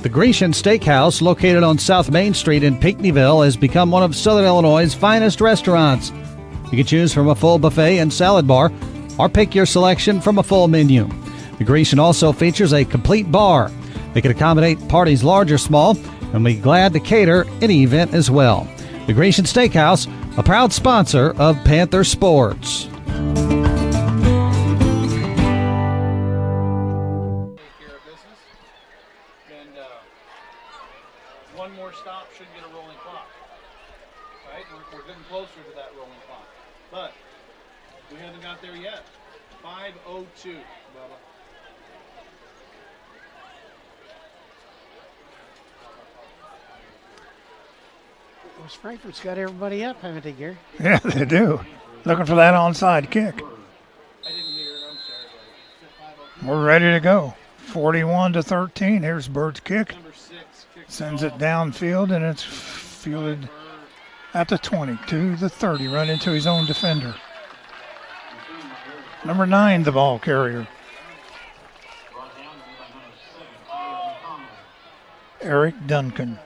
The Grecian Steakhouse, located on South Main Street in Pinckneyville, has become one of Southern Illinois' finest restaurants. You can choose from a full buffet and salad bar, or pick your selection from a full menu. The Grecian also features a complete bar. They can accommodate parties large or small, and we're glad to cater any event as well. The Grecian Steakhouse, a proud sponsor of Panther Sports. One more stop should get a rolling clock. Right? We're getting closer to that rolling clock. But we haven't got there yet. 5:02, Bubba. Frankfort's got everybody up, haven't they, Gary? Yeah, they do. Looking for that onside kick. I didn't hear it. I'm sorry, buddy. We're ready to go. 41-13. Here's Bird's kick. Sends it downfield, and it's fielded at the 20 to the 30, run into his own defender. Number 9, the ball carrier. Eric Duncan.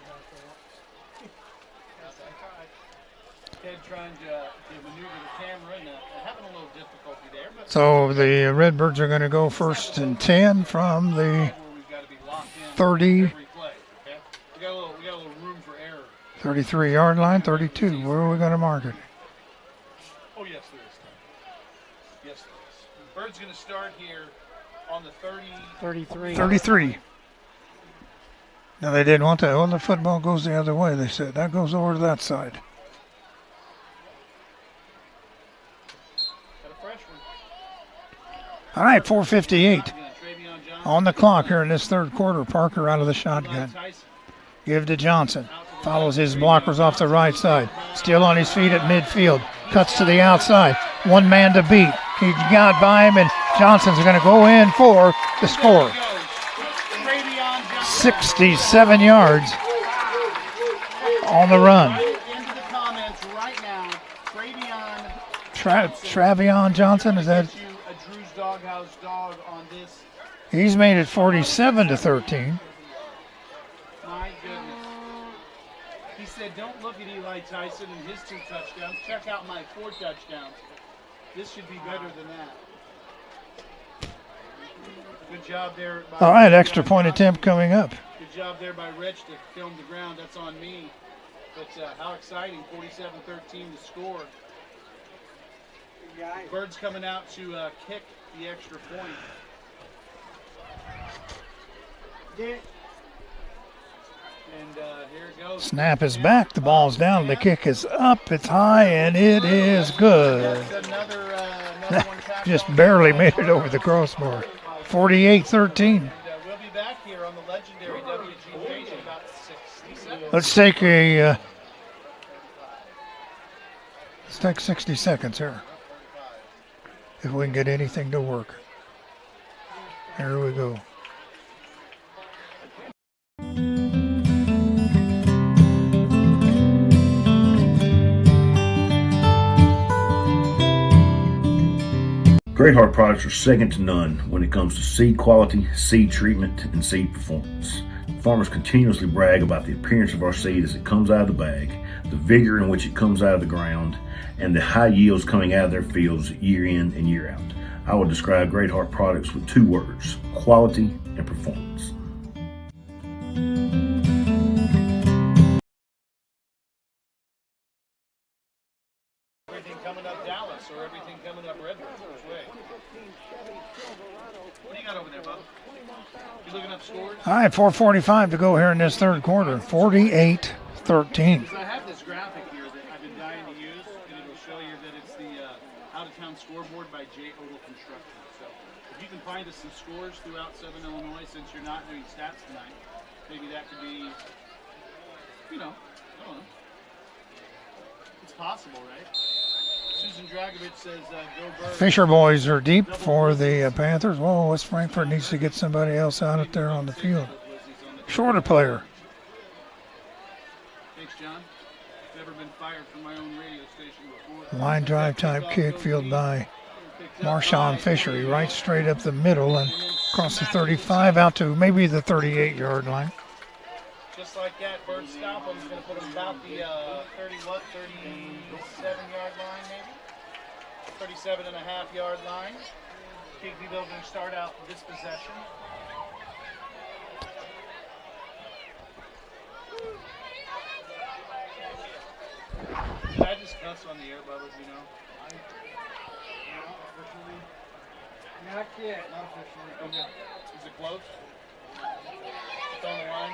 Ted trying to maneuver the camera and having a little difficulty there. But So the Redbirds are going to go 1st and 10 from the 30. 33-yard line, 32. Where are we going to mark it? Oh, yes, there is. Yes, there is. Bird's going to start here on the 33. 33. No, they didn't want that. Well, the football goes the other way, they said. That goes over to that side. All right, 4:58 on the clock here in this third quarter. Parker out of the shotgun. Give to Johnson. Follows his blockers off the right side. Still on his feet at midfield. Cuts to the outside. One man to beat. He got by him, and Johnson's going to go in for the score. 67 yards on the run. Travion Johnson, is that? He's made it 47-13. He said, don't look at Eli Tyson and his 2 touchdowns. Check out my 4 touchdowns. This should be better than that. Good job there. All right, extra point attempt coming up. Good job there by Rich to film the ground. That's on me. But how exciting, 47-13 to score. Bird's coming out to kick the extra point. And here it goes. Snap is back. The ball's down. The kick is up. It's high, and it is good. Just barely made it over the crossbar. 48-13. We'll be back here on the legendary WGJ in about 60 seconds. Let's take 60 seconds here. If we can get anything to work. Here we go. Great Heart products are second to none when it comes to seed quality, seed treatment, and seed performance. Farmers continuously brag about the appearance of our seed as it comes out of the bag, the vigor in which it comes out of the ground, and the high yields coming out of their fields year in and year out. I would describe Great Heart products with two words: quality and performance. Everything coming up Dallas or everything coming up Redbirds? Which way? What do you got over there, bub? You looking up scores? All right, 4:45 to go here in this third quarter. 48-13. I have this graphic here that I've been dying to use, and it'll show you that it's the out-of-town scoreboard by J. Odell Construction. So if you can find us some scores throughout Southern Illinois, since you're not doing stats tonight, maybe that could be, I don't know. It's possible, right? Susan Dragovich says, go Birds. Fisher boys are deep for the Panthers. Whoa, West Frankfort needs to get somebody else out there on the field. Shorter player. Thanks, John. Never been fired from my own radio station before. Line drive type kick, field by Marshawn Fisher. He right straight up the middle and across the 35 out to maybe the 38-yard line. Just like that, Bird stop him. He's going to put him about the 37-yard line, maybe? 37.5-yard line. Pregame going to start out this possession. Did I just cuss on the air, Bubba, you know? Not yet, not officially. Okay. Is it close? It's on the line?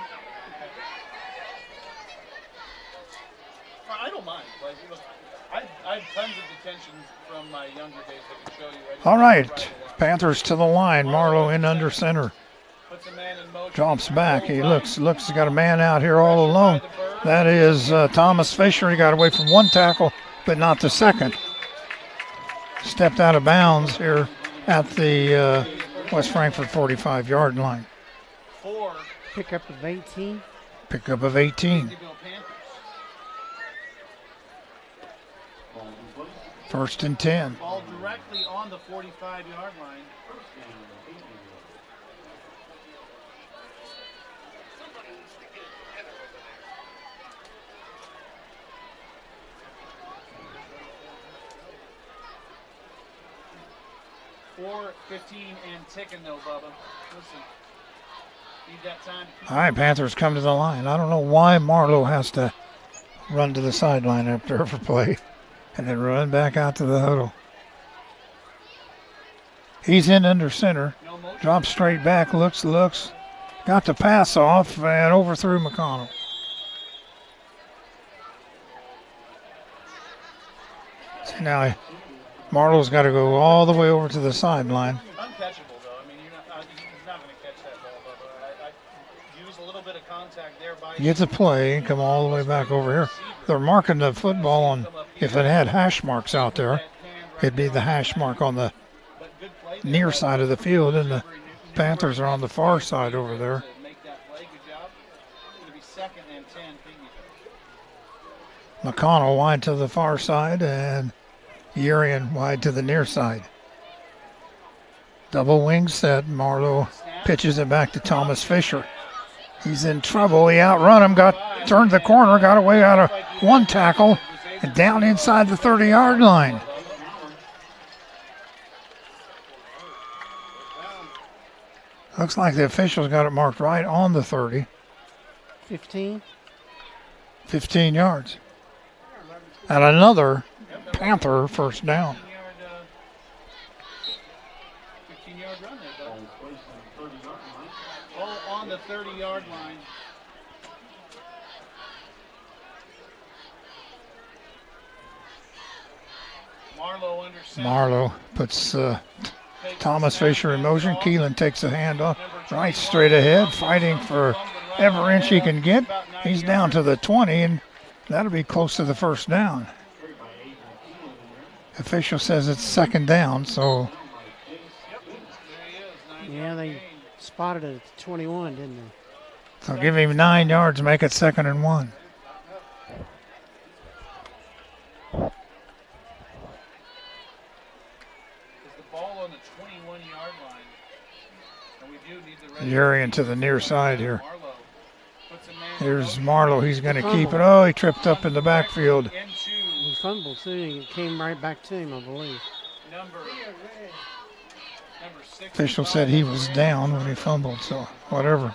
I don't mind. Like, look, I have tons of detention from my younger days I can show you. All right, Panthers to the line. Marlowe in under center. Drops back. He looks, he's got a man out here all alone. That is Thomas Fisher. He got away from one tackle, but not the second. Stepped out of bounds here at the West Frankfort 45-yard line. Pickup of 18. Pickup of 18. First and 10. Ball directly on the 45-yard line. .4:15 and ticking though, Bubba. Listen, need that time. All right, Panthers come to the line. I don't know why Marlowe has to run to the sideline after every play and then run back out to the huddle. He's in under center. Drops straight back, looks. Got the pass off and overthrew McConnell. So now Marlowe's got to go all the way over to the sideline. Uncatchable, though. I mean, he's not going to catch that ball, but I use a little bit of contact there. Gets a play and come all the way back over here. They're marking the football on, if it had hash marks out there, it'd be the hash mark on the near side of the field, and the Panthers are on the far side over there. McConnell wide to the far side and Urian wide to the near side. Double wing set. Marlowe pitches it back to Thomas Fisher. He's in trouble. He outrun him, turned the corner, got away out of one tackle, and down inside the 30-yard line. Looks like the officials got it marked right on the 30. 15 yards. And another Panther first down. 15-yard run there, all on the 30-yard line. Marlowe under center. Marlowe puts Thomas Fisher in motion. Keelan takes a hand off. Right straight ahead, fighting for every inch he can get. He's down to the 20, and that'll be close to the first down. Official says it's second down, so. Yeah, they spotted it at 21, didn't they? So give him 9 yards, make it 2nd and 1. Is the ball Urian to the near side here. Here's Marlowe. He's going to keep it. Oh, he tripped up in the backfield. He fumbled too. It came right back to him, I believe. Official said he was down when he fumbled, so whatever.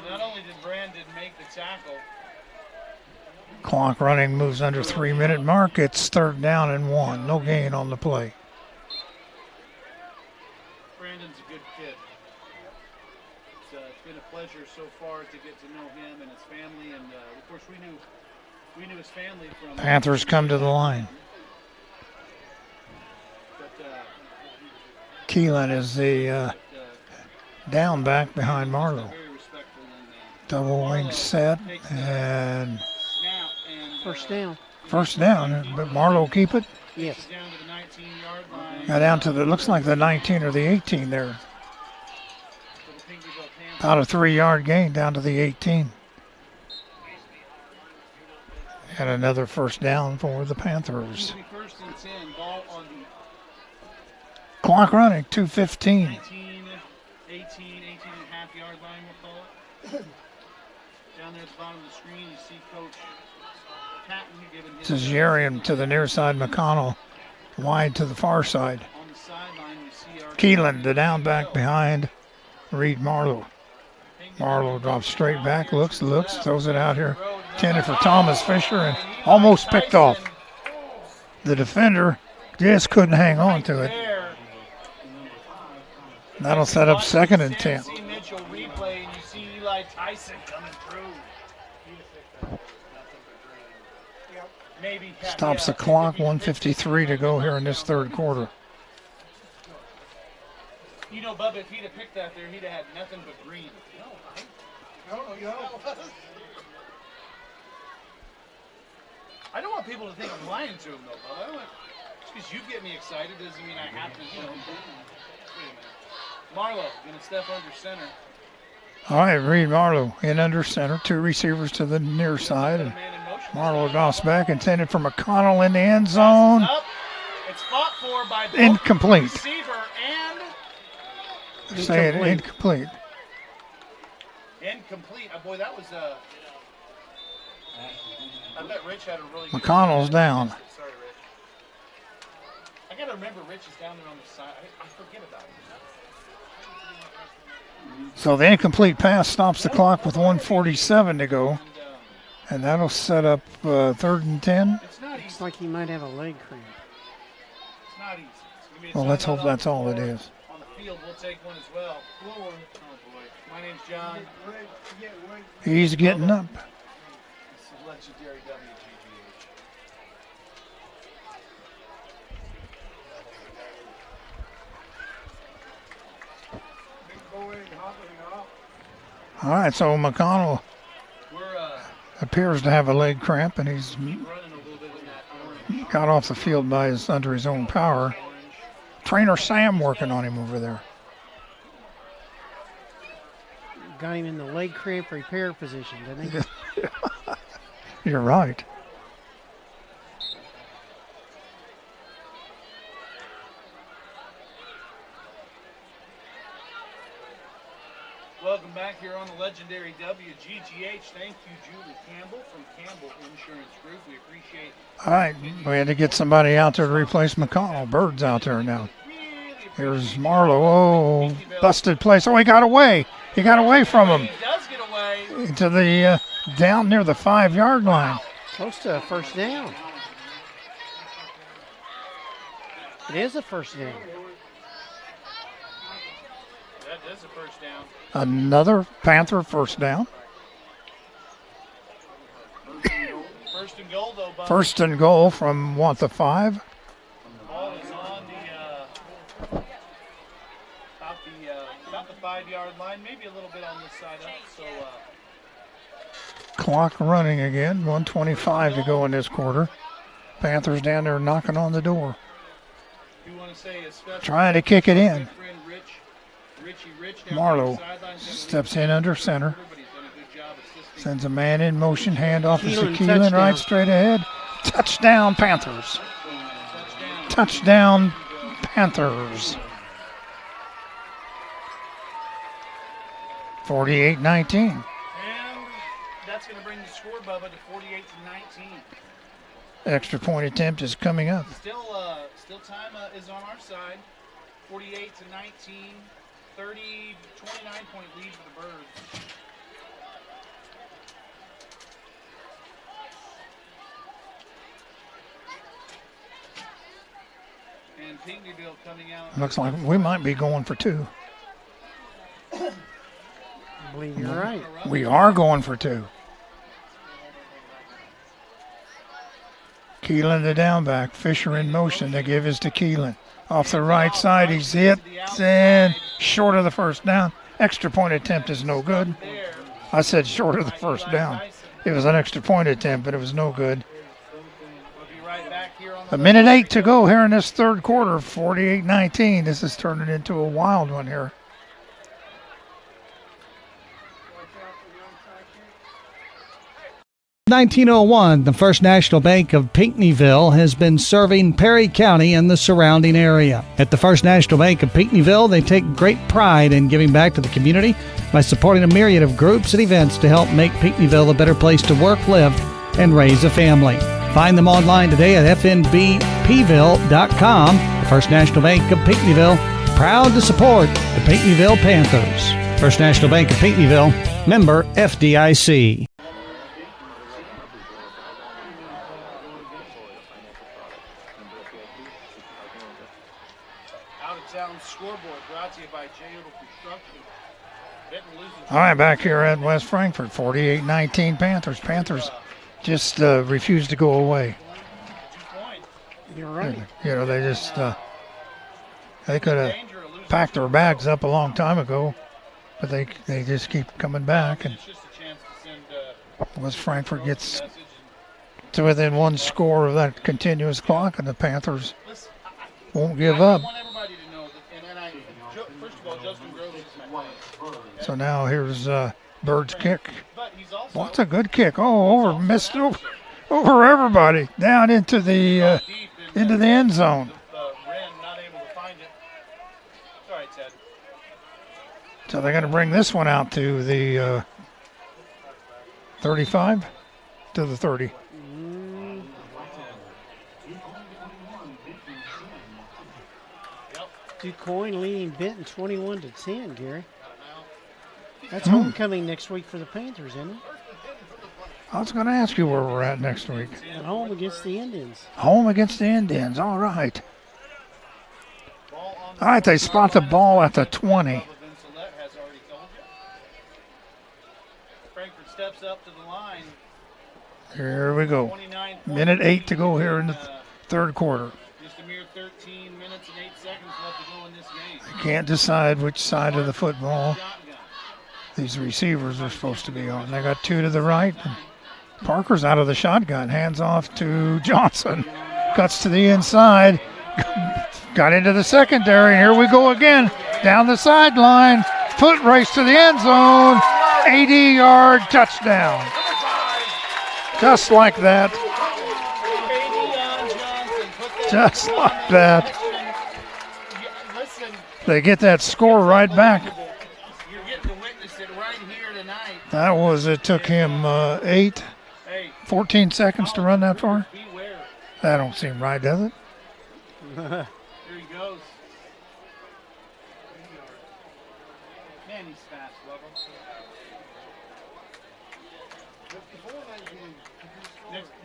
Not only did Brandon make the tackle. Clock running, moves under 3-minute mark. It's 3rd down and 1. No gain on the play. Brandon's a good kid. It's been a pleasure so far to get to know him and his family, and of course we knew his family from. Panthers come to the line. Keelan is the down back behind Marlowe. Double wing set and First down. But Marlowe keep it? Yes. Got down to the, looks like the 19 or the 18 there. About a 3-yard gain down to the 18. And another first down for the Panthers. Clock running, 2:15. 18 and a half yard line, we'll call it. Down there at the bottom of the screen, you see Coach Patton giving his. This is Urian to the near side, McConnell wide to the far side. On the sideline, we see our Keelan, the down back behind Reed Marlowe. Marlowe drops straight back, looks, throws it out here. Intended for Thomas Fisher and almost picked off. The defender just couldn't hang on to it. That'll set up 2nd and 10. See Mitchell replay, and you see Eli Tyson coming through. Maybe Stops the clock, 1:53 to go here in this 3rd quarter. You know, Bubba, if he'd have picked that there, he'd have had nothing but green. No. I don't want people to think I'm lying to them, though, Bubba. I don't want, just because you get me excited doesn't mean I have to, Wait a minute. Marlowe going to step under center. All right, Reed Marlowe in under center. 2 receivers to the near side. And Marlowe drops back, intended for McConnell in the end zone. It's fought for by both Incomplete. receiver and Say it incomplete. incomplete. Oh, boy, that was I bet Rich had a really good McConnell's down. Sorry, Rich. I got to remember Rich is down there on the side. I forget about him. So the incomplete pass stops the clock with 1:47 to go. And that'll set up 3rd and 10. Looks like he might have a leg cramp. It's not easy. Well, let's hope that's all it is. On the field, we'll take one as well. Oh, boy. My name's John. He's getting up. This is legendary WGGH. All right, so McConnell appears to have a leg cramp, and he's got off the field under his own power. Trainer Sam working on him over there. Got him in the leg cramp repair position, didn't he? You're right. Welcome back here on the legendary WGGH. Thank you, Julie Campbell from Campbell Insurance Group. We appreciate it. All right, we had to get somebody out there to replace McConnell. Bird's out there now. Here's Marlowe. Oh, busted place. Oh, he got away. He got away from him. He does get away. To the down near the 5-yard line. Close to a first down. It is a first down. That is a first down. Another Panther first down. First and goal, though, Bob. First and goal from the 5. Ball is on about the 5-yard line, maybe a little bit on this side up. So Clock running again. 1:25 to go in this quarter. Panthers down there knocking on the door. you want to say a special Trying to kick it in. friend Rich down Marlowe the sideline. steps in under center. Everybody's done a good job assisting. Sends a man in motion. Handoff is to Keelan, Keelan right touchdown. straight ahead. Touchdown Panthers. Touchdown Panthers. 48-19. And that's going to bring the score, Bubba, to 48-19. Extra point attempt is coming up. Still time is on our side. 48-19, 29-point lead for the Birds. And Pinckneyville coming out. Looks like we might be going for 2. I believe you're right. We are going for 2. Keelan the down back. Fisher in motion. They give his to Keelan. Off the right side, he's hit and short of the first down. Extra point attempt is no good. I said short of the first down. It was an extra point attempt, but it was no good. 1:08 to go here in this third quarter. 48-19. This is turning into a wild one here. In 1901, the First National Bank of Pinckneyville has been serving Perry County and the surrounding area. At the First National Bank of Pinckneyville, they take great pride in giving back to the community by supporting a myriad of groups and events to help make Pinckneyville a better place to work, live, and raise a family. Find them online today at fnbpville.com. The First National Bank of Pinckneyville, proud to support the Pinckneyville Panthers. First National Bank of Pinckneyville, member FDIC. Scoreboard brought to you by J. Odell Construction. All right, back here at West Frankfort, 48-19 Panthers. Panthers just refused to go away. You're right. You know, they just they could have packed their bags up a long time ago, but they just keep coming back. And West Frankfort gets to within one score of that continuous clock, and the Panthers won't give up. So now here's Bird's kick. Well, it's a good kick. Oh, missed over everybody, down into the end zone. So they're going to bring this one out to the 35 to the 30. DuQuoin leading Benton 21-10, Gary. That's homecoming next week for the Panthers, isn't it? I was going to ask you where we're at next week. At home against the Indians. Home against the Indians. All right. All right, they spot the ball at the 20. Frankfort steps up to the line. Here we go. 1:08 to go here in the third quarter. Just a mere 13 minutes and 8 seconds left to go in this game. They can't decide which side of the football these receivers are supposed to be on. They got 2 to the right. Parker's out of the shotgun. Hands off to Johnson. Cuts to the inside. Got into the secondary. Here we go again. Down the sideline. Foot race to the end zone. 80-yard touchdown. Just like that. Just like that. They get that score right back. That was, it took him 14 seconds to run that far. That don't seem right, does it? Here he goes. Man, he's fast, Bubba.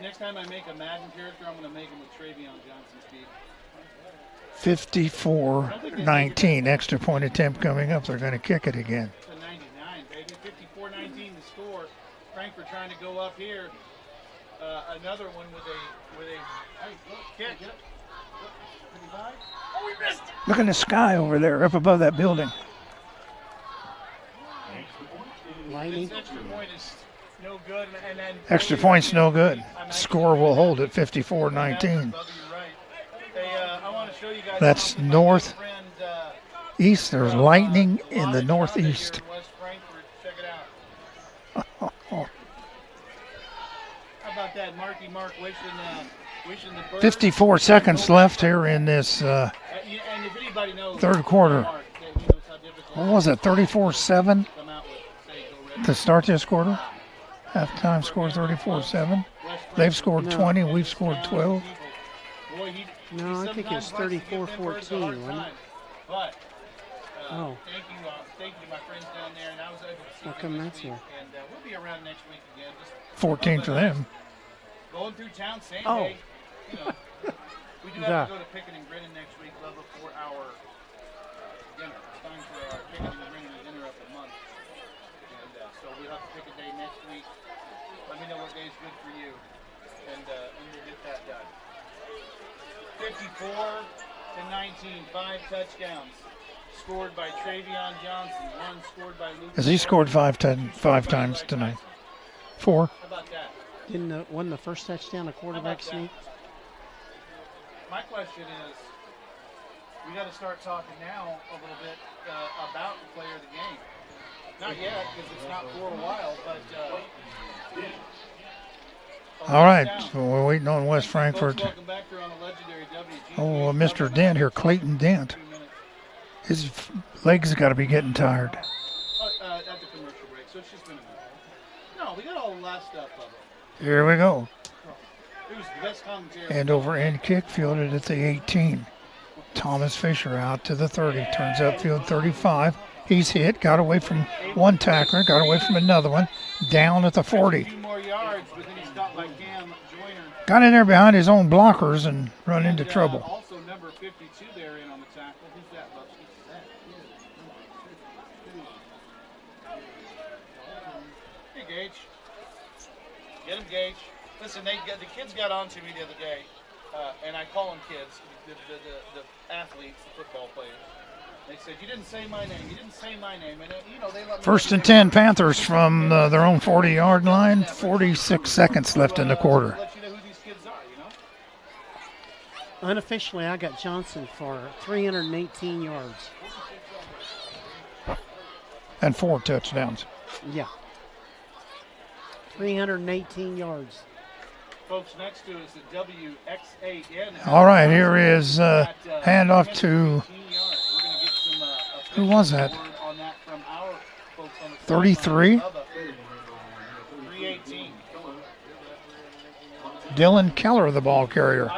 Next time I make a Madden character, I'm going to make him with Travion Johnson speed. 54-19. Extra point attempt coming up. They're going to kick it again. 54-19 to score. Frankfort trying to go up here. Another one with a kick. Oh, we missed it. Look in the sky over there, up above that building. Lightning. Extra point is no good. And then Extra point's no good. Score will hold at 54-19. That's north east. There's lightning in the northeast. How about that, Marky Mark wishing the Birds 54 seconds left here in this third quarter. What was it, 34-7? to start this quarter. Halftime score 34-7. They've scored 20. We've scored 12. No, I think it's 34-14, wasn't it? But Oh. thank you to my friends down there, and I was able to see How them come this that's week, here? and we'll be around next week again. Just 14 for them. going through town same Oh. day. You know, we do have to go to Picking and Grinning next week. We'll have a 4-hour dinner. It's time for our Picking and Grinning dinner of the month, and so we'll have to pick a day next week. Let me know what day is good for you, and we'll get that done. 54-19, 5 touchdowns. Scored by Travion Johnson, 1 scored by Luke. As he scored five times tonight. 4. How about that? Wasn't the first touchdown a quarterback sneak? My question is, we got to start talking now a little bit about the player of the game. Not yet, because it's not for a while, but All right, so we're waiting on West Frankfort. welcome back here on the legendary WG. Oh, Mr. Dent here, Clayton Dent. His legs got to be getting tired. At the commercial break, so it's just been a minute. No, we got all the last stuff of it. Here we go. It was the best commentary. And over end kick fielded at the 18. Thomas Fisher out to the 30. Turns upfield 35. He's hit, got away from one tackler, got away from another one. Down at the 40. 2 more yards, but then he's stopped by Cam Joyner. Got in there behind his own blockers and run into trouble. Also number 52 there in on the tackle. Who's that, Bubs? Hey, Gage. Get him, Gage. Listen, the kids got on to me the other day, and I call them kids, the athletes, the football players. They said, you didn't say my name. You didn't say my name. And, they let me 1st and 10 Panthers from their own 40-yard line. 46 seconds left in the quarter. Let you know who these kids are, Unofficially, I got Johnson for 318 yards. And 4 touchdowns. Yeah. 318 yards. Folks, next to us at WXAN. All right, here is handoff to, who was that? 33? Dylan Keller, the ball carrier.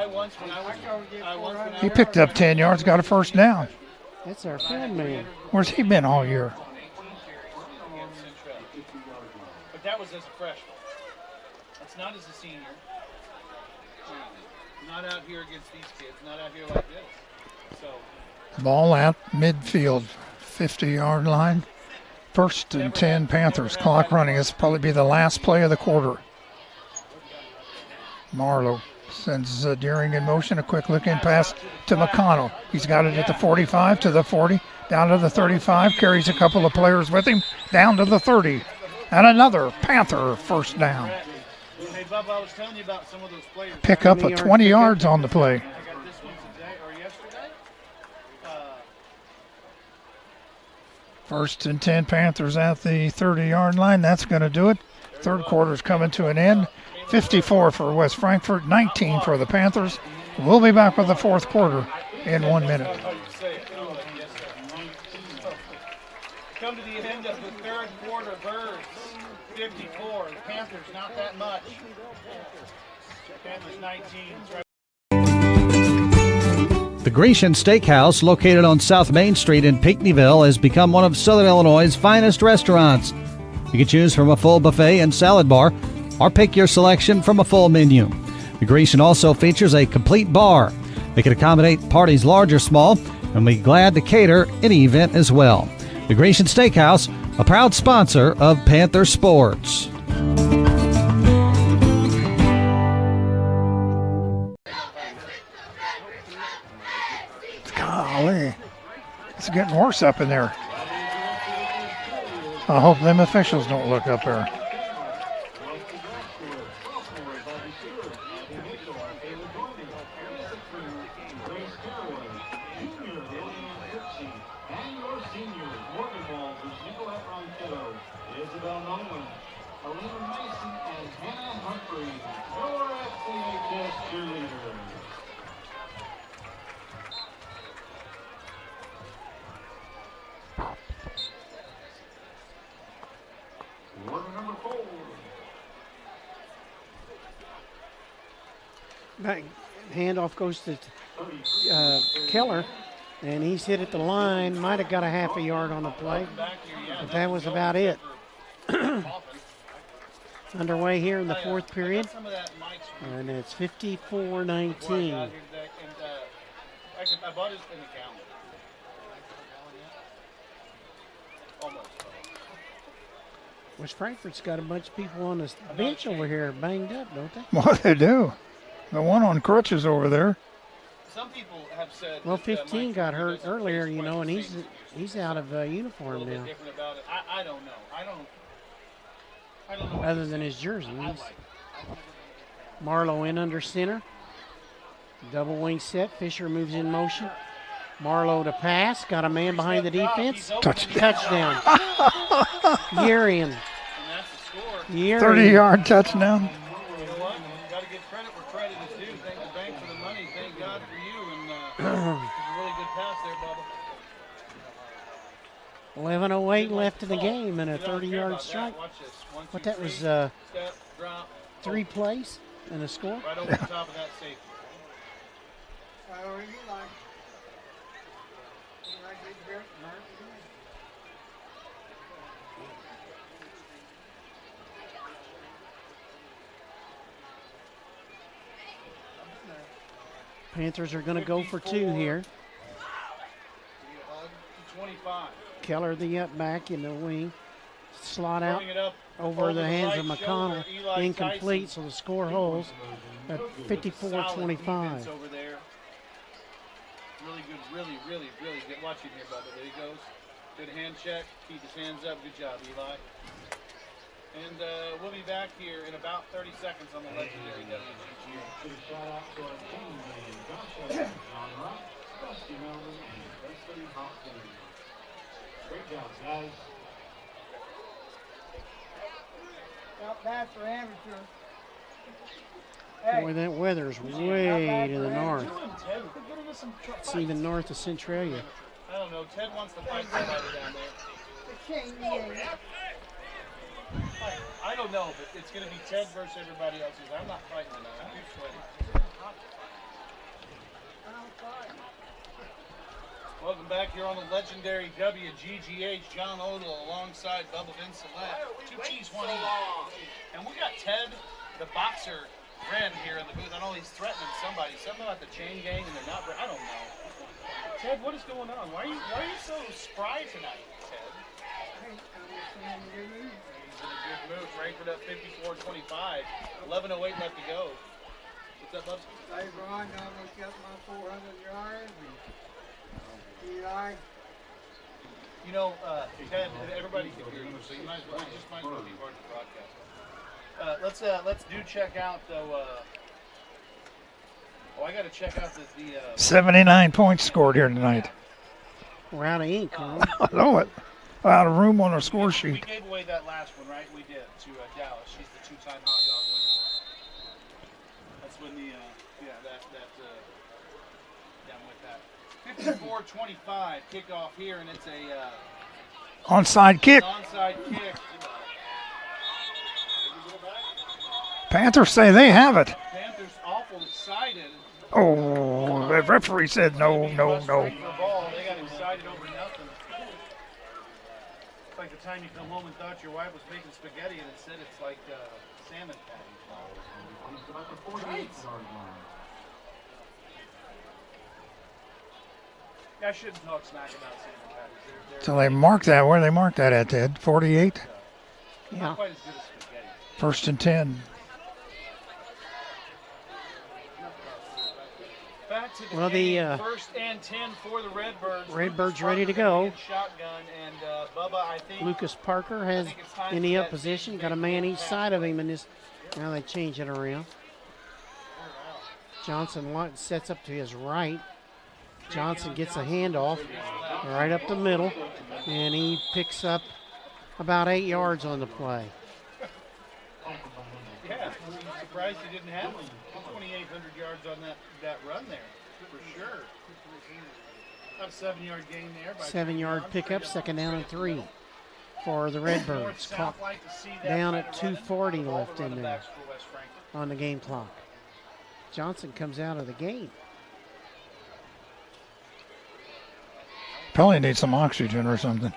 He picked up 10 yards, got a first down. That's our fan man. Where's he been all year? But that was as a freshman. That's not as a senior. Not out here against these kids. Not out here like this. So. Ball out midfield, 50-yard line. 1st and 10 Panthers. Clock running. This will probably be the last play of the quarter. Marlowe sends Deering in motion. A quick look in pass to McConnell. He's got it at the 45 to the 40. Down to the 35. Carries a couple of players with him. Down to the 30. And another Panther first down. Hey, Bubba, I was telling you about some of those players. Pick up a 20 yards on the play. I got this one today or yesterday. 1st and 10 Panthers at the 30-yard line. That's going to do it. Third quarter's coming to an end. 54 for West Frankfort, 19 for the Panthers. We'll be back with the fourth quarter in 1 minute. Come to the end of the third quarter. Birds 54. The Panthers not that much. Panthers 19. The Grecian Steakhouse, located on South Main Street in Pinckneyville, has become one of Southern Illinois' finest restaurants. You can choose from a full buffet and salad bar, or pick your selection from a full menu. The Grecian also features a complete bar. They can accommodate parties large or small, and we're glad to cater any event as well. The Grecian Steakhouse, a proud sponsor of Panther Sports. Golly, it's getting worse up in there. I hope them officials don't look up there. Back, handoff goes to Keller, and he's hit at the line. Might have got a half a yard on the play, but that was about it. Underway here in the fourth period, and it's 54-19. I bought it in the calendar. Almost. West Frankfort's got a bunch of people on the bench over here banged up, don't they? Well, they do. The one on crutches over there. Some people have said. Well, 15 got hurt earlier, you know, and he's out of uniform now. Different about it. I don't know. I don't know. Other than his jersey. Marlowe in under center. Double wing set. Fisher moves in motion. Marlowe to pass. Got a man behind the defense. Touchdown. Yerian. 30-yard touchdown. You know what? Got to give credit where credit is due. Thank the bank for the money. Thank God for you. And it's a really good pass there, Bubba. 11:08 left in the game and a 30-yard strike. What that was, 3 plays and a score? Right over the top of that safety. Panthers are going to go for 2 here. 25. Keller, the up back in the wing. Slot out over the hands of McConnell. Incomplete, so the score holds at 54-25. Over there. Really good, really good. Watch him here, Bubba. There he goes. Good hand check. Keep his hands up. Good job, Eli. And we'll be back here in about 30 seconds on the legendary WGGA. Shout out to our team, Josh, John Wright, Dusty Melvin, and Wesley Hopkins. Great job, guys. Not bad for amateur. Boy, that weather's way to the north. It's even north of Centralia. I don't know. Ted wants to fight somebody down there. I don't know, but it's going to be Ted versus everybody else. I'm not fighting tonight. I'm too sweaty. Welcome back here on the legendary WGGH. John Odell alongside Bubba Vincelette. 2 T's, 1 E. And we got Ted, the boxer friend, here in the booth. I know he's threatening somebody. Something about the chain gang, and they're not. I don't know. Ted, what is going on? Why are you so spry tonight, Ted? He's in a good mood. Frankfort up 54-25. 11:08 left to go. What's up, Bubs? Hey, Ron, I almost got my 400 yards. Eli. You know, Ted, everybody can hear you, so you might as well be part of the broadcast. Let's do check out though. I got to check out the 79 points scored here tonight. We're out of ink, huh? I know it. Out of room on our score sheet. We gave away that last one, right? We did to Dallas. She's the 2-time hot dog winner. That's when the down with that. 54-25 kickoff here, and it's a onside kick. Onside kick. Panthers say they have it. Panthers awful excited. Oh, the referee said no. They got excited over nothing. It's like the time you come home and thought your wife was making spaghetti, and instead it's like salmon patties. I shouldn't talk smack about salmon patties. So they marked that. Where they marked that at, Ted? 48? Yeah. Not quite as good as spaghetti. 1st and 10. Back to the well, game. the 1st and 10 for the Redbirds. Redbirds ready to go. Shotgun, and Bubba, I think Lucas Parker has in the up position. Got a man each side of him in this. Now they change it around. Johnson sets up to his right. Johnson gets a handoff right up the middle, and he picks up about 8 yards on the play. Yeah, I'm surprised he didn't have 2,800 yards on that run there, for sure. About a 7-yard gain there. 7-yard pickup, 2nd down and 3. for the Redbirds. Clock down at 2:40 left in there on the game clock. Johnson comes out of the game. Probably need some oxygen or something.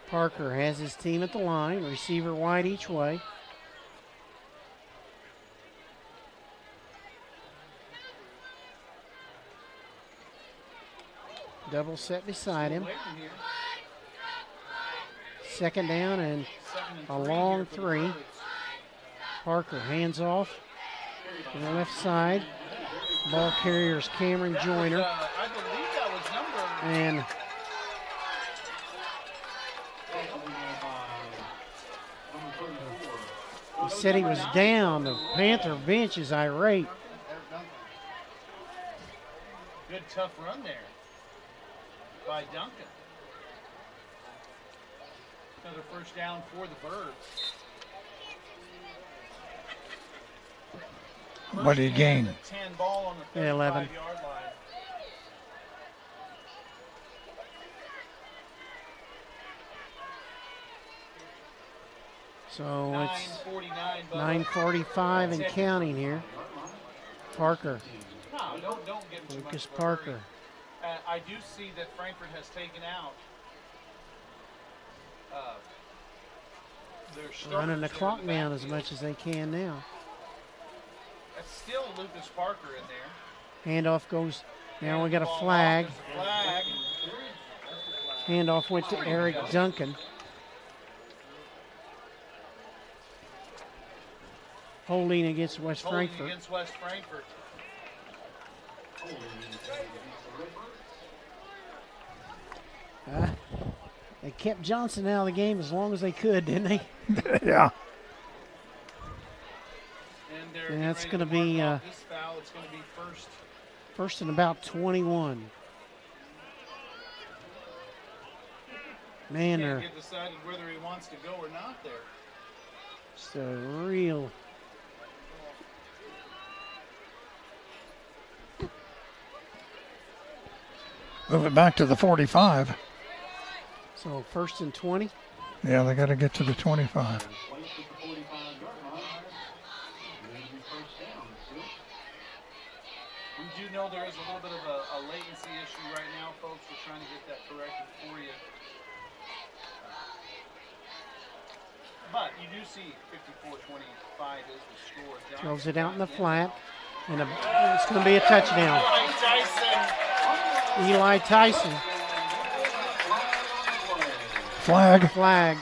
Parker has his team at the line. Receiver wide each way. Double set beside him. Second down and a long 3. Parker hands off to the left side. Ball carriers Cameron Joyner. I believe that was number. And he said he was down. The Panther bench is irate. Good tough run there by Duncan. Another first down for the Birds. What did he gain? 10 ball on the 11. 35-yard line. So it's 9:45 and counting here. Parker. No, don't get too Lucas much Parker. I do see that Frankfort has taken out their starters. Running the there clock in down as backfield. much as they can now. That's still Lucas Parker in there. Handoff goes. Now we got a flag. Flag. Handoff went to Eric Duncan. Holding against West Holding Frankfort. against West Frankfort. They kept Johnson out of the game as long as they could, didn't they? Yeah. And that's going to be This foul, it's going to be first and about 21. Man, Can't they're get decided whether he wants to go or not there. just a real. Move it back to the 45. So first and 20. Yeah, they got to get to the 25. We do know there is a little bit of a latency issue right now, folks. We're trying to get that corrected for you. But you do see 54-25 is the score. Throws it out in the flat. And it's going to be a touchdown. Eli Tyson. Flag. Flag.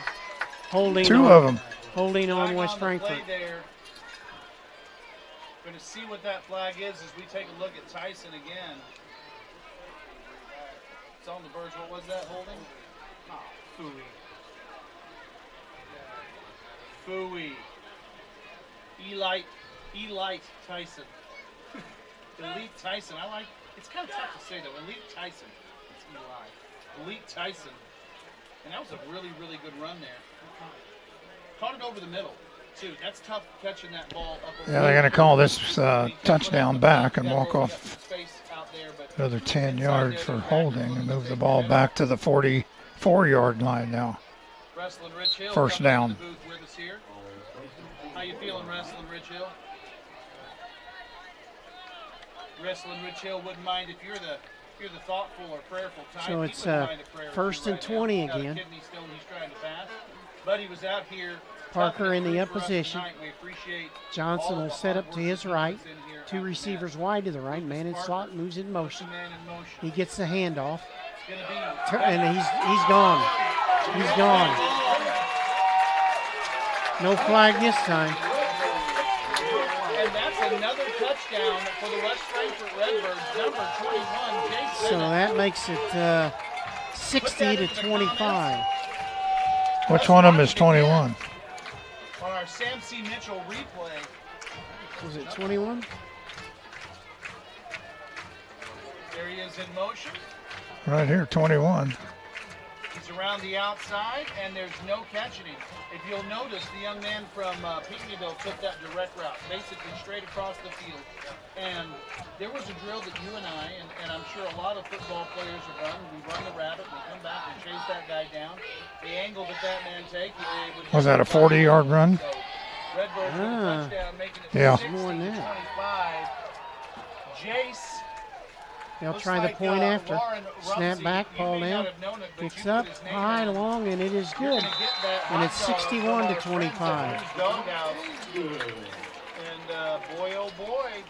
Holding Two on, of them. Holding on Flag West on the play Frankfort. there. Going to see what that flag is as we take a look at Tyson again. It's on the Birds. What was that holding? Oh, Fooey. Elite Tyson. Elite Tyson. I like. It's kind of tough to say though. Elite Tyson. It's Eli. Elite Tyson. And that was a really, really good run there. Caught it over the middle, too. That's tough catching that ball up over Yeah, they're going to call this touchdown back and walk off another 10 yards for holding and move the ball back to the 44-yard line now. First down. How you feeling, Wrestling Rich Hill? Wrestling Rich Hill wouldn't mind if you're the thoughtful or prayerful type. So it's first and 20 again. But he was out here. Parker in the up position. Johnson will set up to his right. Two receivers wide to the right. Man in slot moves in motion. He gets the handoff. And he's gone. He's gone. No flag this time. And that's another touchdown for the West Frankfort Redbirds, number 21, Jason. So that makes it 60-25. Which one of them is 21? On our Sam C. Mitchell replay. Was it 21? There he is in motion. Right here, 21. He's around the outside, and there's no catching him. If you'll notice, the young man from Pinckneyville took that direct route, basically straight across the field. And there was a drill that you and I, and I'm sure a lot of football players have run. We run the rabbit, we come back, we chase that guy down. The angle that man take, was that a 40-yard run? So Redbirds with a touchdown, making it Yeah. 60-25. Jace. They'll try the point after. Snap back, ball down. Picks up, high, long, and it is good. And it's 61-25. And boy, oh boy.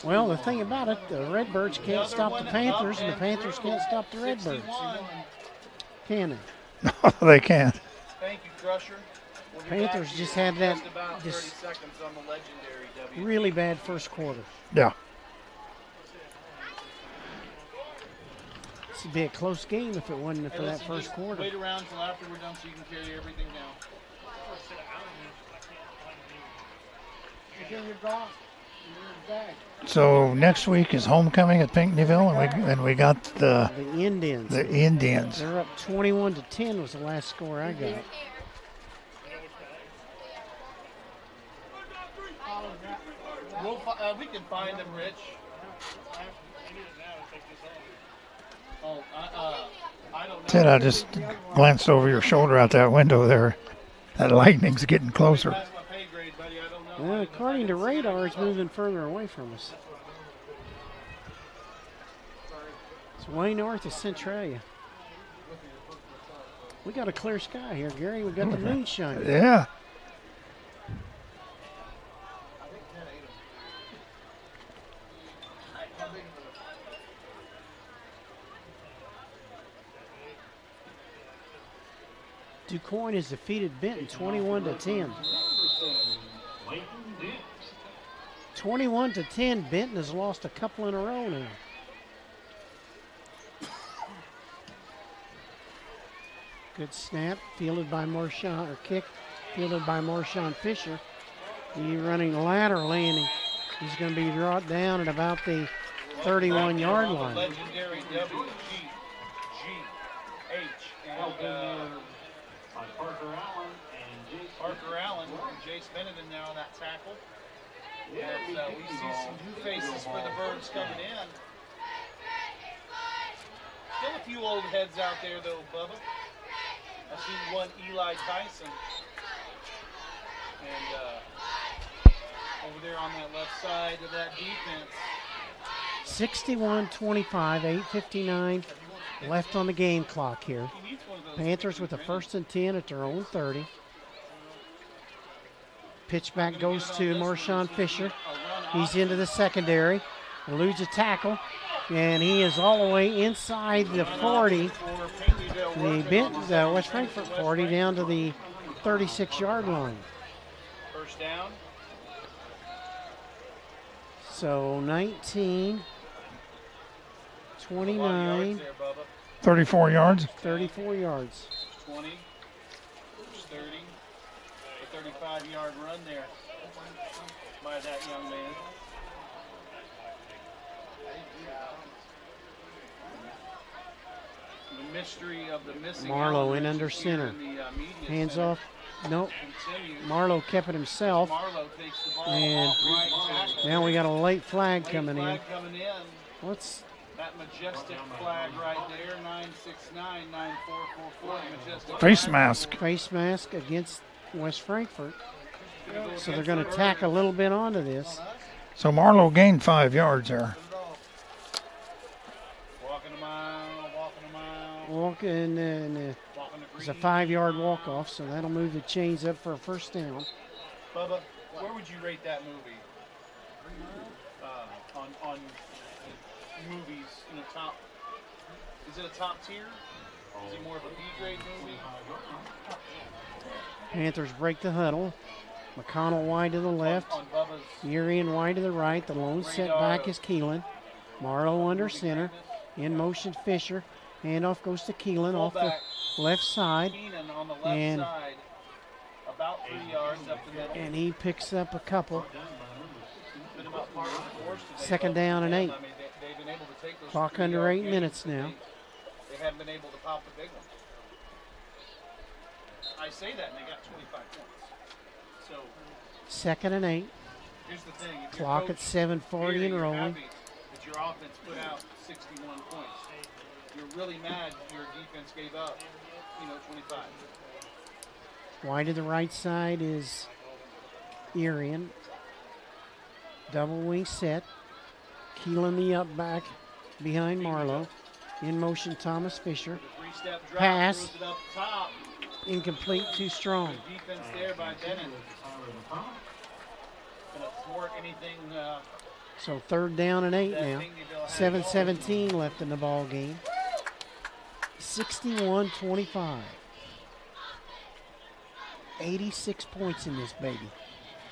Well, the thing about it, the Redbirds can't stop the Panthers, and the Panthers can't stop the Redbirds. Can they? No, they can't. Thank you, Crusher. Panthers just had that really bad first quarter. Yeah. This would be a close game if it wasn't for that first quarter. Wait around until after we're done so you can carry everything down. So next week is homecoming at Pinckneyville, and we got the Indians. The Indians. They're up 21-10 was the last score I got. We can find them, Rich. Oh, I don't know. Ted, I just glanced over your shoulder out that window there. That lightning's getting closer. Well, according to radar, it's moving further away from us. It's way north of Centralia. We got a clear sky here, Gary. We got the moon shining. Yeah. DuQuoin has defeated Benton 21-10. 21-10. Benton has lost a couple in a row now. Good snap, fielded by Marshawn, or kick, fielded by Marshawn Fisher. He's running laterally, and he's going to be brought down at about the 31-yard line. Legendary WGGH and Parker Allen and Jace Bennett in there on that tackle. And we see some new faces for the Birds coming in. Still a few old heads out there though, Bubba. I see one Eli Tyson. And over there on that left side of that defense. 61-25, 8:59 left on the game clock here. Panthers with a 1st and 10 at their own 30. Pitch back goes to Marshawn Fisher. He's into the secondary, eludes a tackle, and he is all the way inside the 40. The West Frankfort 40 down to the 36-yard line. First down. So 19, 29. 34 yards. 34 yards. 20, 30, a 35-yard run there by that young man. The mystery of the missing Marlowe in under center. Hands off. Nope. Marlowe kept it himself. And now we got a late flag coming in. What's that majestic flag right there? 969, 9444. Majestic face mask. Face mask against West Frankfort. So they're going to tack a little bit onto this. So Marlowe gained 5 yards there. Walking a mile, walking a mile. Walking, and it's a 5-yard walk-off, so that'll move the chains up for a first down. Bubba, where would you rate that movie? On movies, top. Is it a top tier? Is it more of a B-grade movie? Panthers break the huddle. McConnell wide to the left. Urian wide to the right. The lone setback is Keelan. Marlowe under center. In motion Fisher. Handoff goes to Keelan off the left side. And about 3 yards up the middle. And he picks up a couple. Second down and 8. Clock under 8 minutes now. They haven't been able to pop the big one. I say that, and they got 25 points. So 2nd and 8. here's the thing. If Clock at 7:40 and rolling. That your offense put out 61 points. You're really mad your defense gave up, 25. Wide to the right side is Irian. Double wing set. Keelan the up back behind Marlowe. In motion, Thomas Fisher. Pass. Incomplete, too strong. Defense there by Bennett. Gonna thwart anything. So 3rd down and 8 now. 7:17 left in the ball game. 61-25. 86 points in this baby.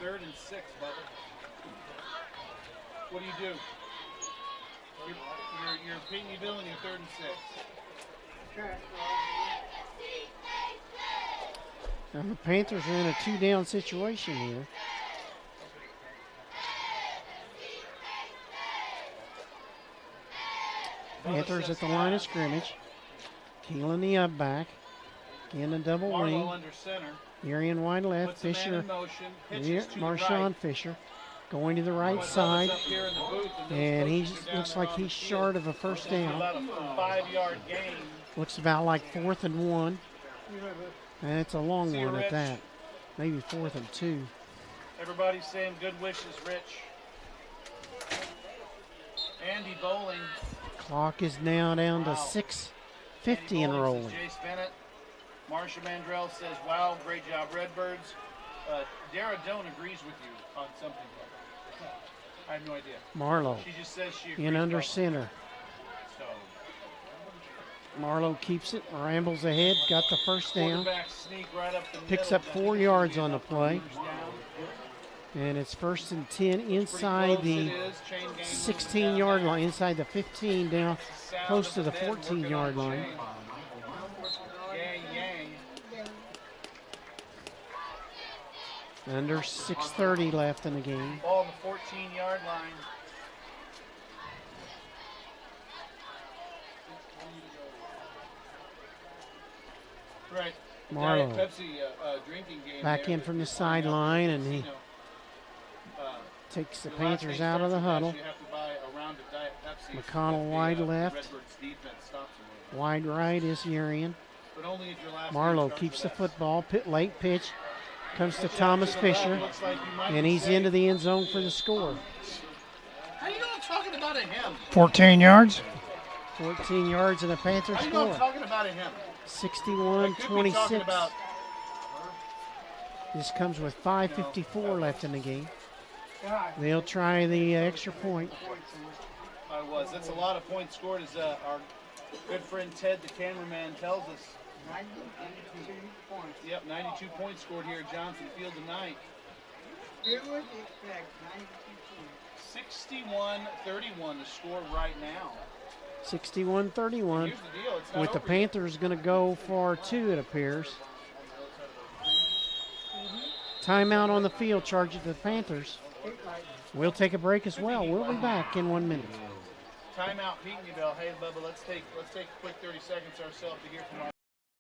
3rd and 6, Bubba. What do you do? You're Pinckneyville and you're 3rd and 6. Now the Panthers are in a 2-down situation here. Panthers at the line of scrimmage. Keelan the up back. Again a double wing. Under center. Irian wide left. Fisher. Marshawn Fisher. Going to the right side. And he looks like he's short of a first down. About a 5-yard gain. Looks about like 4th and 1. And it's a long one at that. Maybe 4th and 2. Everybody's saying good wishes, Rich. Andy Bowling. Clock is now down to 6:50 and rolling. Jace Bennett. Marsha Mandrell says, wow, great job, Redbirds. Dara Doan agrees with you on something. I have no idea. Marlowe She just says she in under agrees. center. So, Marlowe keeps it, rambles ahead, got the first down. quarterback sneak right up the Picks middle. up 4 yards on the play. And it's 1st and 10 inside the 16-yard line, inside the 15, down close to the 14-yard line. Under 6:30 left in the game. Ball on the 14-yard line. Right. Marlowe Pepsi, drinking game back there. in from the sideline, and he takes the Panthers out of the huddle. McConnell wide left. Wide right is Urian. Marlowe keeps the football. Late pitch. Comes to Thomas Fisher, and he's into the end zone for the score. How you know I'm talking about him? 14 yards. 14 yards and the Panthers How you know score. I'm talking about him? 61-26. This comes with 5:54 left in the game. They'll try the extra point. That's a lot of points scored, as our good friend Ted, the cameraman, tells us. 92 points. Yep, 92 points scored here at Johnson Field tonight. It was expect 92 points. 61-31 the score right now. 61-31. Here's the deal, it's not With the over Panthers going to go for 2, it appears. Timeout on the field, charge it to the Panthers. We'll take a break as well. We'll be back in 1 minute. Timeout, Pinckneyville. Hey, Bubba, let's take a quick 30 seconds ourselves to hear from our.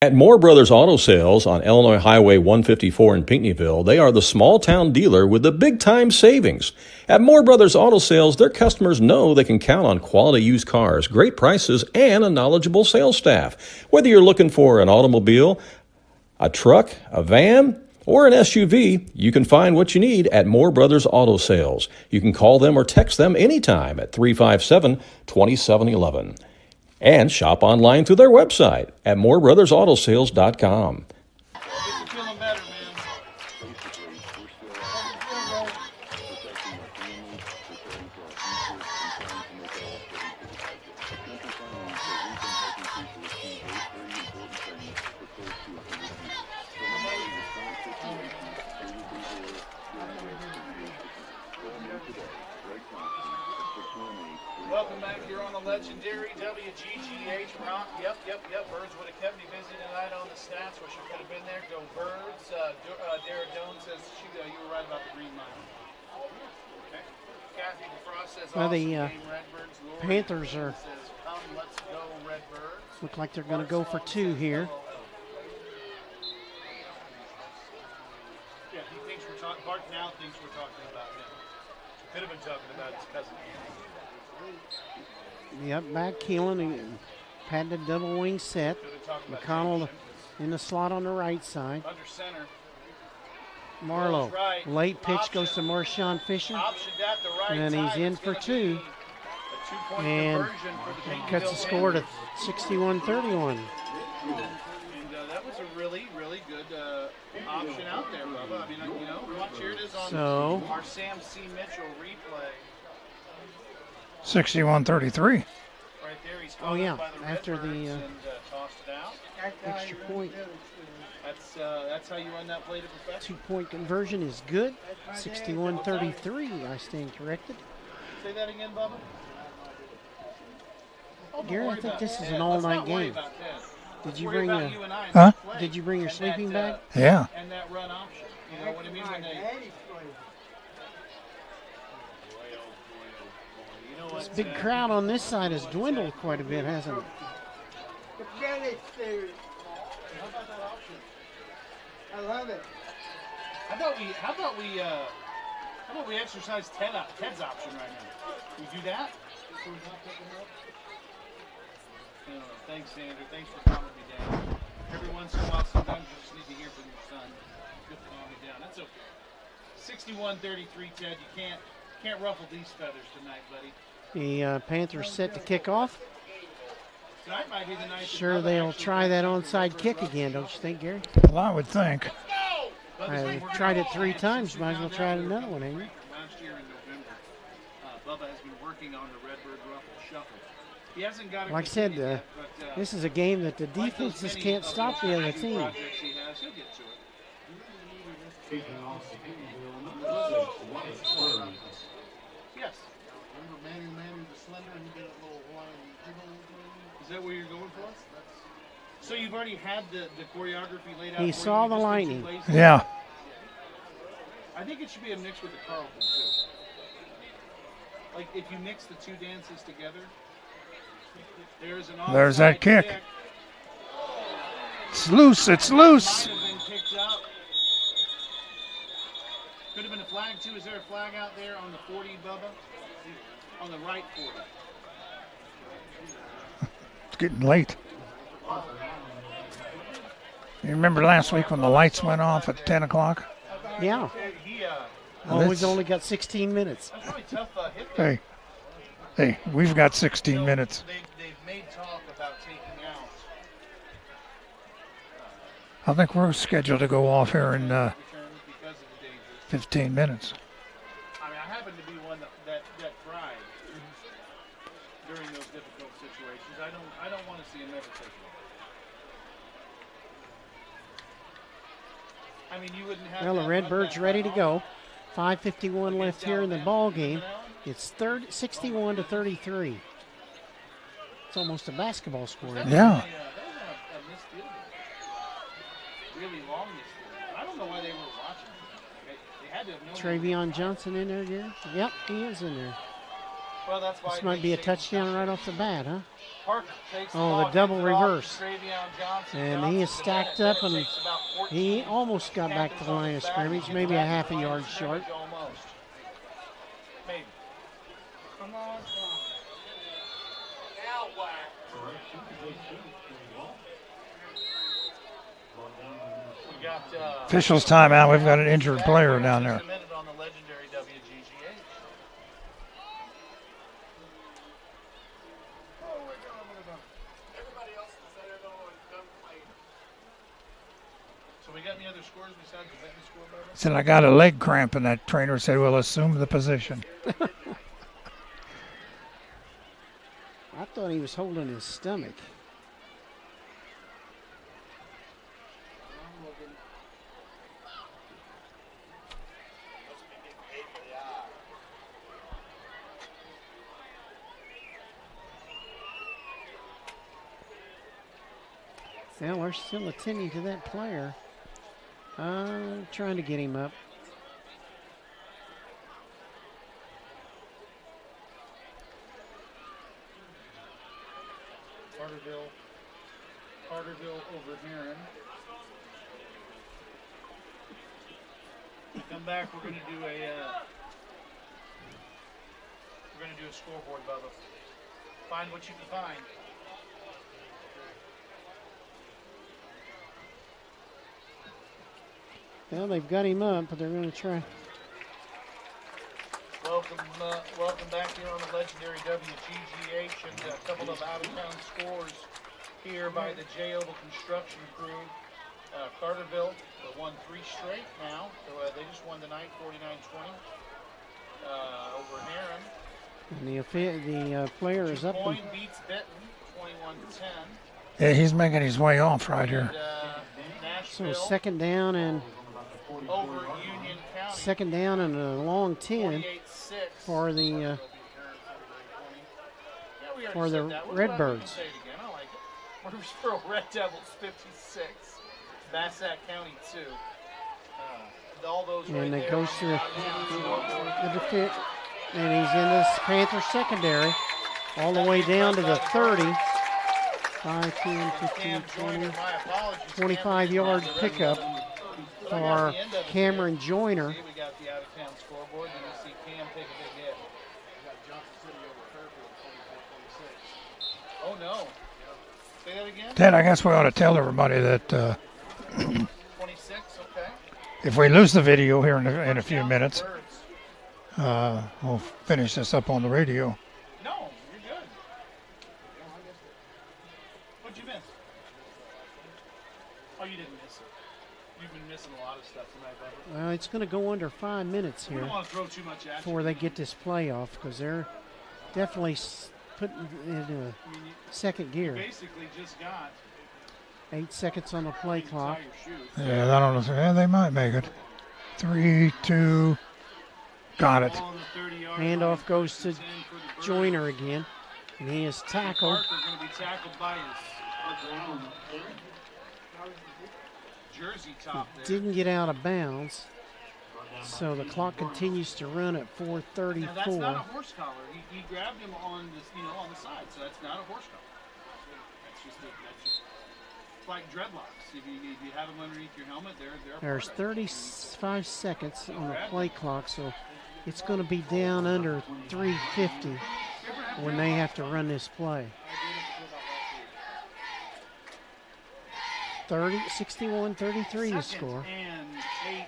At Moore Brothers Auto Sales on Illinois Highway 154 in Pinckneyville, they are the small town dealer with the big time savings. At Moore Brothers Auto Sales, their customers know they can count on quality used cars, great prices, and a knowledgeable sales staff. Whether you're looking for an automobile, a truck, a van, or an SUV, you can find what you need at Moore Brothers Auto Sales. You can call them or text them anytime at 357-2711. And shop online through their website at moorebrothersAutosales.com. Feeling better, man. Welcome back here on the legendary WGGH Rock. Yep. Birds would have kept me busy tonight on the stats. Wish I could have been there. Go Birds. Dara Doan says you were right about the Green Mile. Okay. Kathy DeFrost says Well, awesome the game, Redbirds. Lori Panthers are says, come, let's go, Redbirds. look like they're going to go for two here. Yeah, he thinks we're talking. Bart now thinks we're talking about him. Could have been talking about his cousin. Yep, back Keelan and patented double wing set. McConnell in the slot on the right side. Under center. Marlowe. Right. Late pitch goes to Marshawn Fisher. Optioned at the right And he's side. in It's for gonna two. be a two-point And conversion for the that cuts the score to 61-31. And that was a really, really good option out there, Bubba. I mean, you know, watch here it is on So- our Sam C. Mitchell replay. 61-33. Right there, he's Oh, caught yeah, up by the after Redbirds the, and tossed it out. Extra point. That's how you run that play to perfection. 2-point conversion is good. 61-33, I stand corrected. Say that again, Bubba. Oh, don't Gary, I worry think about this is Ted. an all-night Let's not worry game. about Ted. Did Let's you worry bring about a- you and I and Huh? that play Did you bring your and sleeping that, bag? Yeah. And that run option. You know what I mean? When they, you know This what, big Ted? crowd on this side has dwindled quite a bit, hasn't it? Forget it, dude. How about that option? I love it. How about we exercise Ted's option right now? We do that? So we're not picking up? Thanks, Sandra. Thanks for calming me down. Every once in a while, sometimes you just need to hear from your son. Good to calm me down. That's okay. 61-33, Ted. You can't ruffle these feathers tonight, buddy. The Panthers set to kick off. Tonight might be the night. Sure, they'll try that onside kick again, don't you think, Gary? Well, I would think. I've tried it 3 times. Might as well try it another one, ain't you? Last year in November, Bubba has been working on the Redbird Ruffle Shuffle. He hasn't got it Like I said, completed yet, but, this is a game that the like those defenses many can't of stop the the other projects team. he has, he'll get to it. Yes. Remember Manu the Slender and he did a little Hawaiian jiggle? Is that where you're going for? So you've already had the choreography laid out. He for saw you, the just in two lightning. places? Yeah. I think it should be a mix with the Carlton too. Like if you mix the two dances together, there's an There's that onside kick. It's loose. It's loose. Might have been kicked up. Could have been a flag too. Is there a flag out there on the 40, Bubba? On the right 40. It's getting late. You remember last week when the lights went off at 10 o'clock? Yeah. Always only got 16 minutes. That's really tough hit. Hey, we've got 16 minutes. They've made talk about taking out. I think we're scheduled to go off here in Because of the dangers. 15 minutes. I mean, I happen to be one that cried during those difficult situations. I don't want to see him ever take it. I mean, you wouldn't have. Well, the Redbirds ready to go. 5:51 left here in the ball game. It's 61-33. It's almost a basketball score. isn't it? Yeah. Really long this. I don't know why they were watching. They had to have known. Travion Johnson in there, Gary? Yep, he is in there. Well, that's why This might be a touchdown right off the bat, huh? Parker takes Oh, the the double ball, reverse. Travion Johnson. And he is stacked up, and he almost got back to the line of scrimmage, maybe a half a yard short. Almost. Maybe. Come on. Now what? We got Officials timeout. We've got an injured player down there. a minute on the legendary WGGH. Everybody else in Southern Illinois is done playing. So we got any other scores besides the Benton score, Bubba? Said I got a leg cramp, and that trainer said, "Well, assume the position." I thought he was holding his stomach. Well, we're still attending to that player. Trying to get him up. Carterville over Heron. When we come back, we're going to do a scoreboard, Bubba. Find what you can find. Well, they've got him up, but they're going to try. Welcome back here on the legendary WGGH, and a couple of out-of-town scores here by the J. Oval Construction crew. Carterville won 3 straight now. They just won tonight, 49-20 over Heron. And the player is up. Point beats Benton, 21-10. Yeah, he's making his way off right here. So second down and over Union County. Second down and a long 10 for the Redbirds. Murfreesboro Red Devils 56, Massac County 2. All those and right it there goes to the defense, and he's in this Panther secondary all the way down to the 30. 5, 10, 15, 20, 25-yard pickup for Cameron Joyner. We got the out-of-town scoreboard, and you see Cam take a big hit. Oh, no. Say that again? Ted, I guess we ought to tell everybody that 26, okay. if we lose the video here in a few minutes, we'll finish this up on the radio. No, you're good. What'd you miss? Oh, you didn't miss it. You've been missing a lot of stuff tonight, brother. Well, it's going to go under 5 minutes We here don't want to throw too much at before you. they get this play off, because they're definitely putting it in second You gear. basically just got 8 seconds on the play clock. Yeah, I don't know. Yeah, they might make it. 3, 2, got it. Handoff goes to Joyner again, and he is tackled. Parker going to be tackled by his jersey top there. Didn't get out of bounds, so the clock continues to run at 4:34. Now that's not a horse collar. He grabbed him on this, on the side, so that's not a horse collar. That's just it's like dreadlocks. If you have them underneath your helmet, they're There's 35 seconds on the play clock, so it's going to be down under 3:50 when they have to run this play. 61-33 to score. And 8.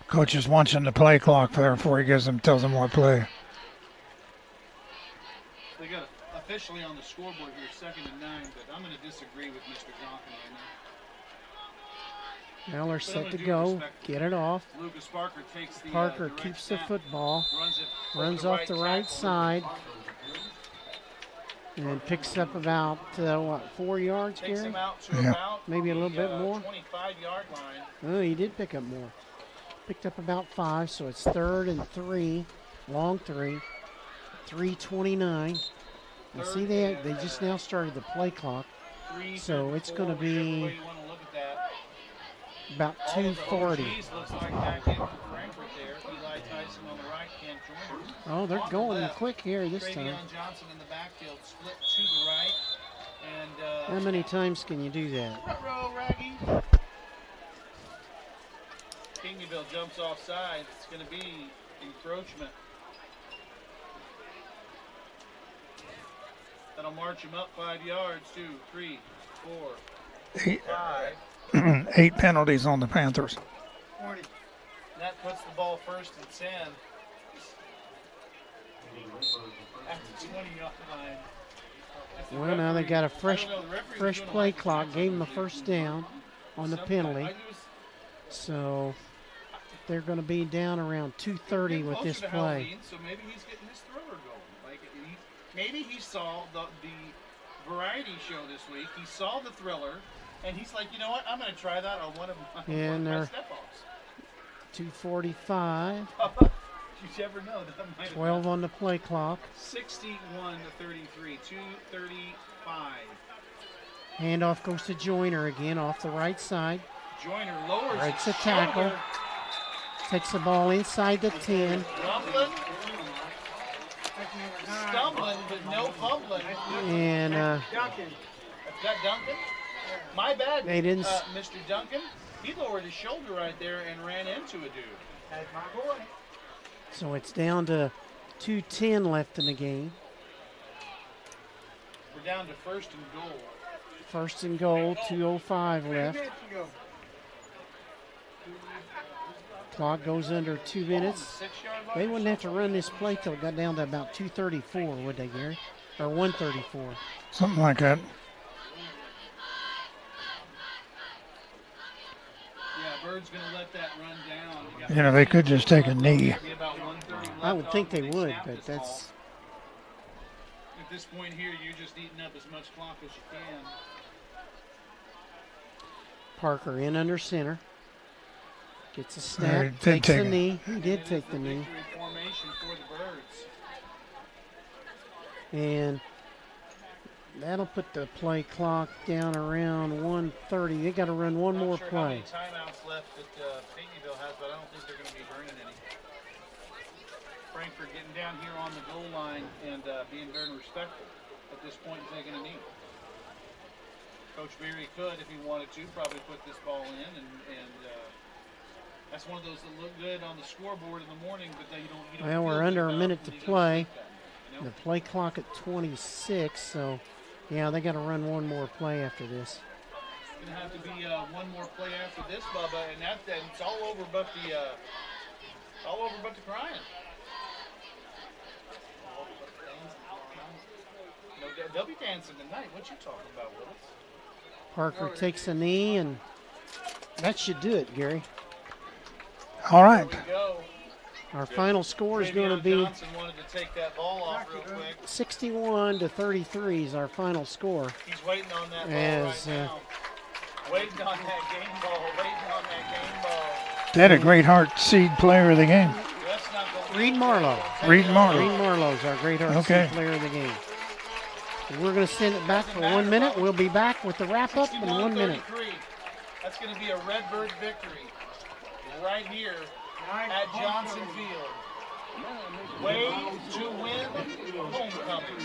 Coach is watching the play clock there before he tells them what play. They got officially on the scoreboard here, 2nd and 9, but I'm going to disagree with Mr. Jonkin right now. Now they're set to go. Get it off. Lucas Parker takes the Parker direct keeps snap, the football. Runs over off the right side. And picks up about, 4 yards, Takes Gary? him out to about Maybe a little the, bit more. 25-yard line. Oh, he did pick up more. Picked up about 5, so it's 3rd and 3. Long 3. 3:29. And see, they just now started the play clock. So it's going to be about 2:40. Looks like back in for Frankfort there. Eli Tyson on the right, Cam Joyner. Oh, they're On the going left. quick here this time. Travion Johnson in the backfield, split to the right. And How many times can you do that? Ruh-roh, Raggy. Kingville jumps offside. It's going to be encroachment. That'll march him up 5 yards. 2, 3, 4, 5. 8 penalties on the Panthers. 40. That puts the ball 1st and 10. At the 20-yard line. Well, now they got a fresh play clock. Gave them a 1st down on the penalty. So they're going to be down around 2:30 with this play. So maybe he's getting his thriller going. Maybe he saw the variety show this week. He saw the thriller, and he's like, you know what? I'm going to try that on one of my step-offs. 2:45. You never know. That might 12 on the play clock. 61-33, 2:35. Handoff goes to Joyner again off the right side. Joyner lowers. Breaks a tackle. Takes the ball inside the 10. Rumbling. Stumbling, but no fumbling. And Duncan. That's got Duncan. My bad, They didn't Mr. Duncan. He lowered his shoulder right there and ran into a dude. That's my boy. so it's down to 2:10 left in the game. We're down to first and goal. First and goal, 2:05 left. Clock goes under 2 minutes. They wouldn't have to run this play till it got down to about 2:34, would they, Gary? Or 1:34. Something like that. Yeah, Bird's going to let that run down. You know, they could just take a knee. I would think they would, but that's... At this point here, you're just eating up as much clock as you can. Parker in under center. Gets a He snap, did takes take the it. knee. He did take the knee. Formation for the Birds. And that'll put the play clock down around 1:30. They got to run one more How play. many timeouts left that Pinckneyville has, but I don't think they're going to be burning any. Frankfort getting down here on the goal line and being very respectful at this point and taking a knee. Coach Berry could, if he wanted to, probably put this ball in, and that's one of those that look good on the scoreboard in the morning, but you don't. Well, we're under a minute to play. The play clock at 26, so yeah, they got to run one more play after this. It's going to have to be one more play after this, Bubba, and it's all over but the crying. No, they'll be dancing tonight. What you talking about, Willis? Parker takes a knee, and that should do it, Gary. All right. Our final score is going to be Johnson wanted to take that ball off real quick. 61-33 is our final score. He's waiting on that ball As, right now. Waiting on that game ball. Waiting on that game ball. They had a Great Heart Seed player of the game. Reed Marlowe. Reed Marlowe. Reed Marlowe's our Great Heart Okay. Seed player of the game. We're going to send it back for 1 minute. We'll be back with the wrap-up in 1 minute. That's going to be a Redbird victory right here at Johnson Field. Way to win homecoming.